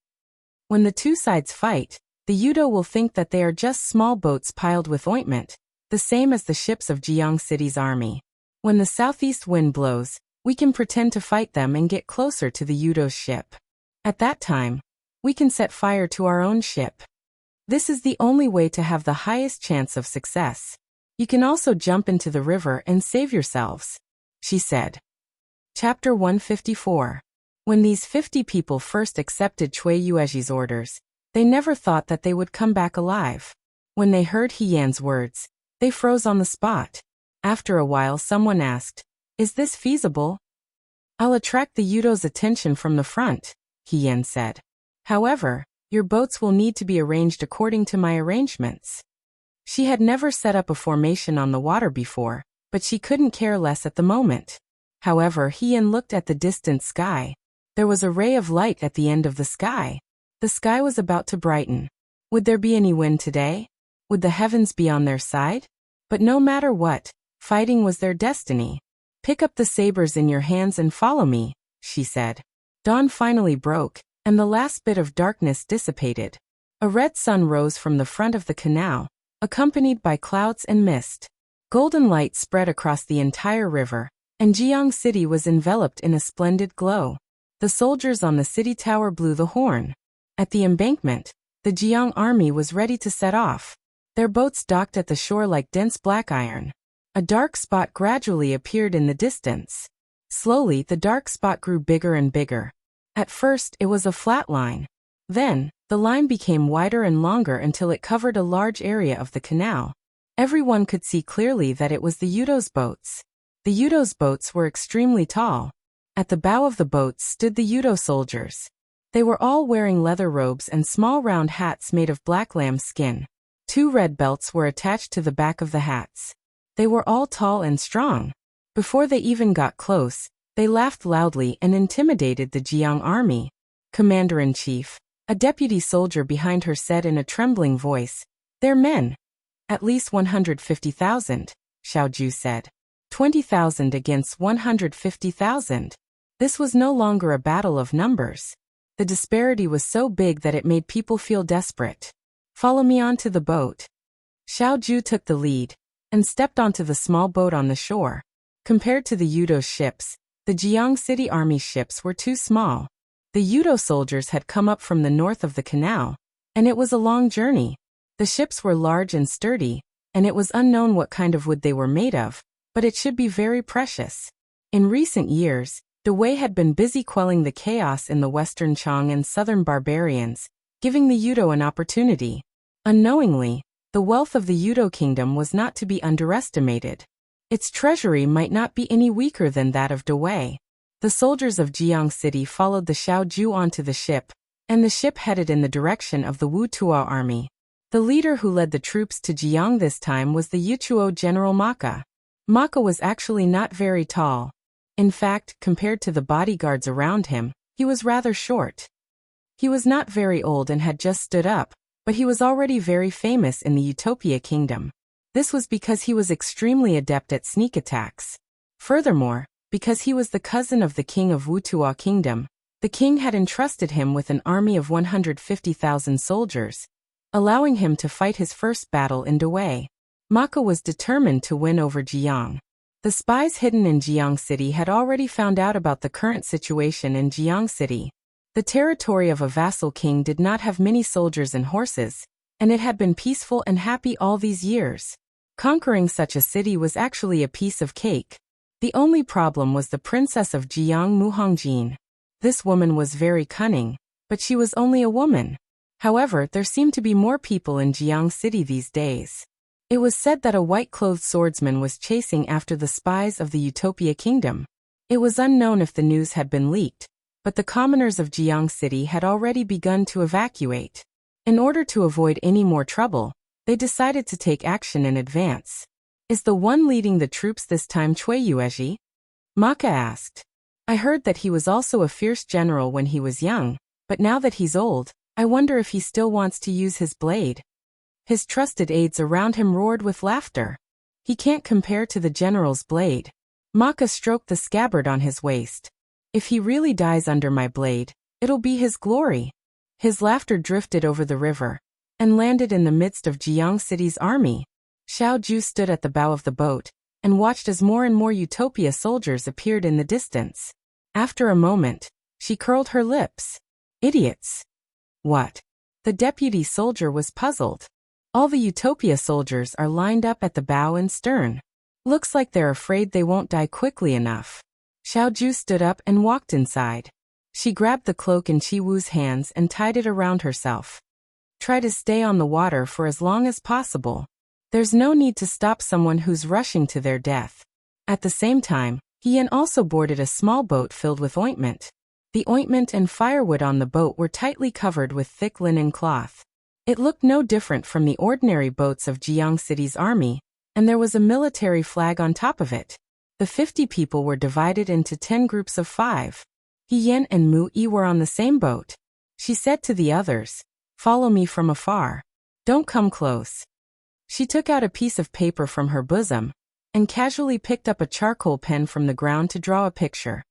When the two sides fight, the Yudo will think that they are just small boats piled with ointment, the same as the ships of Jiang City's army. When the southeast wind blows, we can pretend to fight them and get closer to the Yudo's ship. At that time, we can set fire to our own ship. This is the only way to have the highest chance of success. You can also jump into the river and save yourselves," she said. Chapter 154. When these 50 people first accepted Cui Yuezhi's orders, they never thought that they would come back alive. When they heard He Yan's words, they froze on the spot. After a while someone asked, "Is this feasible?" "I'll attract the Yudo's attention from the front," He Yan said. "However, your boats will need to be arranged according to my arrangements." She had never set up a formation on the water before, but she couldn't care less at the moment. However, Hien looked at the distant sky. There was a ray of light at the end of the sky. The sky was about to brighten. Would there be any wind today? Would the heavens be on their side? But no matter what, fighting was their destiny. Pick up the sabers in your hands and follow me, she said. Dawn finally broke, and the last bit of darkness dissipated. A red sun rose from the front of the canal, accompanied by clouds and mist. Golden light spread across the entire river, and Jiang City was enveloped in a splendid glow. The soldiers on the city tower blew the horn. At the embankment, the Jiang army was ready to set off. Their boats docked at the shore like dense black iron. A dark spot gradually appeared in the distance. Slowly, the dark spot grew bigger and bigger. At first, it was a flat line. Then, the line became wider and longer until it covered a large area of the canal. Everyone could see clearly that it was the Yudo's boats. The Yudo's boats were extremely tall. At the bow of the boats stood the Yudo soldiers. They were all wearing leather robes and small round hats made of black lamb skin. 2 red belts were attached to the back of the hats. They were all tall and strong. Before they even got close, they laughed loudly and intimidated the Jiang army. Commander-in-Chief, a deputy soldier behind her said in a trembling voice, "They're men." "At least 150,000, Xiao Ju said. 20,000 against 150,000. This was no longer a battle of numbers. The disparity was so big that it made people feel desperate. "Follow me onto the boat." Xiao Ju took the lead and stepped onto the small boat on the shore. Compared to the Yudo ships, the Jiang City Army ships were too small. The Yudo soldiers had come up from the north of the canal, and it was a long journey. The ships were large and sturdy, and it was unknown what kind of wood they were made of, but it should be very precious. In recent years, Dewey had been busy quelling the chaos in the western Chong and southern barbarians, giving the Yudo an opportunity. Unknowingly, the wealth of the Yudo kingdom was not to be underestimated. Its treasury might not be any weaker than that of Dewey. The soldiers of Jiang City followed the Xiao Ju onto the ship, and the ship headed in the direction of the Wu Tuo army. The leader who led the troops to Jiang this time was the Yuchuo General Maka. Maka was actually not very tall. In fact, compared to the bodyguards around him, he was rather short. He was not very old and had just stood up, but he was already very famous in the Utopia Kingdom. This was because he was extremely adept at sneak attacks. Furthermore, because he was the cousin of the king of Wutua Kingdom, the king had entrusted him with an army of 150,000 soldiers, allowing him to fight his first battle in Dewey. Maka was determined to win over Jiang. The spies hidden in Jiang City had already found out about the current situation in Jiang City. The territory of a vassal king did not have many soldiers and horses, and it had been peaceful and happy all these years. Conquering such a city was actually a piece of cake. The only problem was the princess of Jiang Muhongjin. This woman was very cunning, but she was only a woman. However, there seemed to be more people in Jiang City these days. It was said that a white-clothed swordsman was chasing after the spies of the Utopia Kingdom. It was unknown if the news had been leaked, but the commoners of Jiang City had already begun to evacuate. In order to avoid any more trouble, they decided to take action in advance. "Is the one leading the troops this time Cui Yuezhi?" Maka asked. "I heard that he was also a fierce general when he was young, but now that he's old, I wonder if he still wants to use his blade." His trusted aides around him roared with laughter. "He can't compare to the general's blade." Maka stroked the scabbard on his waist. "If he really dies under my blade, it'll be his glory." His laughter drifted over the river and landed in the midst of Jiang City's army. Xiao Ju stood at the bow of the boat and watched as more and more Utopia soldiers appeared in the distance. After a moment, she curled her lips. "Idiots." "What?" The deputy soldier was puzzled. "All the Utopia soldiers are lined up at the bow and stern. Looks like they're afraid they won't die quickly enough." Xiao Ju stood up and walked inside. She grabbed the cloak in Chi Wu's hands and tied it around herself. "Try to stay on the water for as long as possible. There's no need to stop someone who's rushing to their death." At the same time, Hien also boarded a small boat filled with ointment. The ointment and firewood on the boat were tightly covered with thick linen cloth. It looked no different from the ordinary boats of Jiang City's army, and there was a military flag on top of it. The 50 people were divided into 10 groups of 5. He Yan and Mu Yi were on the same boat. She said to the others, "Follow me from afar. Don't come close." She took out a piece of paper from her bosom and casually picked up a charcoal pen from the ground to draw a picture.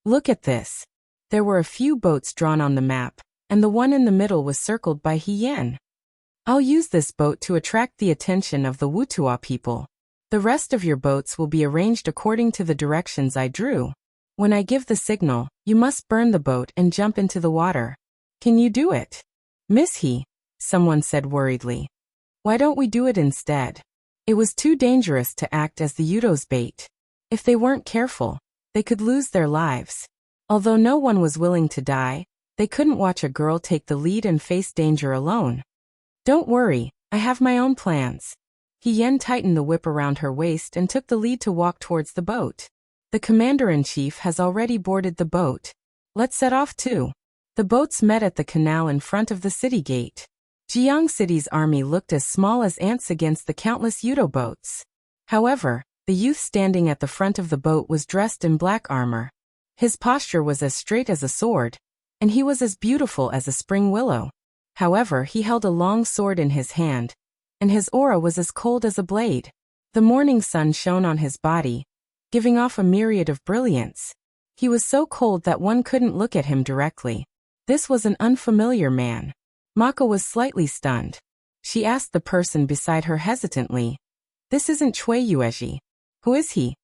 "Look at this." There were a few boats drawn on the map, and the one in the middle was circled by He Yan. "I'll use this boat to attract the attention of the Wutua people. The rest of your boats will be arranged according to the directions I drew. When I give the signal, you must burn the boat and jump into the water. Can you do it?" "Miss He," someone said worriedly. "Why don't we do it instead?" It was too dangerous to act as the Yudo's bait. If they weren't careful, they could lose their lives. Although no one was willing to die, they couldn't watch a girl take the lead and face danger alone. "Don't worry, I have my own plans." He Yan tightened the whip around her waist and took the lead to walk towards the boat. "The commander-in-chief has already boarded the boat. Let's set off too." The boats met at the canal in front of the city gate. Jiang City's army looked as small as ants against the countless Yudo boats. However, the youth standing at the front of the boat was dressed in black armor. His posture was as straight as a sword, and he was as beautiful as a spring willow. However, he held a long sword in his hand, and his aura was as cold as a blade. The morning sun shone on his body, giving off a myriad of brilliance. He was so cold that one couldn't look at him directly. This was an unfamiliar man. Maka was slightly stunned. She asked the person beside her hesitantly, "This isn't Cui Yuezhi. Who is he?"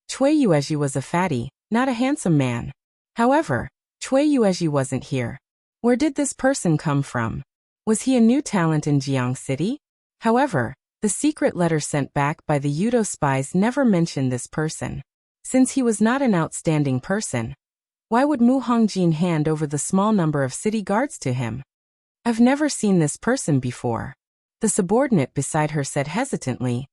Cui Yuezhi was a fatty, not a handsome man. However, Cui Yuezhi wasn't here. Where did this person come from? Was he a new talent in Jiang City? However, the secret letter sent back by the Yudo spies never mentioned this person. Since he was not an outstanding person, why would Mu Hongjin hand over the small number of city guards to him? "I've never seen this person before." The subordinate beside her said hesitantly,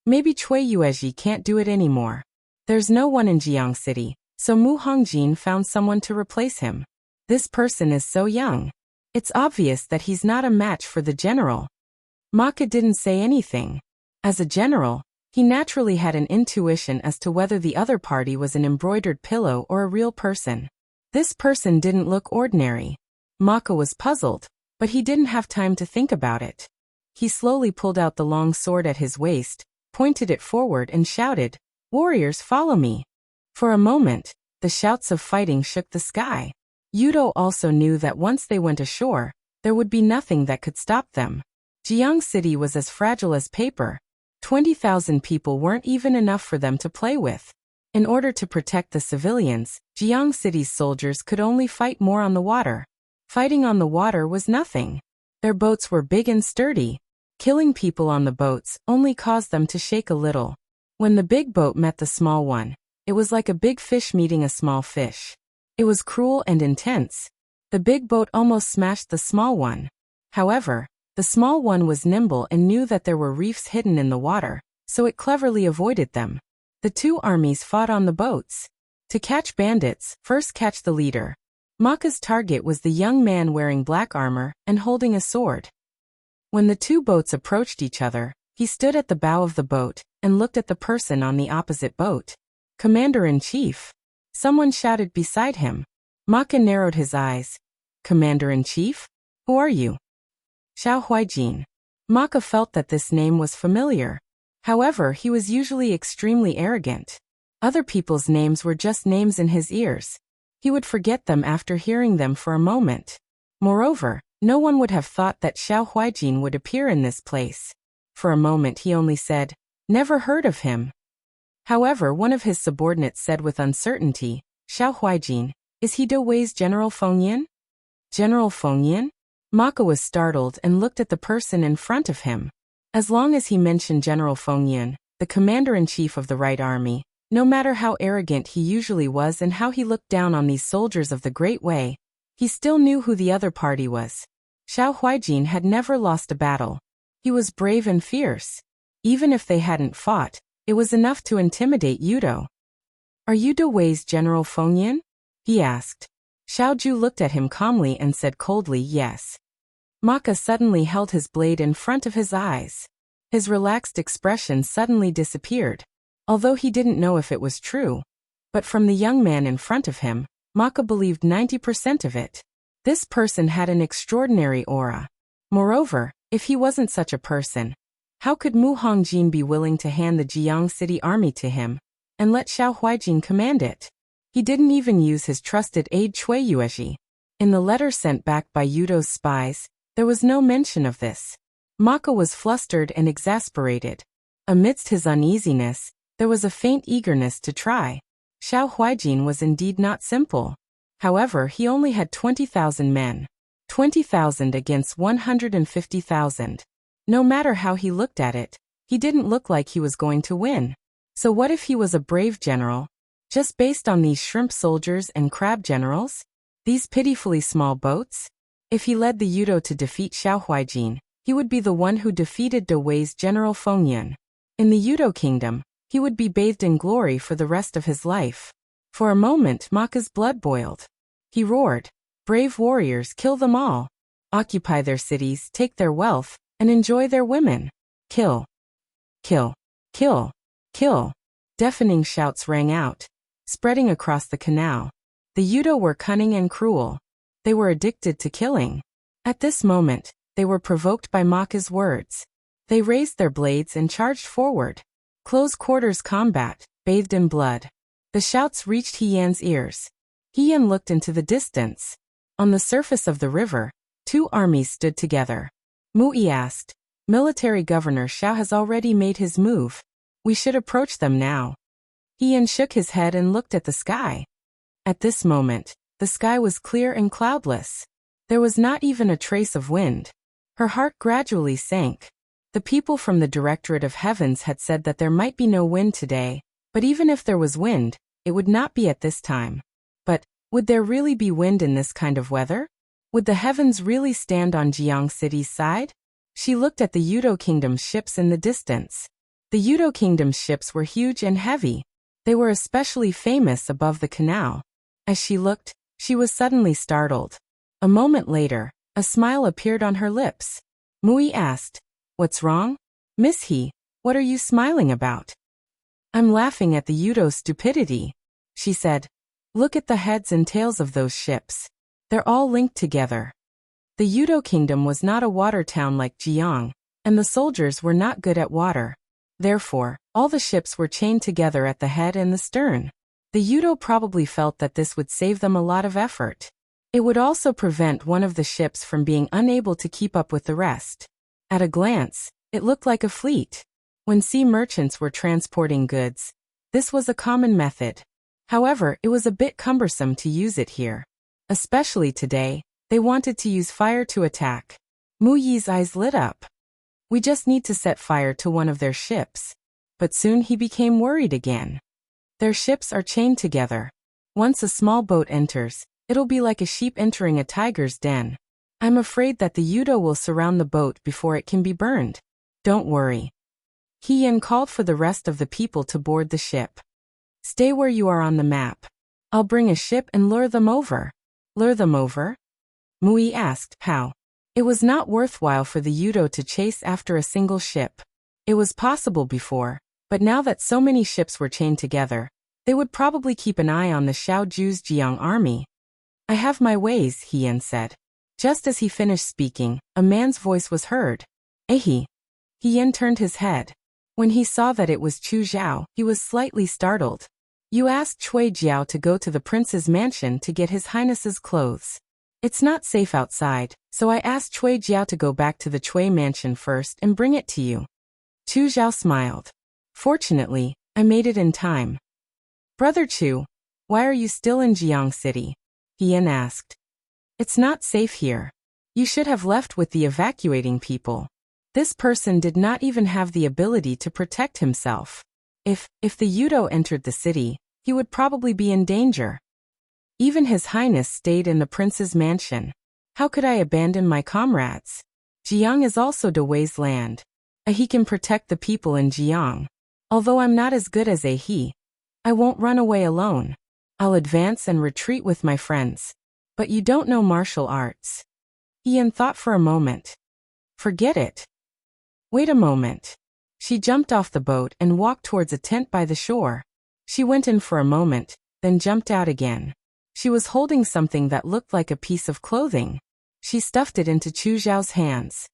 "Maybe Cui Yuezhi can't do it anymore. There's no one in Jiang City, so Mu Hongjin found someone to replace him. This person is so young. It's obvious that he's not a match for the general." Maka didn't say anything. As a general, he naturally had an intuition as to whether the other party was an embroidered pillow or a real person. This person didn't look ordinary. Maka was puzzled, but he didn't have time to think about it. He slowly pulled out the long sword at his waist, pointed it forward and shouted, "Warriors, follow me." For a moment, the shouts of fighting shook the sky. Yudo also knew that once they went ashore, there would be nothing that could stop them. Jiang City was as fragile as paper. 20,000 people weren't even enough for them to play with. In order to protect the civilians, Jiang City's soldiers could only fight more on the water. Fighting on the water was nothing. Their boats were big and sturdy. Killing people on the boats only caused them to shake a little. When the big boat met the small one, it was like a big fish meeting a small fish. It was cruel and intense. The big boat almost smashed the small one. However, the small one was nimble and knew that there were reefs hidden in the water, so it cleverly avoided them. The two armies fought on the boats. To catch bandits, first catch the leader. Maka's target was the young man wearing black armor and holding a sword. When the two boats approached each other, he stood at the bow of the boat and looked at the person on the opposite boat. "Commander-in-Chief." Someone shouted beside him. Maka narrowed his eyes. "Commander-in-Chief? Who are you?" "Xiao Huaijin." Maka felt that this name was familiar. However, he was usually extremely arrogant. Other people's names were just names in his ears. He would forget them after hearing them for a moment. Moreover, no one would have thought that Xiao Huaijin would appear in this place. For a moment he only said, "Never heard of him." However, one of his subordinates said with uncertainty, "Xiao Huaijin, is he Do Wei's General Fengyan?" "General Fengyan?" Maka was startled and looked at the person in front of him. As long as he mentioned General Fengyan, the commander-in-chief of the Right Army, no matter how arrogant he usually was and how he looked down on these soldiers of the Great Way, he still knew who the other party was. Xiao Huaijin had never lost a battle. He was brave and fierce. Even if they hadn't fought, it was enough to intimidate Yudo. "Are you Do Wei's General Fengyan?" he asked. Xiao Ju looked at him calmly and said coldly, "Yes." Maka suddenly held his blade in front of his eyes. His relaxed expression suddenly disappeared. although he didn't know if it was true. But from the young man in front of him, Maka believed 90% of it. This person had an extraordinary aura. Moreover, if he wasn't such a person, how could Mu Hongjin be willing to hand the Jiang City army to him and let Xiao Huijin command it? He didn't even use his trusted aide Cui Yuezhi. In the letter sent back by Yudo's spies, there was no mention of this. Maka was flustered and exasperated. Amidst his uneasiness, there was a faint eagerness to try. Xiao Huijin was indeed not simple. However, he only had 20,000 men. 20,000 against 150,000. No matter how he looked at it, he didn't look like he was going to win. So what if he was a brave general? Just based on these shrimp soldiers and crab generals? These pitifully small boats? If he led the Yudo to defeat Xiao Huijin, he would be the one who defeated De Wei's General Feng Yun. In the Yudo kingdom, he would be bathed in glory for the rest of his life. For a moment Maka's blood boiled. He roared, "Brave warriors, kill them all. Occupy their cities, take their wealth, and enjoy their women. Kill. Kill. Kill. Kill." Deafening shouts rang out, spreading across the canal. The Yudo were cunning and cruel. They were addicted to killing. At this moment, they were provoked by Maka's words. They raised their blades and charged forward. Close quarters combat, bathed in blood. The shouts reached He Yan's ears. He Yan looked into the distance. On the surface of the river, two armies stood together. Mu Yi asked, "Military Governor Xiao has already made his move. We should approach them now." He Yan shook his head and looked at the sky. At this moment, the sky was clear and cloudless. There was not even a trace of wind. Her heart gradually sank. The people from the Directorate of Heavens had said that there might be no wind today, but even if there was wind, it would not be at this time. But, would there really be wind in this kind of weather? Would the heavens really stand on Jiang City's side? She looked at the Yudo Kingdom's ships in the distance. The Yudo Kingdom's ships were huge and heavy. They were especially famous above the canal. As she looked, she was suddenly startled. A moment later, a smile appeared on her lips. Mui asked, "What's wrong? Miss He, what are you smiling about?" "I'm laughing at the Yudo's stupidity," she said. "Look at the heads and tails of those ships. They're all linked together." The Yudo Kingdom was not a water town like Jiang, and the soldiers were not good at water. Therefore, all the ships were chained together at the head and the stern. The Yudo probably felt that this would save them a lot of effort. It would also prevent one of the ships from being unable to keep up with the rest. At a glance, it looked like a fleet. When sea merchants were transporting goods, this was a common method. However, it was a bit cumbersome to use it here. Especially today, they wanted to use fire to attack. Mu Yi's eyes lit up. "We just need to set fire to one of their ships." But soon he became worried again. Their ships are chained together. Once a small boat enters, it'll be like a sheep entering a tiger's den. I'm afraid that the Yudo will surround the boat before it can be burned. Don't worry. He Yan called for the rest of the people to board the ship. "Stay where you are on the map. I'll bring a ship and lure them over." "Lure them over?" Mui asked. "How?" It was not worthwhile for the Yudo to chase after a single ship. It was possible before, but now that so many ships were chained together, they would probably keep an eye on the Xiao Ju's Jiang army. "I have my ways," He Yan said. Just as he finished speaking, a man's voice was heard. "Ehi." He Yan turned his head. When he saw that it was Chu Zhao, he was slightly startled. "You asked Cui Jiao to go to the prince's mansion to get his highness's clothes. It's not safe outside, so I asked Cui Jiao to go back to the Cui mansion first and bring it to you." Chu Zhao smiled. "Fortunately, I made it in time." "Brother Chu, why are you still in Jiang City?" He Yan asked. "It's not safe here. You should have left with the evacuating people." This person did not even have the ability to protect himself. If the Yudo entered the city, he would probably be in danger. Even His Highness stayed in the prince's mansion. How could I abandon my comrades? Jiang is also De Wei's land. He can protect the people in Jiang. Although I'm not as good as he, I won't run away alone. I'll advance and retreat with my friends. But you don't know martial arts. Ian thought for a moment. Forget it. Wait a moment. She jumped off the boat and walked towards a tent by the shore. She went in for a moment, then jumped out again. She was holding something that looked like a piece of clothing. She stuffed it into Chu Zhao's hands.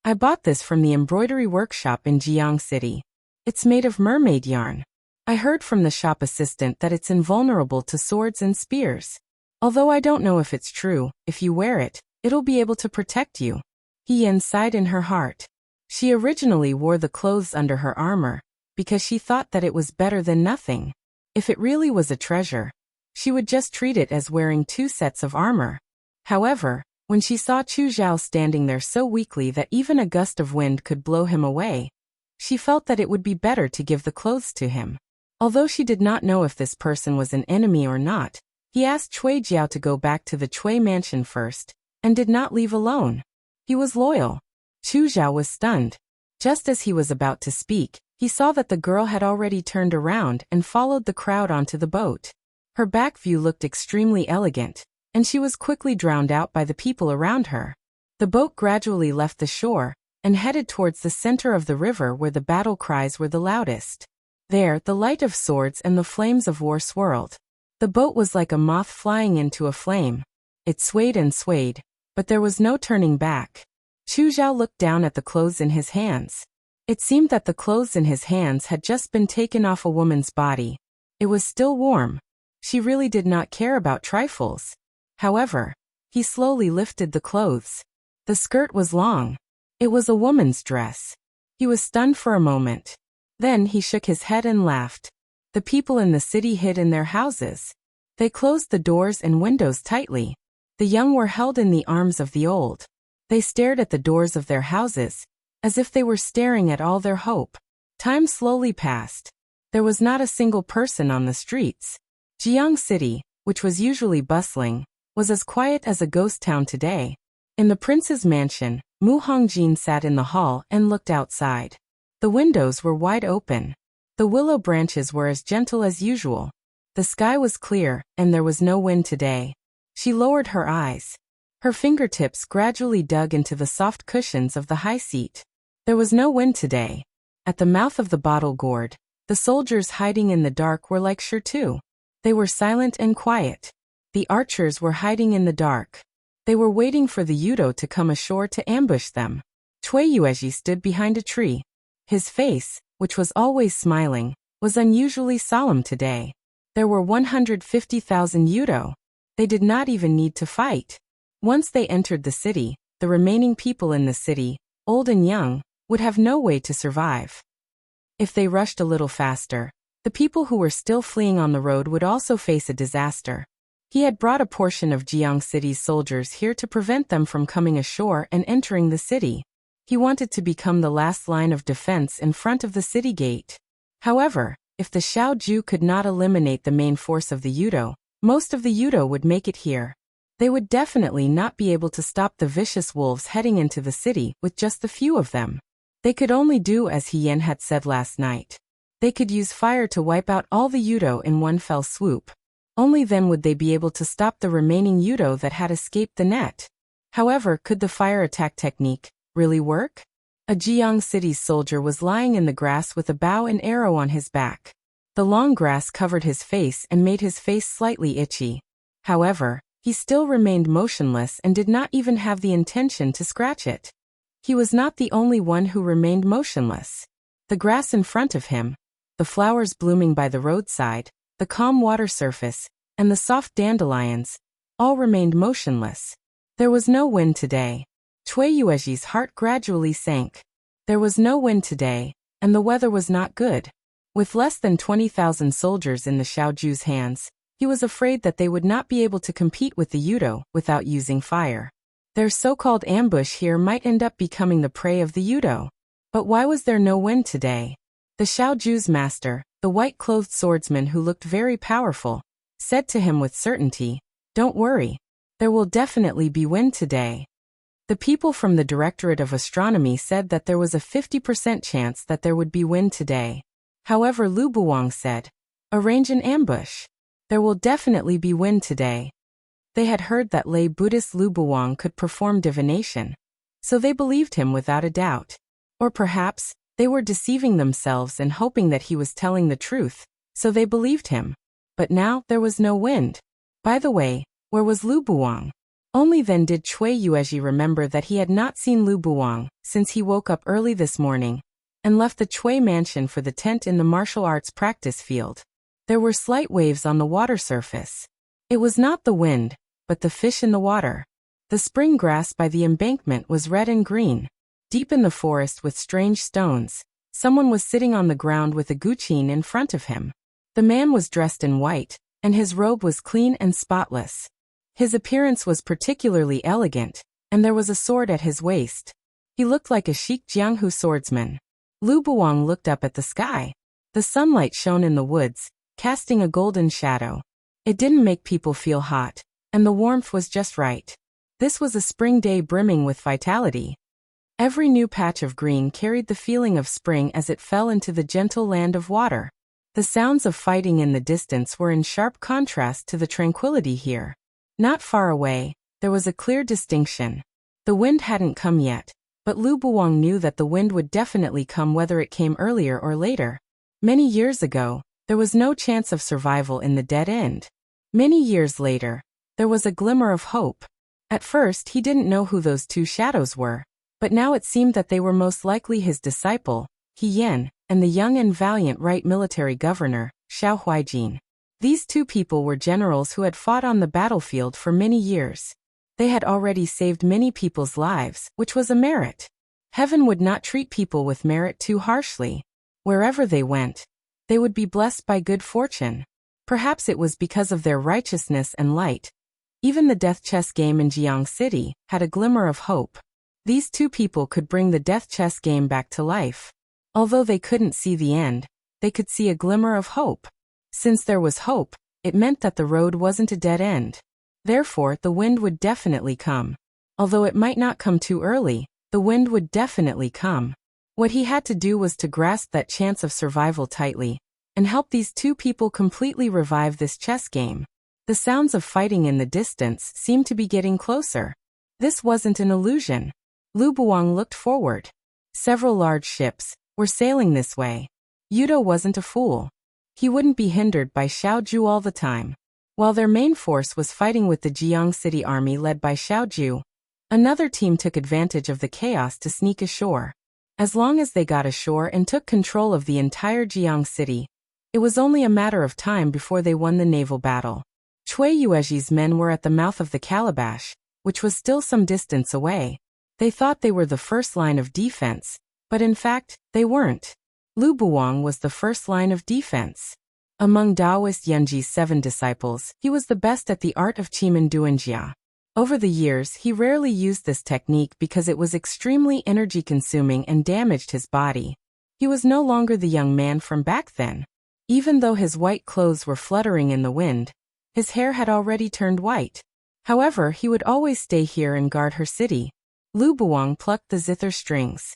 I bought this from the embroidery workshop in Jiang City. It's made of mermaid yarn. I heard from the shop assistant that it's invulnerable to swords and spears. Although I don't know if it's true, if you wear it, it'll be able to protect you. He Yen sighed in her heart. She originally wore the clothes under her armor, because she thought that it was better than nothing. If it really was a treasure, she would just treat it as wearing 2 sets of armor. However, when she saw Chu Zhao standing there so weakly that even a gust of wind could blow him away, she felt that it would be better to give the clothes to him. Although she did not know if this person was an enemy or not, he asked Cui Jiao to go back to the Cui mansion first, and did not leave alone. He was loyal. Chu Zhao was stunned. Just as he was about to speak, he saw that the girl had already turned around and followed the crowd onto the boat. Her back view looked extremely elegant, and she was quickly drowned out by the people around her. The boat gradually left the shore, and headed towards the center of the river where the battle cries were the loudest. There, the light of swords and the flames of war swirled. The boat was like a moth flying into a flame. It swayed and swayed, but there was no turning back. Chu Zhao looked down at the clothes in his hands. It seemed that the clothes in his hands had just been taken off a woman's body. It was still warm. She really did not care about trifles. However, he slowly lifted the clothes. The skirt was long. It was a woman's dress. He was stunned for a moment. Then he shook his head and laughed. The people in the city hid in their houses. They closed the doors and windows tightly. The young were held in the arms of the old. They stared at the doors of their houses, as if they were staring at all their hope. Time slowly passed. There was not a single person on the streets. Jiang City, which was usually bustling, was as quiet as a ghost town today. In the prince's mansion, Mu Hongjin sat in the hall and looked outside. The windows were wide open. The willow branches were as gentle as usual. The sky was clear, and there was no wind today. She lowered her eyes. Her fingertips gradually dug into the soft cushions of the high seat. There was no wind today. At the mouth of the bottle gourd, the soldiers hiding in the dark were like sure too. They were silent and quiet. The archers were hiding in the dark. They were waiting for the Yudo to come ashore to ambush them. Cui Yuezhi stood behind a tree. His face, which was always smiling, was unusually solemn today. There were 150,000 Yudo. They did not even need to fight. Once they entered the city, the remaining people in the city, old and young, would have no way to survive. If they rushed a little faster, the people who were still fleeing on the road would also face a disaster. He had brought a portion of Jiang City's soldiers here to prevent them from coming ashore and entering the city. He wanted to become the last line of defense in front of the city gate. However, if the Xiaoju could not eliminate the main force of the Yudo, most of the Yudo would make it here. They would definitely not be able to stop the vicious wolves heading into the city with just a few of them. They could only do as He Yen had said last night. They could use fire to wipe out all the Yudo in one fell swoop. Only then would they be able to stop the remaining Yudo that had escaped the net. However, could the fire attack technique really work? A Jiang City soldier was lying in the grass with a bow and arrow on his back. The long grass covered his face and made his face slightly itchy. However, he still remained motionless and did not even have the intention to scratch it. He was not the only one who remained motionless. The grass in front of him, the flowers blooming by the roadside, the calm water surface, and the soft dandelions, all remained motionless. There was no wind today. Cui Yuezhi's heart gradually sank. There was no wind today, and the weather was not good. With less than 20,000 soldiers in the Xiaoju's hands, he was afraid that they would not be able to compete with the Yudo without using fire. Their so-called ambush here might end up becoming the prey of the Yudo. But why was there no wind today? The Xiaoju's master, the white-clothed swordsman who looked very powerful, said to him with certainty, "Don't worry. There will definitely be wind today." The people from the Directorate of Astronomy said that there was a 50% chance that there would be wind today. However, Lu Buwang said, "Arrange an ambush. There will definitely be wind today." They had heard that lay Buddhist Lu Buwang could perform divination, so they believed him without a doubt. Or perhaps, They were deceiving themselves and hoping that he was telling the truth, so they believed him. But now there was no wind. By the way, where was Lu Buwang? Only then did Cui Yuezhi remember that he had not seen Lu Buwang since he woke up early this morning and left the Cui mansion for the tent in the martial arts practice field. There were slight waves on the water surface. It was not the wind, but the fish in the water. The spring grass by the embankment was red and green. Deep in the forest with strange stones, someone was sitting on the ground with a guqin in front of him. The man was dressed in white, and his robe was clean and spotless. His appearance was particularly elegant, and there was a sword at his waist. He looked like a chic Jianghu swordsman. Lu Buwang looked up at the sky. The sunlight shone in the woods, casting a golden shadow. It didn't make people feel hot, and the warmth was just right. This was a spring day brimming with vitality. Every new patch of green carried the feeling of spring as it fell into the gentle land of water. The sounds of fighting in the distance were in sharp contrast to the tranquility here. Not far away, there was a clear distinction. The wind hadn't come yet, but Lu Buwang knew that the wind would definitely come whether it came earlier or later. Many years ago, there was no chance of survival in the dead end. Many years later, there was a glimmer of hope. At first he didn't know who those two shadows were, but now it seemed that they were most likely his disciple, He Yan, and the young and valiant right military governor, Xiao Huijin. These two people were generals who had fought on the battlefield for many years. They had already saved many people's lives, which was a merit. Heaven would not treat people with merit too harshly. Wherever they went, they would be blessed by good fortune. Perhaps it was because of their righteousness and light. Even the death chess game in Jiang City had a glimmer of hope. These two people could bring the death chess game back to life. Although they couldn't see the end, they could see a glimmer of hope. Since there was hope, it meant that the road wasn't a dead end. Therefore, the wind would definitely come. Although it might not come too early, the wind would definitely come. What he had to do was to grasp that chance of survival tightly and help these two people completely revive this chess game. The sounds of fighting in the distance seemed to be getting closer. This wasn't an illusion. Lu Buwang looked forward. Several large ships were sailing this way. Yudo wasn't a fool. He wouldn't be hindered by Xiao Ju all the time. While their main force was fighting with the Jiang City army led by Xiao Ju, another team took advantage of the chaos to sneak ashore. As long as they got ashore and took control of the entire Jiang City, it was only a matter of time before they won the naval battle. Cui Yuezhi's men were at the mouth of the calabash, which was still some distance away. They thought they were the first line of defense, but in fact, they weren't. Lu Buwang was the first line of defense. Among Taoist Yunji's 7 disciples, he was the best at the art of Qimen Duanjia. Over the years, he rarely used this technique because it was extremely energy-consuming and damaged his body. He was no longer the young man from back then. Even though his white clothes were fluttering in the wind, his hair had already turned white. However, he would always stay here and guard her city. Lu Buwang plucked the zither strings.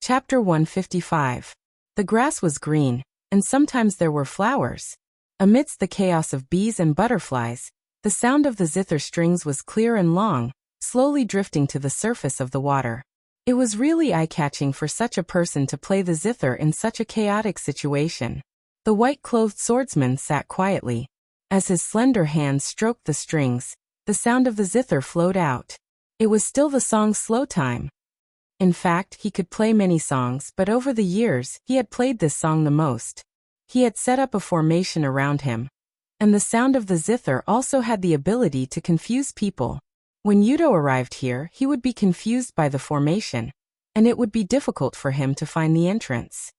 Chapter 155. The grass was green, and sometimes there were flowers. Amidst the chaos of bees and butterflies, the sound of the zither strings was clear and long, slowly drifting to the surface of the water. It was really eye-catching for such a person to play the zither in such a chaotic situation. The white-clothed swordsman sat quietly. As his slender hands stroked the strings, the sound of the zither flowed out. It was still the song's slow time. In fact, he could play many songs, but over the years, he had played this song the most. He had set up a formation around him, and the sound of the zither also had the ability to confuse people. When Yudo arrived here, he would be confused by the formation, and it would be difficult for him to find the entrance.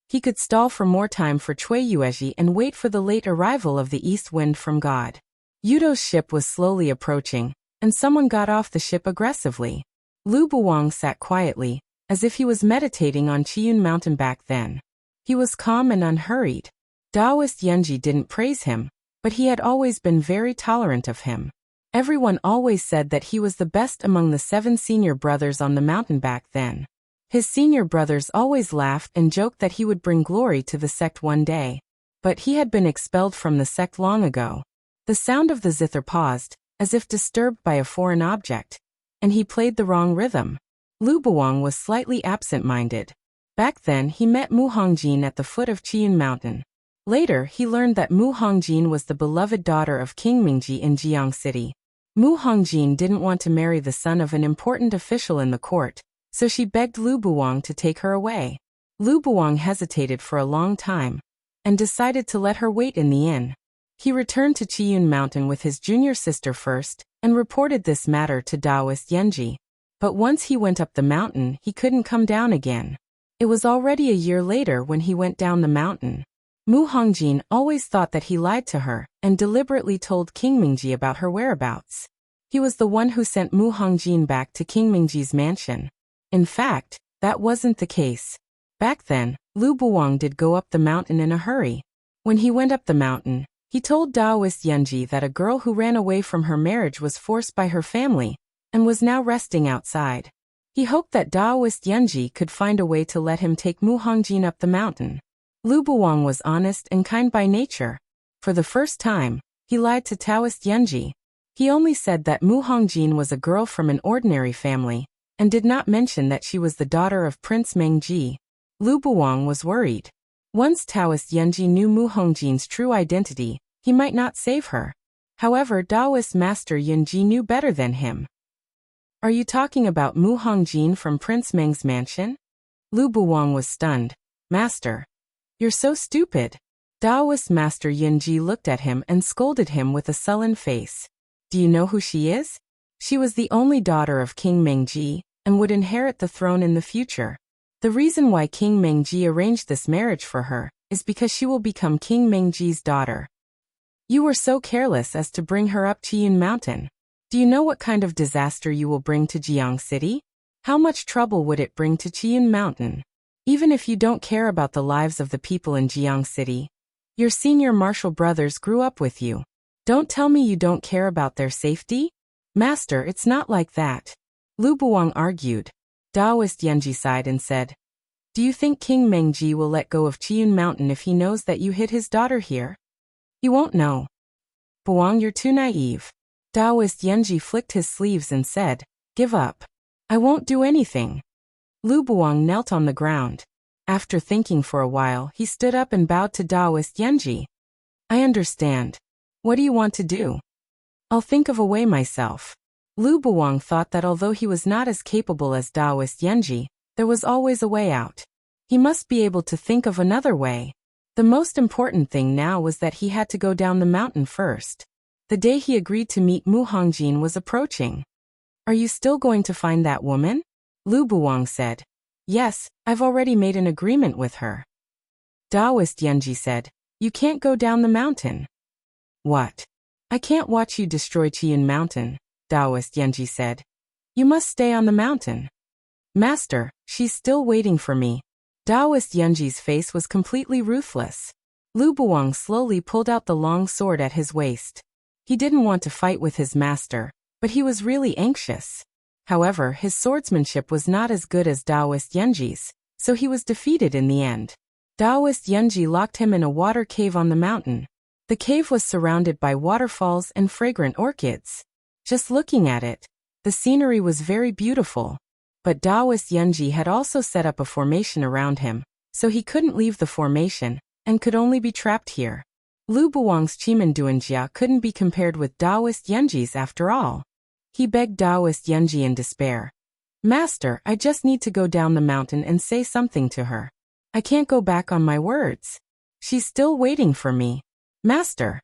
He could stall for more time for Cui Yuezhi and wait for the late arrival of the east wind from God. Yudo's ship was slowly approaching, and someone got off the ship aggressively. Lu Buwang sat quietly, as if he was meditating on Qiyun Mountain back then. He was calm and unhurried. Taoist Yunji didn't praise him, but he had always been very tolerant of him. Everyone always said that he was the best among the 7 senior brothers on the mountain back then. His senior brothers always laughed and joked that he would bring glory to the sect one day. But he had been expelled from the sect long ago. The sound of the zither paused, as if disturbed by a foreign object, and he played the wrong rhythm. Lu Buwang was slightly absent-minded. Back then he met Mu Hongjin at the foot of Chiyun Mountain. Later he learned that Mu Hongjin was the beloved daughter of King Mingji in Jiang City. Mu Hongjin didn't want to marry the son of an important official in the court, so she begged Lu Buwang to take her away. Lu Buwang hesitated for a long time and decided to let her wait in the inn. He returned to Chiyun Mountain with his junior sister first and reported this matter to Taoist Yanji. But once he went up the mountain, he couldn't come down again. It was already a year later when he went down the mountain. Mu Hongjin always thought that he lied to her and deliberately told King Mingji about her whereabouts. He was the one who sent Mu Hongjin back to King Mingji's mansion. In fact, that wasn't the case. Back then, Lu Buwang did go up the mountain in a hurry. When he went up the mountain, he told Taoist Yanji that a girl who ran away from her marriage was forced by her family and was now resting outside. He hoped that Taoist Yanji could find a way to let him take Mu Hongjin up the mountain. Lu Buwang was honest and kind by nature. For the first time, he lied to Taoist Yanji. He only said that Mu Hongjin was a girl from an ordinary family, and did not mention that she was the daughter of Prince Mengji. Lu Buwang was worried. Once Taoist Yanji knew Mu Hongjin's true identity, he might not save her. However, Taoist Master Yanji knew better than him. "Are you talking about Mu Hongjin from Prince Meng's mansion?" Lu Buwang was stunned. "Master, you're so stupid." Taoist Master Yanji looked at him and scolded him with a sullen face. "Do you know who she is? She was the only daughter of King Mengji, and would inherit the throne in the future. The reason why King Mengji arranged this marriage for her is because she will become King Mengji's daughter. You were so careless as to bring her up Chiyun Mountain. Do you know what kind of disaster you will bring to Jiang City? How much trouble would it bring to Chiyun Mountain? Even if you don't care about the lives of the people in Jiang City, your senior martial brothers grew up with you. Don't tell me you don't care about their safety?" "Master, it's not like that," Lu Buwang argued. Taoist Yanji sighed and said, "Do you think King Mengji will let go of Chiyun Mountain if he knows that you hid his daughter here? He won't know." "Buwang, you're too naive." Taoist Yanji flicked his sleeves and said, "Give up. I won't do anything." Lu Buwang knelt on the ground. After thinking for a while, he stood up and bowed to Taoist Yanji. "I understand. What do you want to do?" "I'll think of a way myself." Lu Buwang thought that although he was not as capable as Taoist Yanji, there was always a way out. He must be able to think of another way. The most important thing now was that he had to go down the mountain first. The day he agreed to meet Mu Hongjin was approaching. "Are you still going to find that woman?" Lu Buwang said. "Yes, I've already made an agreement with her." Taoist Yanji said, "You can't go down the mountain." "What? I can't watch you destroy Chiyun Mountain," Taoist Yanji said. "You must stay on the mountain." "Master, she's still waiting for me." Taoist Yanji's face was completely ruthless. Lu Buwang slowly pulled out the long sword at his waist. He didn't want to fight with his master, but he was really anxious. However, his swordsmanship was not as good as Taoist Yanji's, so he was defeated in the end. Taoist Yanji locked him in a water cave on the mountain. The cave was surrounded by waterfalls and fragrant orchids. Just looking at it, the scenery was very beautiful. But Taoist Yanji had also set up a formation around him, so he couldn't leave the formation, and could only be trapped here. Lu Buwang's Chimanduanjia couldn't be compared with Taoist Yanji's after all. He begged Taoist Yanji in despair. "Master, I just need to go down the mountain and say something to her. I can't go back on my words. She's still waiting for me. Master,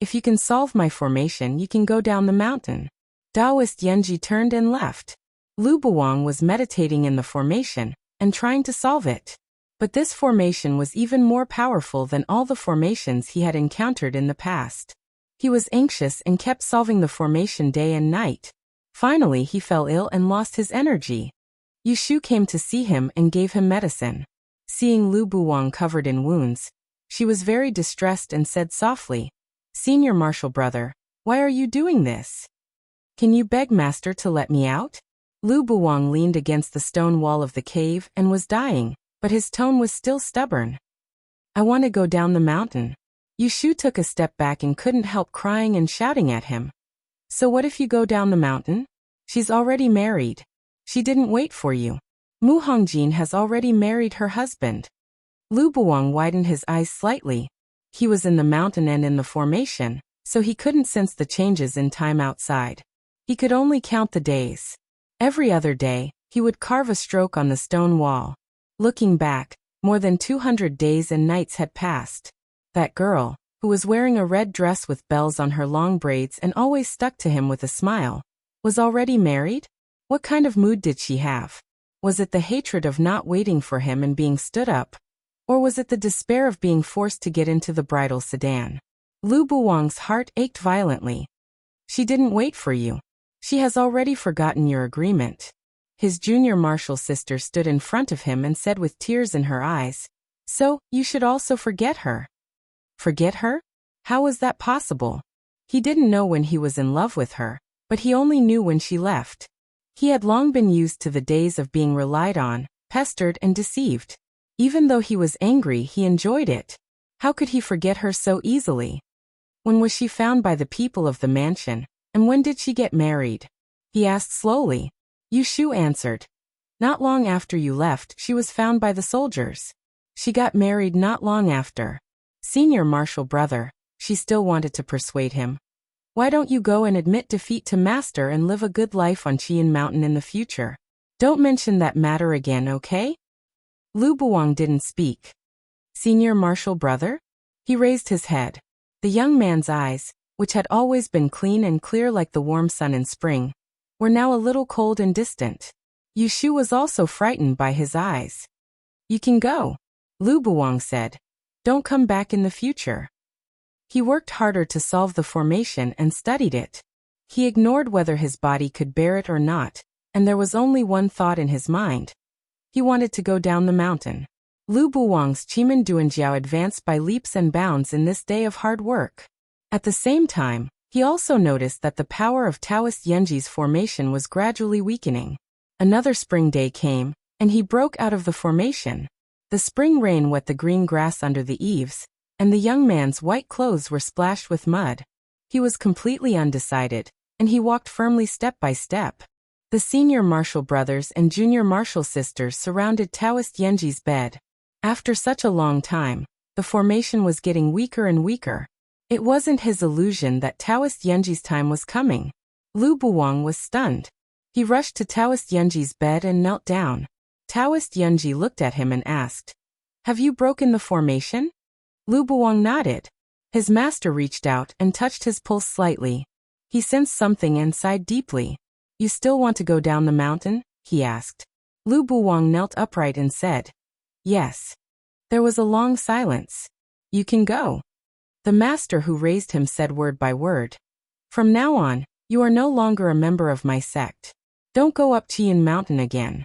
if you can solve my formation, you can go down the mountain." Taoist Yanji turned and left. Lu Buwang was meditating in the formation and trying to solve it. But this formation was even more powerful than all the formations he had encountered in the past. He was anxious and kept solving the formation day and night. Finally, he fell ill and lost his energy. Yu Shu came to see him and gave him medicine. Seeing Lu Buwang covered in wounds, she was very distressed and said softly, "Senior martial brother, why are you doing this? Can you beg master to let me out?" Lu Buwang leaned against the stone wall of the cave and was dying, but his tone was still stubborn. "I want to go down the mountain." Yu Shu took a step back and couldn't help crying and shouting at him. "So what if you go down the mountain? She's already married. She didn't wait for you." Mu Hongjin has already married her husband. Lu Buwang widened his eyes slightly. He was in the mountain and in the formation, so he couldn't sense the changes in time outside. He could only count the days. Every other day, he would carve a stroke on the stone wall. Looking back, more than 200 days and nights had passed. That girl, who was wearing a red dress with bells on her long braids and always stuck to him with a smile, was already married? What kind of mood did she have? Was it the hatred of not waiting for him and being stood up? Or was it the despair of being forced to get into the bridal sedan? Lu Buwang's heart ached violently. She didn't wait for you. She has already forgotten your agreement. His junior martial sister stood in front of him and said with tears in her eyes, "So, you should also forget her." Forget her? How was that possible? He didn't know when he was in love with her, but he only knew when she left. He had long been used to the days of being relied on, pestered and deceived. Even though he was angry, he enjoyed it. How could he forget her so easily? When was she found by the people of the mansion, and when did she get married? He asked slowly. Yu Shu answered. Not long after you left, she was found by the soldiers. She got married not long after. Senior martial brother, she still wanted to persuade him. Why don't you go and admit defeat to Master and live a good life on Qian Mountain in the future? Don't mention that matter again, okay? Lu Buwang didn't speak. Senior martial brother? He raised his head. The young man's eyes, which had always been clean and clear like the warm sun in spring, were now a little cold and distant. Yu Shu was also frightened by his eyes. You can go, Lu Buwang said. Don't come back in the future. He worked harder to solve the formation and studied it. He ignored whether his body could bear it or not, and there was only one thought in his mind. He wanted to go down the mountain. Lu Buwang's Chiman Duanjiao advanced by leaps and bounds in this day of hard work. At the same time, he also noticed that the power of Taoist Yanji's formation was gradually weakening. Another spring day came, and he broke out of the formation. The spring rain wet the green grass under the eaves, and the young man's white clothes were splashed with mud. He was completely undecided, and he walked firmly step by step. The senior martial brothers and junior martial sisters surrounded Taoist Yanji's bed. After such a long time, the formation was getting weaker and weaker. It wasn't his illusion that Taoist Yanji's time was coming. Lu Buwang was stunned. He rushed to Taoist Yanji's bed and knelt down. Taoist Yanji looked at him and asked, Have you broken the formation? Lu Buwang nodded. His master reached out and touched his pulse slightly. He sensed something and sighed deeply. You still want to go down the mountain? He asked. Lu Buwang knelt upright and said, Yes. There was a long silence. You can go. The master who raised him said word by word. From now on, you are no longer a member of my sect. Don't go up Qian Mountain again.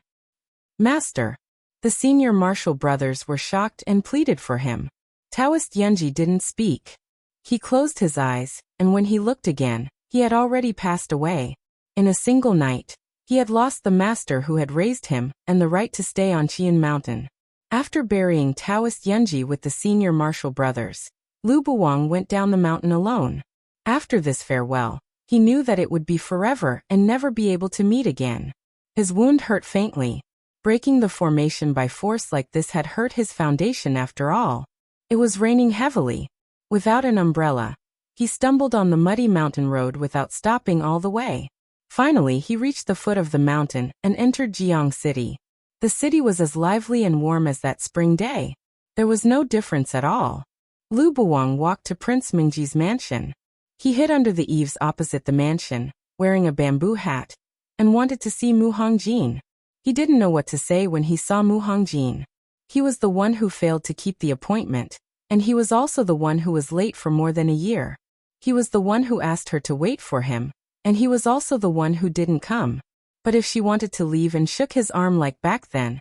Master. The senior martial brothers were shocked and pleaded for him. Taoist Yanji didn't speak. He closed his eyes, and when he looked again, he had already passed away. In a single night, he had lost the master who had raised him and the right to stay on Qian Mountain. After burying Taoist Yanji with the senior martial brothers, Lu Buwang went down the mountain alone. After this farewell, he knew that it would be forever and never be able to meet again. His wound hurt faintly. Breaking the formation by force like this had hurt his foundation after all. It was raining heavily. Without an umbrella, he stumbled on the muddy mountain road without stopping all the way. Finally, he reached the foot of the mountain and entered Jiang City. The city was as lively and warm as that spring day. There was no difference at all. Lu Buwang walked to Prince Mingji's mansion. He hid under the eaves opposite the mansion, wearing a bamboo hat, and wanted to see Mu Hongjin. He didn't know what to say when he saw Mu Hongjin. He was the one who failed to keep the appointment, and he was also the one who was late for more than a year. He was the one who asked her to wait for him, and he was also the one who didn't come. But if she wanted to leave and shook his arm like back then,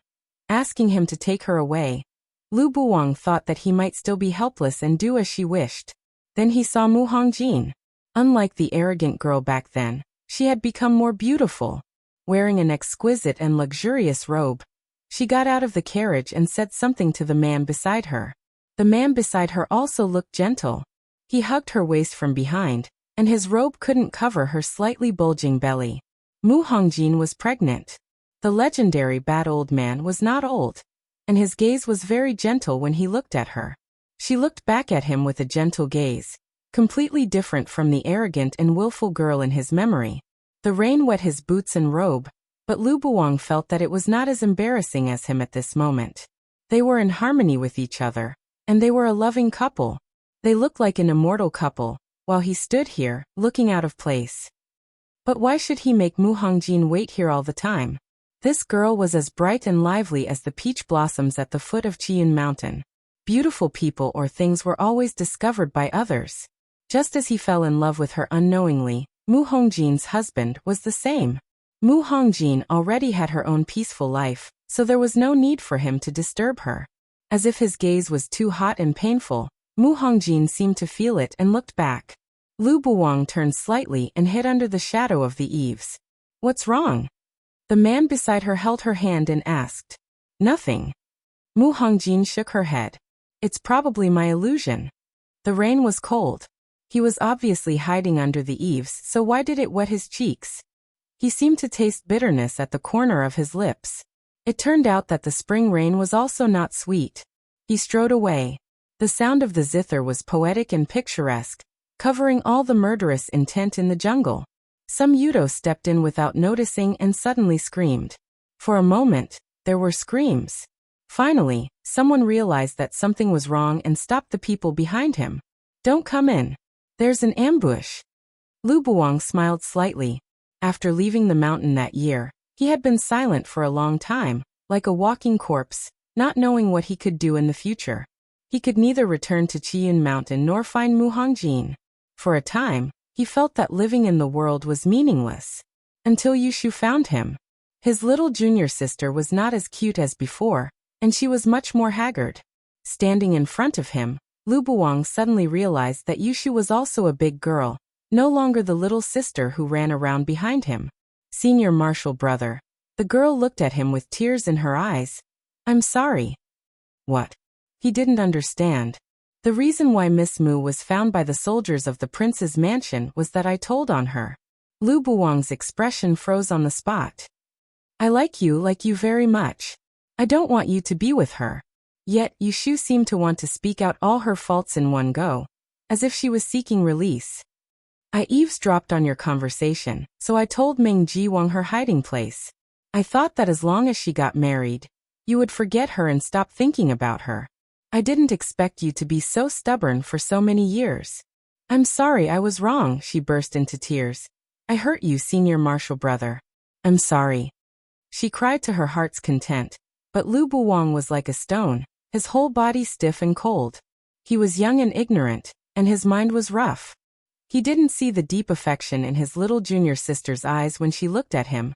asking him to take her away, Lu Buwang thought that he might still be helpless and do as she wished. Then he saw Mu Hongjin. Unlike the arrogant girl back then, she had become more beautiful. Wearing an exquisite and luxurious robe, she got out of the carriage and said something to the man beside her. The man beside her also looked gentle. He hugged her waist from behind, and his robe couldn't cover her slightly bulging belly. Mu Hongjin was pregnant. The legendary bad old man was not old, and his gaze was very gentle when he looked at her. She looked back at him with a gentle gaze, completely different from the arrogant and willful girl in his memory. The rain wet his boots and robe, but Lu Buwang felt that it was not as embarrassing as him at this moment. They were in harmony with each other, and they were a loving couple. They looked like an immortal couple, while he stood here, looking out of place. But why should he make Mu Hongjin wait here all the time? This girl was as bright and lively as the peach blossoms at the foot of Chiyun Mountain. Beautiful people or things were always discovered by others. Just as he fell in love with her unknowingly, Mu Hongjin's husband was the same. Mu Hongjin already had her own peaceful life, so there was no need for him to disturb her. As if his gaze was too hot and painful, Mu Hongjin seemed to feel it and looked back. Lu Buwang turned slightly and hid under the shadow of the eaves. What's wrong? The man beside her held her hand and asked. Nothing. Mu Hongjin shook her head. It's probably my illusion. The rain was cold. He was obviously hiding under the eaves, so why did it wet his cheeks? He seemed to taste bitterness at the corner of his lips. It turned out that the spring rain was also not sweet. He strode away. The sound of the zither was poetic and picturesque, covering all the murderous intent in the jungle. Some Yudo stepped in without noticing and suddenly screamed. For a moment, there were screams. Finally, someone realized that something was wrong and stopped the people behind him. Don't come in. There's an ambush. Lu Buwang smiled slightly. After leaving the mountain that year, he had been silent for a long time, like a walking corpse, not knowing what he could do in the future. He could neither return to Chiyun Mountain nor find Mu Hongjin. For a time, he felt that living in the world was meaningless. Until Yushu found him. His little junior sister was not as cute as before, and she was much more haggard. Standing in front of him, Lu Buwang suddenly realized that Yushu was also a big girl, no longer the little sister who ran around behind him. Senior martial brother. The girl looked at him with tears in her eyes. I'm sorry. What? He didn't understand. The reason why Miss Mu was found by the soldiers of the prince's mansion was that I told on her. Lu Buwang's expression froze on the spot. I like you very much. I don't want you to be with her. Yet, Yushu seemed to want to speak out all her faults in one go, as if she was seeking release. I eavesdropped on your conversation, so I told Ming Jiwang her hiding place. I thought that as long as she got married, you would forget her and stop thinking about her. I didn't expect you to be so stubborn for so many years. I'm sorry, I was wrong, she burst into tears. I hurt you, senior martial brother. I'm sorry. She cried to her heart's content, but Lu Buwang was like a stone, his whole body stiff and cold. He was young and ignorant, and his mind was rough. He didn't see the deep affection in his little junior sister's eyes when she looked at him,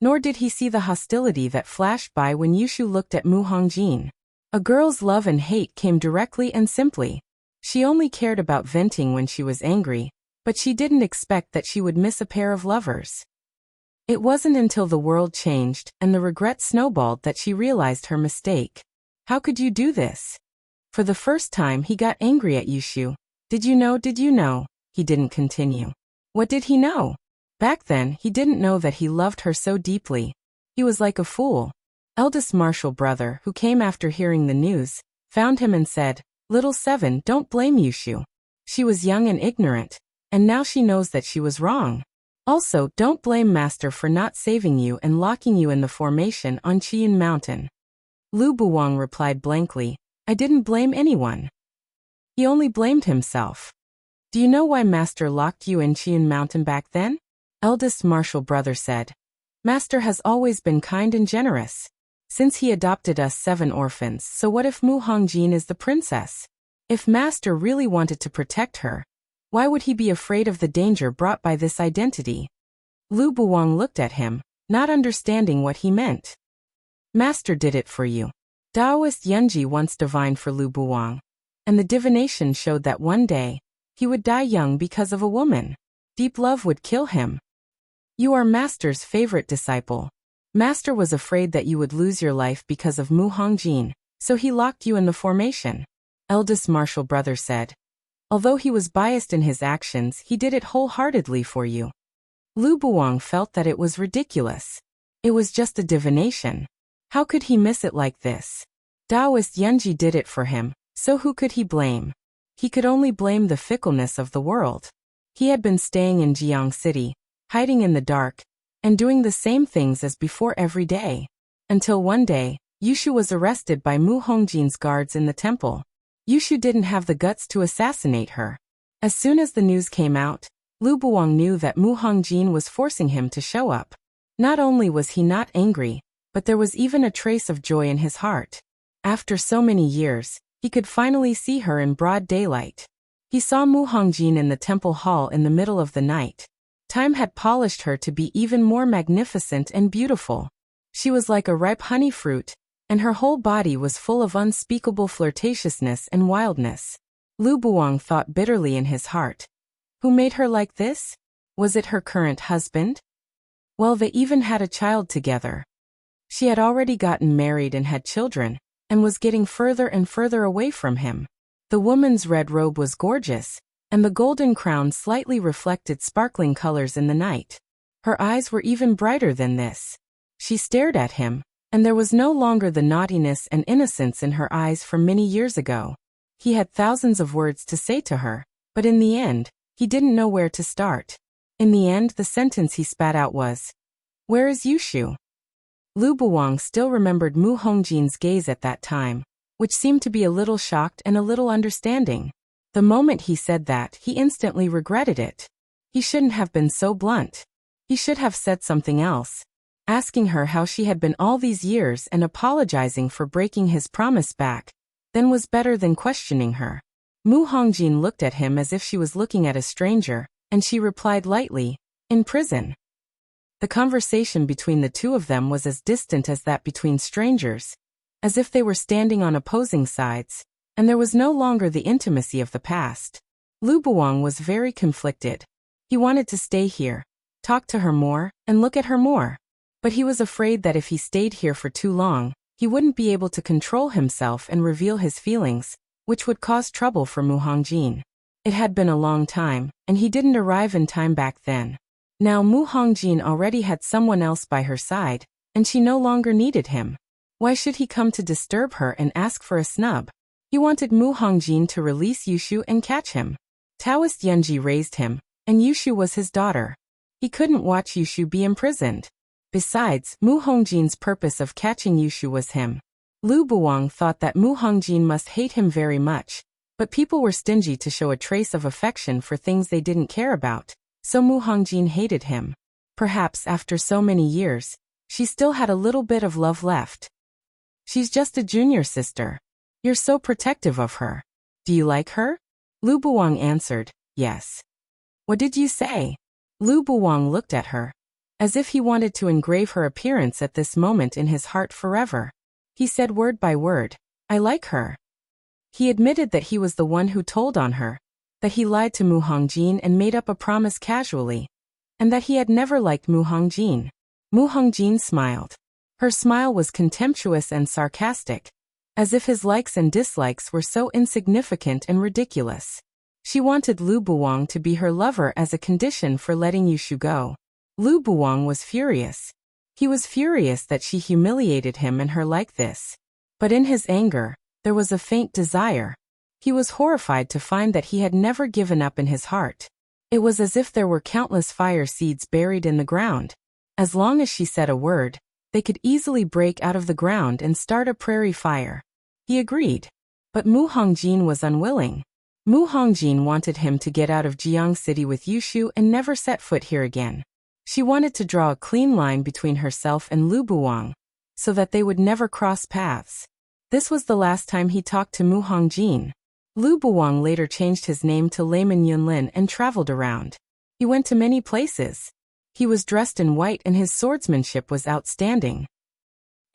nor did he see the hostility that flashed by when Yushu looked at Mu Hongjin. A girl's love and hate came directly and simply. She only cared about venting when she was angry, but she didn't expect that she would miss a pair of lovers. It wasn't until the world changed and the regret snowballed that she realized her mistake. How could you do this? For the first time he got angry at Yushu. Did you know? He didn't continue. What did he know? Back then, he didn't know that he loved her so deeply. He was like a fool. Eldest martial brother, who came after hearing the news, found him and said, Little Seven, don't blame Yushu. She was young and ignorant, and now she knows that she was wrong. Also, don't blame Master for not saving you and locking you in the formation on Chiyun Mountain. Lu Buwang replied blankly, I didn't blame anyone. He only blamed himself. Do you know why Master locked you in Chiyun Mountain back then? Eldest martial brother said. Master has always been kind and generous. Since he adopted us 7 orphans, so what if Mu Hongjin is the princess? If Master really wanted to protect her, why would he be afraid of the danger brought by this identity? Lu Buwang looked at him, not understanding what he meant. Master did it for you. Taoist Yunji once divined for Lu Buwang, and the divination showed that one day, he would die young because of a woman. Deep love would kill him. You are Master's favorite disciple. Master was afraid that you would lose your life because of Mu Hongjin, so he locked you in the formation. Eldest martial brother said. Although he was biased in his actions, he did it wholeheartedly for you. Lu Buwang felt that it was ridiculous. It was just a divination. How could he miss it like this? Taoist Yunji did it for him, so who could he blame? He could only blame the fickleness of the world. He had been staying in Jiang City, hiding in the dark, and doing the same things as before every day. Until one day, Yushu was arrested by Mu Hongjin's guards in the temple. Yushu didn't have the guts to assassinate her. As soon as the news came out, Lu Buwang knew that Mu Hongjin was forcing him to show up. Not only was he not angry, but there was even a trace of joy in his heart. After so many years, he could finally see her in broad daylight. He saw Mu Hongjin in the temple hall in the middle of the night. Time had polished her to be even more magnificent and beautiful. She was like a ripe honey fruit, and her whole body was full of unspeakable flirtatiousness and wildness. Lu Buwang thought bitterly in his heart. Who made her like this? Was it her current husband? Well, they even had a child together. She had already gotten married and had children, and was getting further and further away from him. The woman's red robe was gorgeous, and the golden crown slightly reflected sparkling colors in the night. Her eyes were even brighter than this. She stared at him, and there was no longer the naughtiness and innocence in her eyes from many years ago. He had thousands of words to say to her, but in the end, he didn't know where to start. In the end, the sentence he spat out was, "Where is Yushu?" Lu Buwang still remembered Mu Hongjin's gaze at that time, which seemed to be a little shocked and a little understanding. The moment he said that, he instantly regretted it. He shouldn't have been so blunt. He should have said something else. Asking her how she had been all these years and apologizing for breaking his promise back, then was better than questioning her. Mu Hongjin looked at him as if she was looking at a stranger, and she replied lightly, "In prison." The conversation between the two of them was as distant as that between strangers, as if they were standing on opposing sides, and there was no longer the intimacy of the past. Lu Buwang was very conflicted. He wanted to stay here, talk to her more, and look at her more. But he was afraid that if he stayed here for too long, he wouldn't be able to control himself and reveal his feelings, which would cause trouble for Mu Hongjin. It had been a long time, and he didn't arrive in time back then. Now Mu Hongjin already had someone else by her side, and she no longer needed him. Why should he come to disturb her and ask for a snub? He wanted Mu Hongjin to release Yushu and catch him. Taoist Yunji raised him, and Yushu was his daughter. He couldn't watch Yushu be imprisoned. Besides, Mu Hongjin's purpose of catching Yushu was him. Lu Buwang thought that Mu Hongjin must hate him very much, but people were stingy to show a trace of affection for things they didn't care about, so Mu Hongjin hated him. Perhaps after so many years, she still had a little bit of love left. "She's just a junior sister. You're so protective of her. Do you like her?" Lu Buwang answered, "Yes." "What did you say?" Lu Buwang looked at her, as if he wanted to engrave her appearance at this moment in his heart forever. He said word by word, "I like her." He admitted that he was the one who told on her, that he lied to Mu Hongjin and made up a promise casually, and that he had never liked Mu Hongjin. Mu Hongjin smiled. Her smile was contemptuous and sarcastic, as if his likes and dislikes were so insignificant and ridiculous. She wanted Lu Buwang to be her lover as a condition for letting Yushu go. Lu Buwang was furious. He was furious that she humiliated him and her like this. But in his anger, there was a faint desire. He was horrified to find that he had never given up in his heart. It was as if there were countless fire seeds buried in the ground. As long as she said a word, they could easily break out of the ground and start a prairie fire. He agreed. But Mu Hongjin was unwilling. Mu Hongjin wanted him to get out of Jiang City with Yushu and never set foot here again. She wanted to draw a clean line between herself and Lu Buwang, so that they would never cross paths. This was the last time he talked to Mu Hongjin. Lu Buwang later changed his name to Layman Yunlin and traveled around. He went to many places. He was dressed in white and his swordsmanship was outstanding.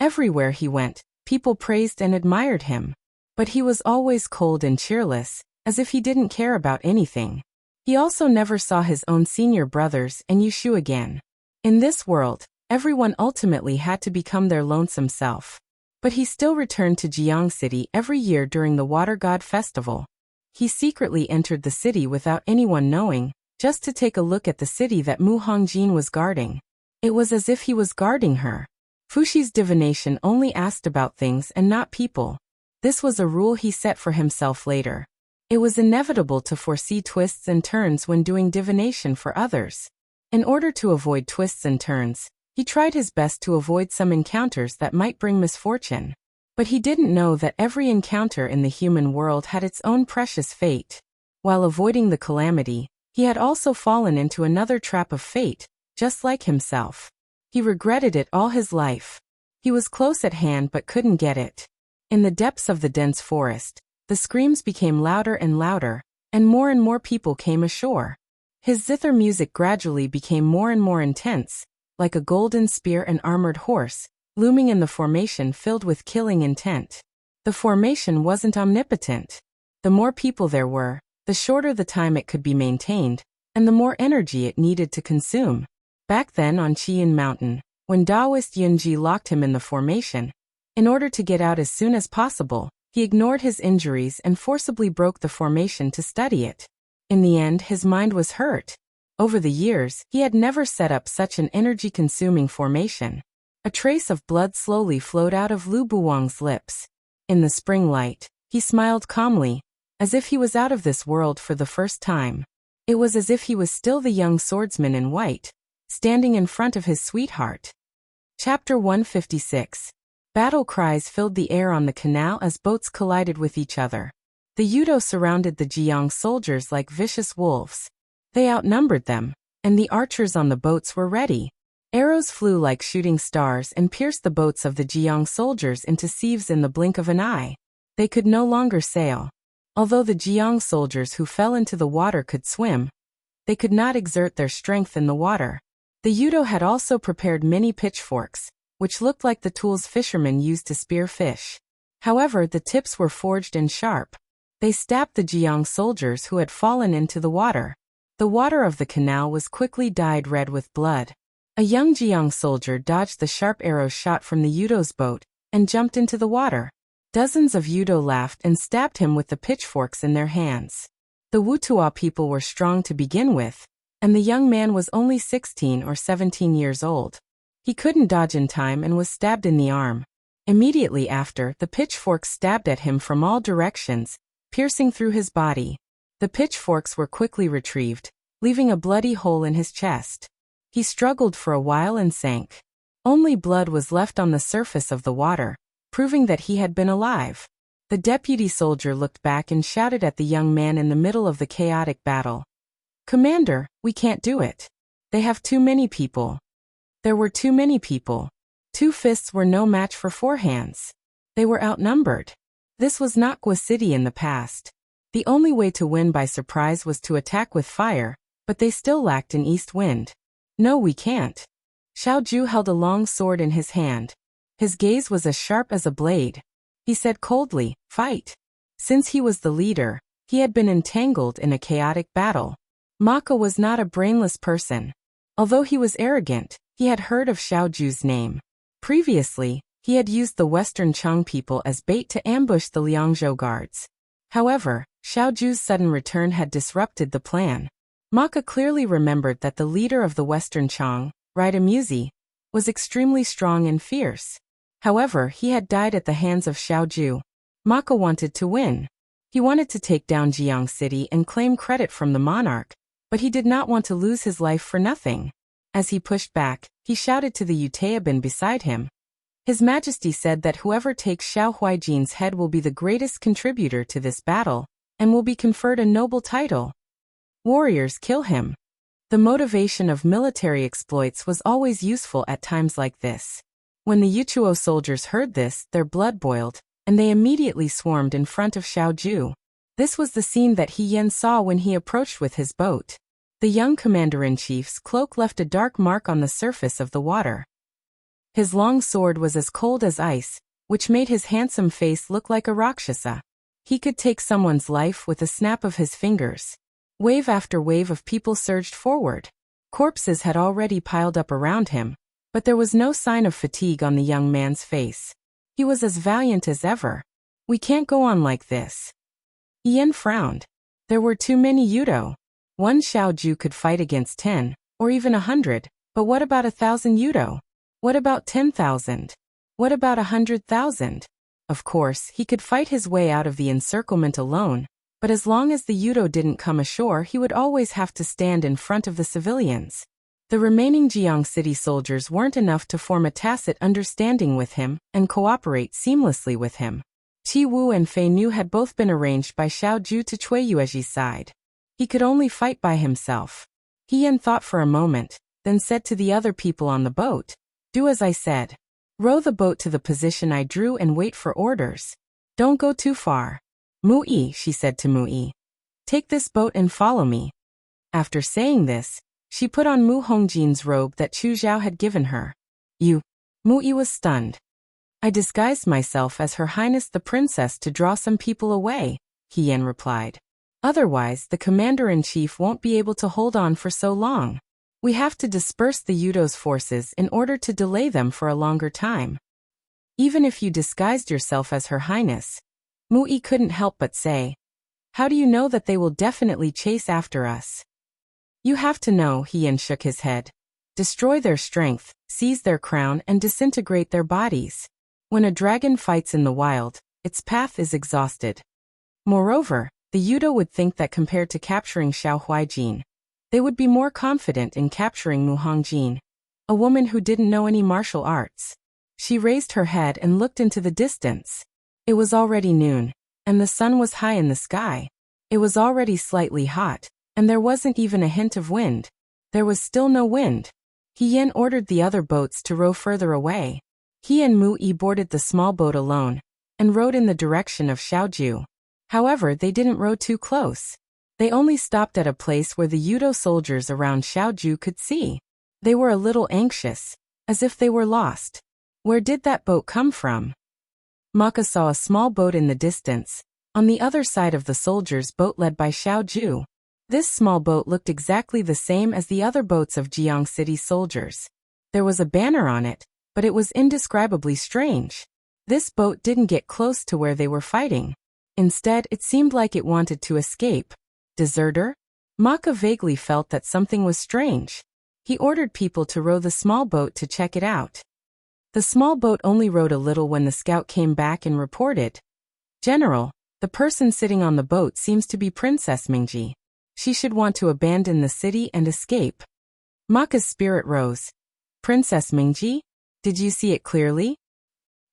Everywhere he went, people praised and admired him. But he was always cold and cheerless, as if he didn't care about anything. He also never saw his own senior brothers and Yushu again. In this world, everyone ultimately had to become their lonesome self. But he still returned to Jiang City every year during the Water God Festival. He secretly entered the city without anyone knowing, just to take a look at the city that Mu Hongjin was guarding. It was as if he was guarding her. Fuxi's divination only asked about things and not people. This was a rule he set for himself later. It was inevitable to foresee twists and turns when doing divination for others. In order to avoid twists and turns, he tried his best to avoid some encounters that might bring misfortune. But he didn't know that every encounter in the human world had its own precious fate. While avoiding the calamity, he had also fallen into another trap of fate, just like himself. He regretted it all his life. He was close at hand but couldn't get it. In the depths of the dense forest, the screams became louder and louder, and more people came ashore. His zither music gradually became more and more intense, like a golden spear and armored horse, looming in the formation filled with killing intent. The formation wasn't omnipotent. The more people there were, the shorter the time it could be maintained, and the more energy it needed to consume. Back then on Qiyun Mountain, when Taoist Yunji locked him in the formation, in order to get out as soon as possible, he ignored his injuries and forcibly broke the formation to study it. In the end, his mind was hurt. Over the years, he had never set up such an energy-consuming formation. A trace of blood slowly flowed out of Lu Buwang's lips. In the spring light, he smiled calmly, as if he was out of this world for the first time. It was as if he was still the young swordsman in white, standing in front of his sweetheart. Chapter 156. Battle cries filled the air on the canal as boats collided with each other. The Yudo surrounded the Jiang soldiers like vicious wolves. They outnumbered them, and the archers on the boats were ready. Arrows flew like shooting stars and pierced the boats of the Jiang soldiers into sieves in the blink of an eye. They could no longer sail. Although the Jiang soldiers who fell into the water could swim, they could not exert their strength in the water. The Yudo had also prepared many pitchforks, which looked like the tools fishermen used to spear fish. However, the tips were forged and sharp. They stabbed the Jiang soldiers who had fallen into the water. The water of the canal was quickly dyed red with blood. A young Jiang soldier dodged the sharp arrows shot from the Yudo's boat and jumped into the water. Dozens of Yudo laughed and stabbed him with the pitchforks in their hands. The Wutua people were strong to begin with, and the young man was only 16 or 17 years old. He couldn't dodge in time and was stabbed in the arm. Immediately after, the pitchforks stabbed at him from all directions, piercing through his body. The pitchforks were quickly retrieved, leaving a bloody hole in his chest. He struggled for a while and sank. Only blood was left on the surface of the water, proving that he had been alive. The deputy soldier looked back and shouted at the young man in the middle of the chaotic battle. "Commander, we can't do it. They have too many people." There were too many people. 2 fists were no match for 4 hands. They were outnumbered. This was not Gua City in the past. The only way to win by surprise was to attack with fire, but they still lacked an east wind. "No, we can't." Xiaoju held a long sword in his hand. His gaze was as sharp as a blade. He said coldly, "Fight." Since he was the leader, he had been entangled in a chaotic battle. Maka was not a brainless person. Although he was arrogant, he had heard of Xiaoju's name. Previously, he had used the Western Chang people as bait to ambush the Liangzhou guards. However, Xiaoju's sudden return had disrupted the plan. Maka clearly remembered that the leader of the Western Chang, Muzi, was extremely strong and fierce. However, he had died at the hands of Xiaoju. Maka wanted to win. He wanted to take down Jiang City and claim credit from the monarch, but he did not want to lose his life for nothing. As he pushed back, he shouted to the Utayaban beside him. His Majesty said that whoever takes Xiao Huijin's head will be the greatest contributor to this battle, and will be conferred a noble title. Warriors, kill him. The motivation of military exploits was always useful at times like this. When the Yuchuo soldiers heard this, their blood boiled, and they immediately swarmed in front of Xiaoju. This was the scene that He Yan saw when he approached with his boat. The young commander-in-chief's cloak left a dark mark on the surface of the water. His long sword was as cold as ice, which made his handsome face look like a Rakshasa. He could take someone's life with a snap of his fingers. Wave after wave of people surged forward. Corpses had already piled up around him, but there was no sign of fatigue on the young man's face. He was as valiant as ever. "We can't go on like this." Ian frowned. There were too many Yudo. One Xiaoju could fight against 10, or even 100, But what about 1,000 yudo? What about 10,000? What about 100,000? Of course, he could fight his way out of the encirclement alone, but as long as the yudo didn't come ashore, he would always have to stand in front of the civilians. The remaining Jiang City soldiers weren't enough to form a tacit understanding with him and cooperate seamlessly with him. Qi Wu and Fei Nu had both been arranged by Xiao Ju to Cui Yueji's side. He could only fight by himself. He Yan thought for a moment, then said to the other people on the boat, "Do as I said. Row the boat to the position I drew and wait for orders. Don't go too far." "Mu Yi," she said to Mu Yi, "take this boat and follow me." After saying this, she put on Mu Hongjin's robe that Chu Zhao had given her. "You?" Mu Yi was stunned. "I disguised myself as Her Highness the Princess to draw some people away," He Yan replied. "Otherwise, the commander-in-chief won't be able to hold on for so long. We have to disperse the Yudo's forces in order to delay them for a longer time." "Even if you disguised yourself as Her Highness," Mu Yi couldn't help but say, "how do you know that they will definitely chase after us?" "You have to know," He Yan shook his head. "Destroy their strength, seize their crown, and disintegrate their bodies. When a dragon fights in the wild, its path is exhausted. Moreover, the Yudo would think that compared to capturing Xiao Huaijin, they would be more confident in capturing Mu Hongjin, a woman who didn't know any martial arts." She raised her head and looked into the distance. It was already noon, and the sun was high in the sky. It was already slightly hot, and there wasn't even a hint of wind. There was still no wind. He Yan ordered the other boats to row further away. He and Mu Yi boarded the small boat alone, and rowed in the direction of Xiaoju. However, they didn't row too close. They only stopped at a place where the Yudo soldiers around Xiaoju could see. They were a little anxious, as if they were lost. Where did that boat come from? Maka saw a small boat in the distance, on the other side of the soldiers' boat led by Xiaoju. This small boat looked exactly the same as the other boats of Jiang City soldiers. There was a banner on it, but it was indescribably strange. This boat didn't get close to where they were fighting. Instead, it seemed like it wanted to escape. Deserter? Maka vaguely felt that something was strange. He ordered people to row the small boat to check it out. The small boat only rowed a little when the scout came back and reported, "General, the person sitting on the boat seems to be Princess Mingji. She should want to abandon the city and escape." Maka's spirit rose. "Princess Mingji? Did you see it clearly?"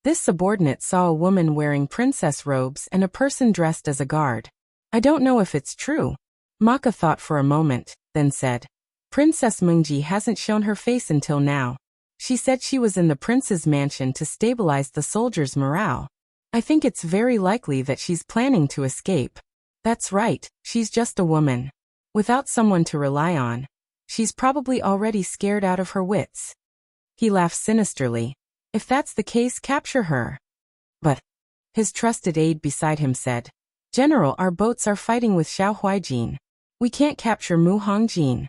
This subordinate saw a woman wearing princess robes and a person dressed as a guard. "I don't know if it's true." Maka thought for a moment, then said, "Princess Mingji hasn't shown her face until now. She said she was in the prince's mansion to stabilize the soldiers' morale. I think it's very likely that she's planning to escape." "That's right, she's just a woman. Without someone to rely on. She's probably already scared out of her wits." He laughed sinisterly. "If that's the case, capture her." "But," his trusted aide beside him said, "General, our boats are fighting with Xiao Huaijin. We can't capture Mu Hongjin.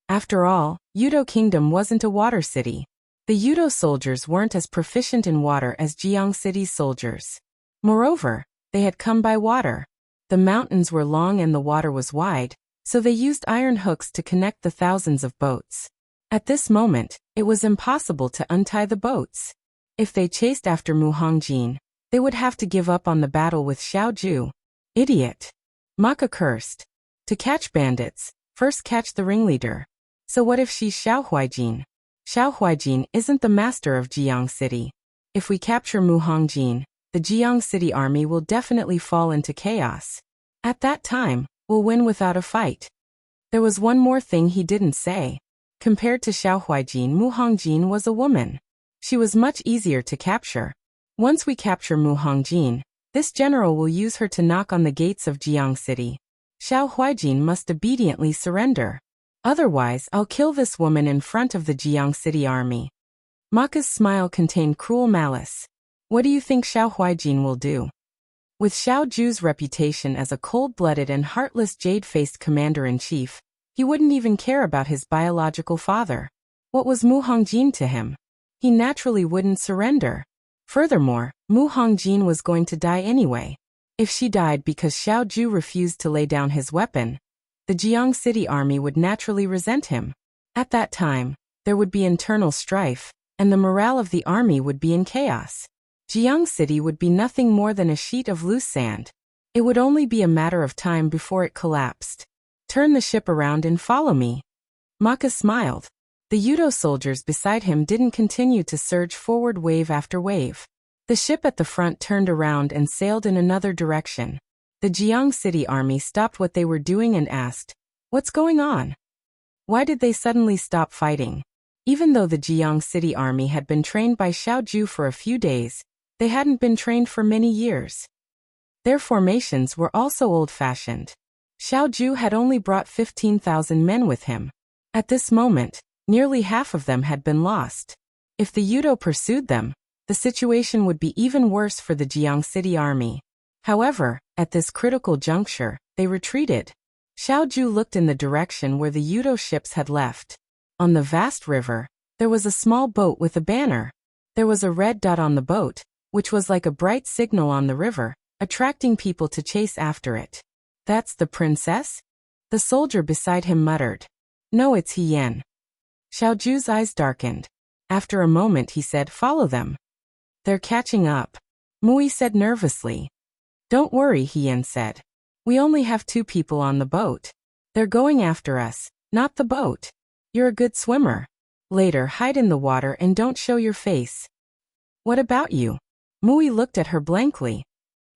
After all, Yudo Kingdom wasn't a water city. The Yudo soldiers weren't as proficient in water as Jiang City's soldiers. Moreover, they had come by water. The mountains were long and the water was wide, so they used iron hooks to connect the thousands of boats. At this moment, it was impossible to untie the boats. If they chased after Mu Hongjin, they would have to give up on the battle with Xiaoju. Idiot. Maka cursed. To catch bandits, first catch the ringleader. So what if she's Xiao Huaijin? Xiao Huaijin isn't the master of Jiang City. If we capture Mu Hongjin, the Jiang City army will definitely fall into chaos. At that time, we'll win without a fight. There was one more thing he didn't say. Compared to Xiao Huaijin, Mu Hongjin was a woman. She was much easier to capture. Once we capture Mu Hongjin, this general will use her to knock on the gates of Jiang City. Xiao Huaijin must obediently surrender. Otherwise, I'll kill this woman in front of the Jiang City army." Maka's smile contained cruel malice. "What do you think Xiao Huaijin will do?" With Xiao Ju's reputation as a cold-blooded and heartless jade-faced commander-in-chief, he wouldn't even care about his biological father. What was Mu Hongjin to him? He naturally wouldn't surrender. Furthermore, Mu Hongjin was going to die anyway. If she died because Xiao Ju refused to lay down his weapon, the Jiang City army would naturally resent him. At that time, there would be internal strife, and the morale of the army would be in chaos. Jiang City would be nothing more than a sheet of loose sand. It would only be a matter of time before it collapsed. Turn the ship around and follow me. Maka smiled. The Yudo soldiers beside him didn't continue to surge forward wave after wave. The ship at the front turned around and sailed in another direction. The Jiang City army stopped what they were doing and asked, "What's going on? Why did they suddenly stop fighting?" Even though the Jiang City army had been trained by Xiao Ju for a few days, they hadn't been trained for many years. Their formations were also old-fashioned. Xiao Ju had only brought 15,000 men with him. At this moment, nearly half of them had been lost. If the Yudo pursued them, the situation would be even worse for the Jiang City army. However, at this critical juncture, they retreated. Xiao Ju looked in the direction where the Yudo ships had left. On the vast river, there was a small boat with a banner. There was a red dot on the boat, which was like a bright signal on the river, attracting people to chase after it. "That's the princess?" The soldier beside him muttered. "No, it's Hien." Xiao Ju's eyes darkened. After a moment he said, "Follow them. They're catching up." Mui said nervously. "Don't worry," Hien said. "We only have 2 people on the boat. They're going after us, not the boat. You're a good swimmer. Later, hide in the water and don't show your face." "What about you?" Mui looked at her blankly.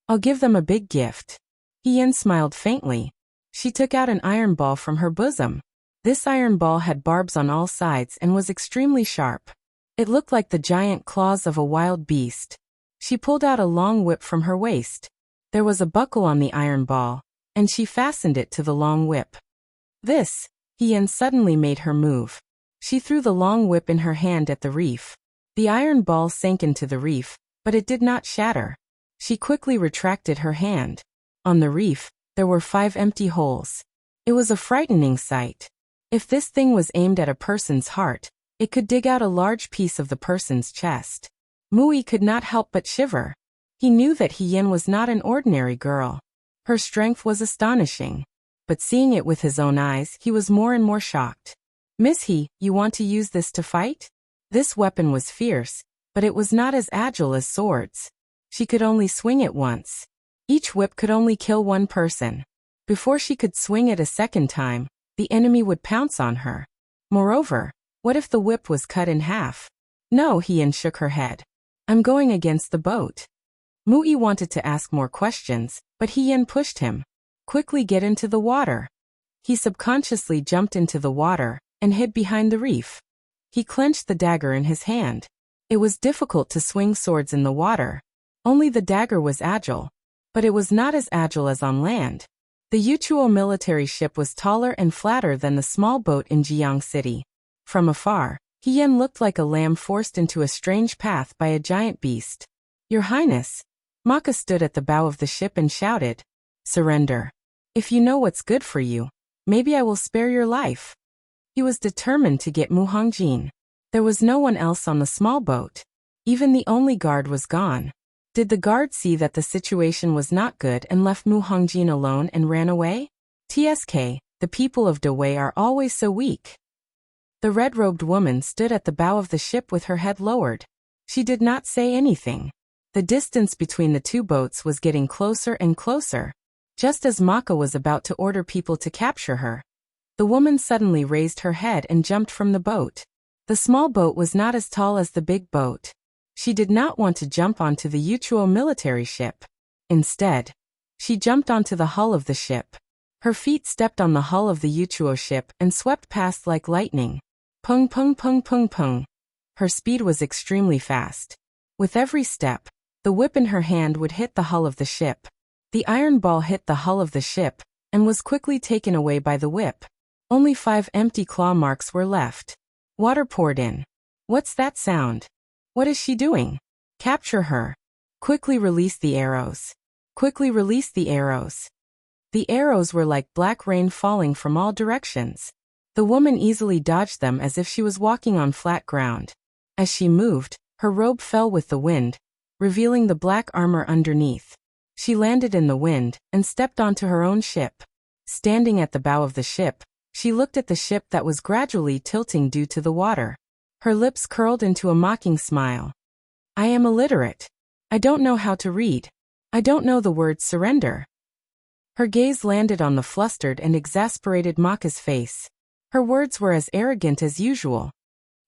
"I'll give them a big gift." Hien smiled faintly. She took out an iron ball from her bosom. This iron ball had barbs on all sides and was extremely sharp. It looked like the giant claws of a wild beast. She pulled out a long whip from her waist. There was a buckle on the iron ball, and she fastened it to the long whip. This, Hien suddenly made her move. She threw the long whip in her hand at the reef. The iron ball sank into the reef, but it did not shatter. She quickly retracted her hand. On the reef, there were 5 empty holes. It was a frightening sight. If this thing was aimed at a person's heart, it could dig out a large piece of the person's chest. Mui could not help but shiver. He knew that Hien was not an ordinary girl. Her strength was astonishing. But seeing it with his own eyes, he was more and more shocked. "Miss He, you want to use this to fight?" This weapon was fierce, but it was not as agile as swords. She could only swing it once. Each whip could only kill 1 person. Before she could swing it a second time, the enemy would pounce on her. Moreover, what if the whip was cut in half? "No," Hien shook her head. "I'm going against the boat." Mui wanted to ask more questions, but Hien pushed him. "Quickly get into the water." He subconsciously jumped into the water and hid behind the reef. He clenched the dagger in his hand. It was difficult to swing swords in the water. Only the dagger was agile. But it was not as agile as on land. The Yuchuo military ship was taller and flatter than the small boat in Jiang City. From afar, Hien looked like a lamb forced into a strange path by a giant beast. "Your Highness." Maka stood at the bow of the ship and shouted, "Surrender. If you know what's good for you, maybe I will spare your life." He was determined to get Mu Hongjin. There was no one else on the small boat. Even the only guard was gone. Did the guard see that the situation was not good and left Mu Hongjin alone and ran away? TSK, the people of Dawei are always so weak. The red-robed woman stood at the bow of the ship with her head lowered. She did not say anything. The distance between the 2 boats was getting closer and closer. Just as Maka was about to order people to capture her, the woman suddenly raised her head and jumped from the boat. The small boat was not as tall as the big boat. She did not want to jump onto the Yuchuo military ship. Instead, she jumped onto the hull of the ship. Her feet stepped on the hull of the Yuchuo ship and swept past like lightning. Pung pung pung pung pung. Her speed was extremely fast. With every step, the whip in her hand would hit the hull of the ship. The iron ball hit the hull of the ship and was quickly taken away by the whip. Only 5 empty claw marks were left. Water poured in. What's that sound? What is she doing? Capture her. Quickly release the arrows. Quickly release the arrows. The arrows were like black rain falling from all directions. The woman easily dodged them as if she was walking on flat ground. As she moved, her robe fell with the wind, revealing the black armor underneath. She landed in the wind and stepped onto her own ship. Standing at the bow of the ship, She looked at the ship that was gradually tilting due to the water. Her lips curled into a mocking smile. I am illiterate. I don't know how to read. I don't know the word surrender. Her gaze landed on the flustered and exasperated Maka's face. Her words were as arrogant as usual.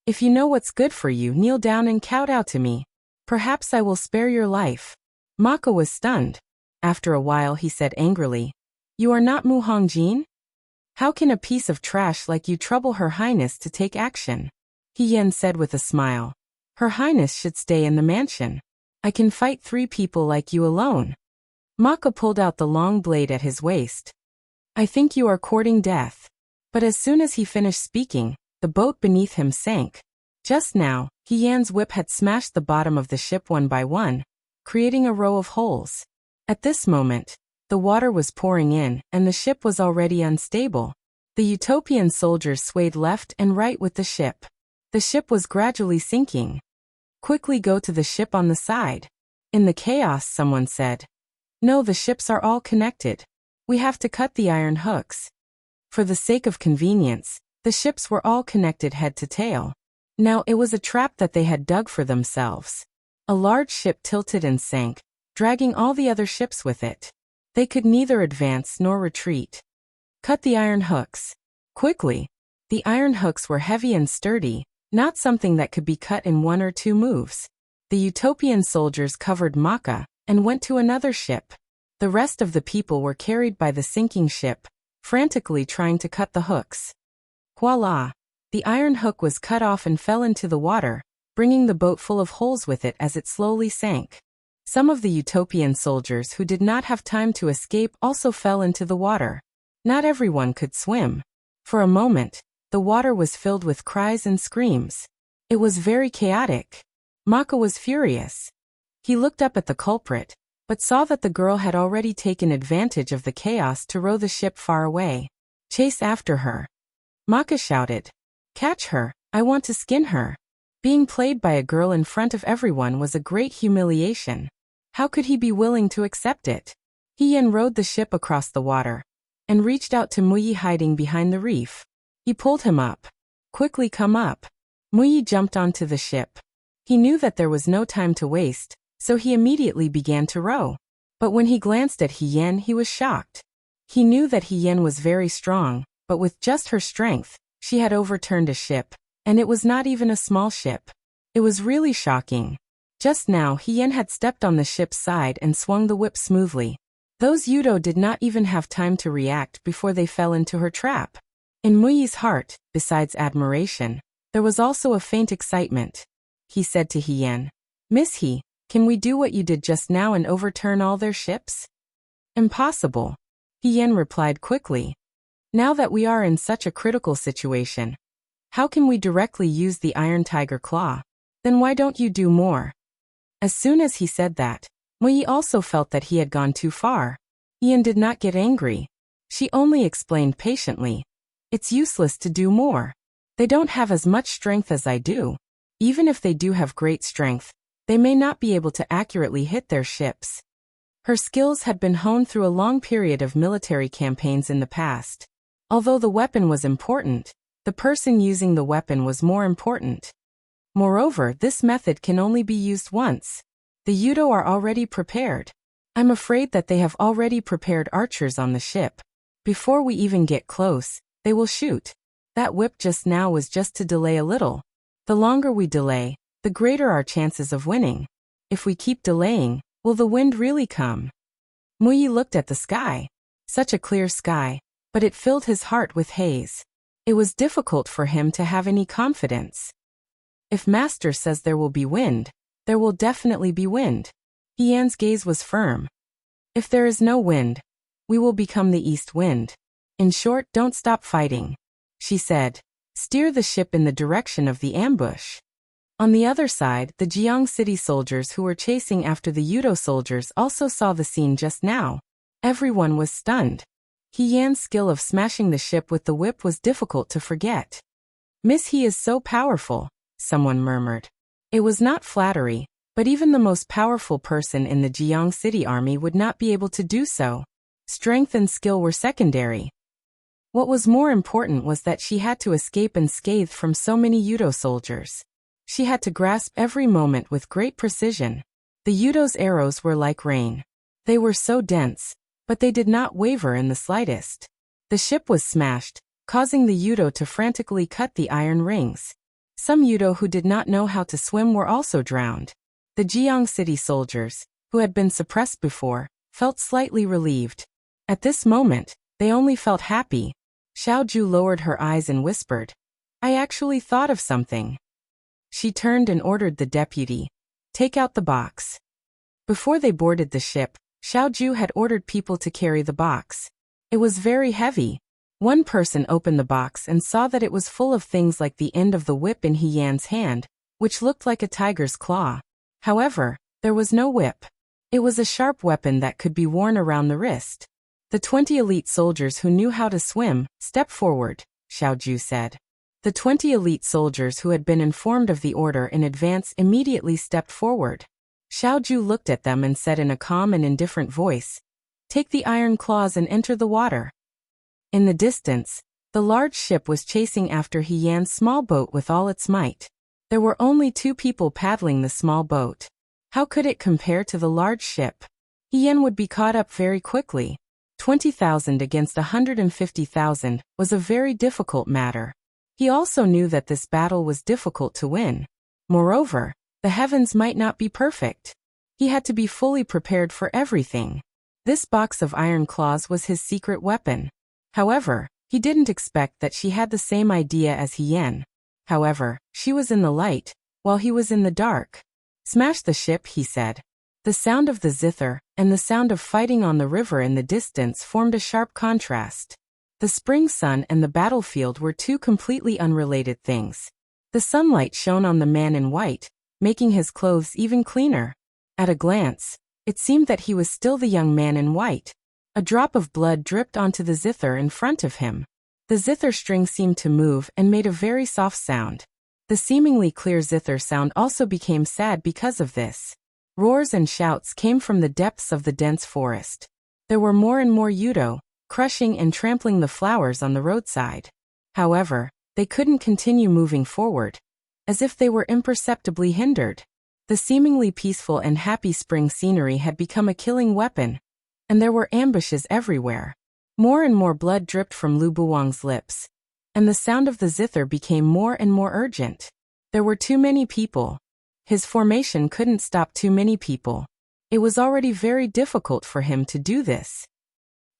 If you know what's good for you, kneel down and kowtow to me. Perhaps I will spare your life. Maka was stunned. After a while he said angrily, You are not Mu Hongjin? How can a piece of trash like you trouble Her Highness to take action? He said with a smile. Her Highness should stay in the mansion. I can fight 3 people like you alone. Maka pulled out the long blade at his waist. I think you are courting death. But as soon as he finished speaking, the boat beneath him sank. Just now, He-Yan's whip had smashed the bottom of the ship one by one, creating a row of holes. At this moment, the water was pouring in, and the ship was already unstable. The Utopian soldiers swayed left and right with the ship. The ship was gradually sinking. Quickly go to the ship on the side. In the chaos, someone said. No, the ships are all connected. We have to cut the iron hooks. For the sake of convenience, the ships were all connected head to tail. Now it was a trap that they had dug for themselves. A large ship tilted and sank, dragging all the other ships with it. They could neither advance nor retreat. Cut the iron hooks. Quickly. The iron hooks were heavy and sturdy, not something that could be cut in 1 or 2 moves. The Utopian soldiers covered Maka and went to another ship. The rest of the people were carried by the sinking ship, frantically trying to cut the hooks. Voila! The iron hook was cut off and fell into the water, bringing the boat full of holes with it as it slowly sank. Some of the Utopian soldiers who did not have time to escape also fell into the water. Not everyone could swim. For a moment, the water was filled with cries and screams. It was very chaotic. Maka was furious. He looked up at the culprit, but saw that the girl had already taken advantage of the chaos to row the ship far away. Chase after her. Maka shouted. Catch her, I want to skin her. Being played by a girl in front of everyone was a great humiliation. How could he be willing to accept it? He-Yan rowed the ship across the water and reached out to Muyi hiding behind the reef. He pulled him up. Quickly come up. Muyi jumped onto the ship. He knew that there was no time to waste, so he immediately began to row. But when he glanced at He-Yan, he was shocked. He knew that He-Yan was very strong, but with just her strength, she had overturned a ship, and it was not even a small ship. It was really shocking. Just now, He-Yan had stepped on the ship's side and swung the whip smoothly. Those Yudo did not even have time to react before they fell into her trap. In Muyi's heart, besides admiration, there was also a faint excitement. He said to He-Yan, Miss He, can we do what you did just now and overturn all their ships? Impossible. He-Yan replied quickly. Now that we are in such a critical situation, how can we directly use the Iron Tiger Claw? Then why don't you do more? As soon as he said that, Muyi also felt that he had gone too far. He-Yan did not get angry. She only explained patiently. It's useless to do more. They don't have as much strength as I do. Even if they do have great strength, they may not be able to accurately hit their ships. Her skills had been honed through a long period of military campaigns in the past. Although the weapon was important, the person using the weapon was more important. Moreover, this method can only be used once. The Yudo are already prepared. I'm afraid that they have already prepared archers on the ship. Before we even get close, they will shoot. That whip just now was just to delay a little. The longer we delay, the greater our chances of winning. If we keep delaying, will the wind really come? Muyi looked at the sky. Such a clear sky, but it filled his heart with haze. It was difficult for him to have any confidence. If Master says there will be wind, there will definitely be wind. He-Yan's gaze was firm. If there is no wind, we will become the east wind. In short, don't stop fighting. She said. Steer the ship in the direction of the ambush. On the other side, the Jiang city soldiers who were chasing after the Yudo soldiers also saw the scene just now. Everyone was stunned. He-Yan's skill of smashing the ship with the whip was difficult to forget. Miss He is so powerful, someone murmured. It was not flattery, but even the most powerful person in the Jiang city army would not be able to do so. Strength and skill were secondary. What was more important was that she had to escape unscathed from so many Yudo soldiers. She had to grasp every moment with great precision. The Yudo's arrows were like rain. They were so dense, but they did not waver in the slightest. The ship was smashed, causing the Yudo to frantically cut the iron rings. Some Yudo who did not know how to swim were also drowned. The Jiang City soldiers, who had been suppressed before, felt slightly relieved. At this moment, they only felt happy. Xiaoju lowered her eyes and whispered, "I actually thought of something." She turned and ordered the deputy, "Take out the box." Before they boarded the ship, Xiaoju had ordered people to carry the box. It was very heavy. One person opened the box and saw that it was full of things like the end of the whip in He Yan's hand, which looked like a tiger's claw. However, there was no whip. It was a sharp weapon that could be worn around the wrist. "The 20 elite soldiers who knew how to swim, step forward," Xiaoju said. The 20 elite soldiers who had been informed of the order in advance immediately stepped forward. Xiaoju looked at them and said in a calm and indifferent voice, "Take the iron claws and enter the water." In the distance, the large ship was chasing after He Yan's small boat with all its might. There were only 2 people paddling the small boat. How could it compare to the large ship? He Yan would be caught up very quickly. 20,000 against 150,000 was a very difficult matter. He also knew that this battle was difficult to win. Moreover, the heavens might not be perfect. He had to be fully prepared for everything. This box of iron claws was his secret weapon. However, he didn't expect that she had the same idea as He Yan. However, she was in the light, while he was in the dark. "Smash the ship," he said. The sound of the zither and the sound of fighting on the river in the distance formed a sharp contrast. The spring sun and the battlefield were 2 completely unrelated things. The sunlight shone on the man in white, making his clothes even cleaner. At a glance, it seemed that he was still the young man in white. A drop of blood dripped onto the zither in front of him. The zither string seemed to move and made a very soft sound. The seemingly clear zither sound also became sad because of this. Roars and shouts came from the depths of the dense forest. There were more and more Yudo, crushing and trampling the flowers on the roadside. However, they couldn't continue moving forward, as if they were imperceptibly hindered. The seemingly peaceful and happy spring scenery had become a killing weapon, and there were ambushes everywhere. More and more blood dripped from Lu Buwang's lips, and the sound of the zither became more and more urgent. There were too many people. His formation couldn't stop too many people. It was already very difficult for him to do this.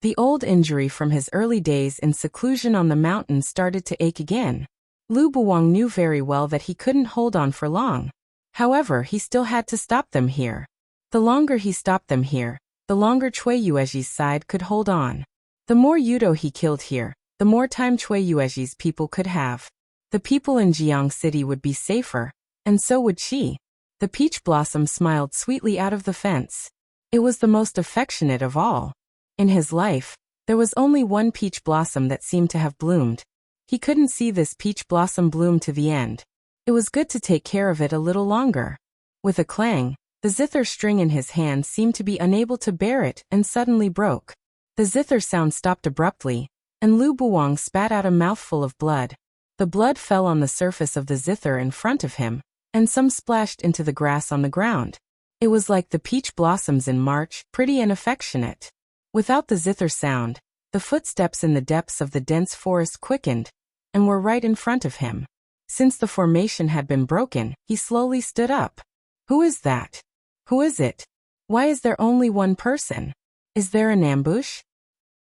The old injury from his early days in seclusion on the mountain started to ache again. Lu Buwang knew very well that he couldn't hold on for long. However, he still had to stop them here. The longer he stopped them here, the longer Cui Yueji's side could hold on. The more Yudo he killed here, the more time Cui Yueji's people could have. The people in Jiang City would be safer, and so would she. The peach blossom smiled sweetly out of the fence. It was the most affectionate of all. In his life, there was only one peach blossom that seemed to have bloomed. He couldn't see this peach blossom bloom to the end. It was good to take care of it a little longer. With a clang, the zither string in his hand seemed to be unable to bear it and suddenly broke. The zither sound stopped abruptly, and Lu Buwang spat out a mouthful of blood. The blood fell on the surface of the zither in front of him, and some splashed into the grass on the ground. It was like the peach blossoms in March, pretty and affectionate. Without the zither sound, the footsteps in the depths of the dense forest quickened, and were right in front of him. Since the formation had been broken, he slowly stood up. Who is that? Who is it? Why is there only one person? Is there an ambush?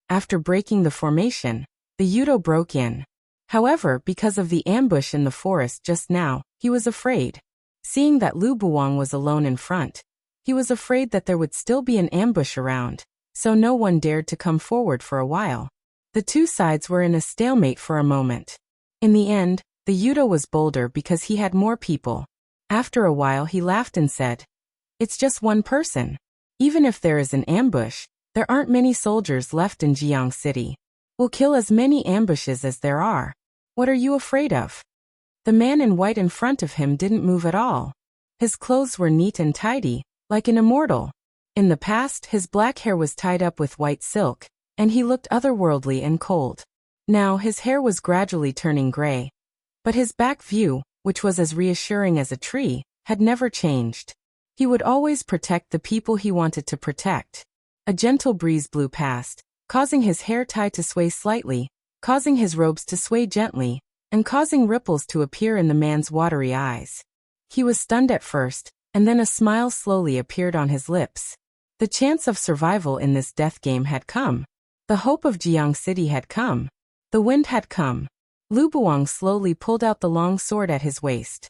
After breaking the formation, the Yudo broke in. However, because of the ambush in the forest just now, he was afraid. Seeing that Lu Buwang was alone in front, he was afraid that there would still be an ambush around, so no one dared to come forward for a while. The 2 sides were in a stalemate for a moment. In the end, the Yudo was bolder because he had more people. After a while he laughed and said, "It's just one person. Even if there is an ambush, there aren't many soldiers left in Jiang City. We'll kill as many ambushes as there are. What are you afraid of?" The man in white in front of him didn't move at all. His clothes were neat and tidy, like an immortal. In the past, his black hair was tied up with white silk, and he looked otherworldly and cold. Now his hair was gradually turning gray. But his back view, which was as reassuring as a tree, had never changed. He would always protect the people he wanted to protect. A gentle breeze blew past, causing his hair tie to sway slightly, causing his robes to sway gently, and causing ripples to appear in the man's watery eyes. He was stunned at first, and then a smile slowly appeared on his lips. The chance of survival in this death game had come. The hope of Jiang City had come. The wind had come. Lu Buang slowly pulled out the long sword at his waist.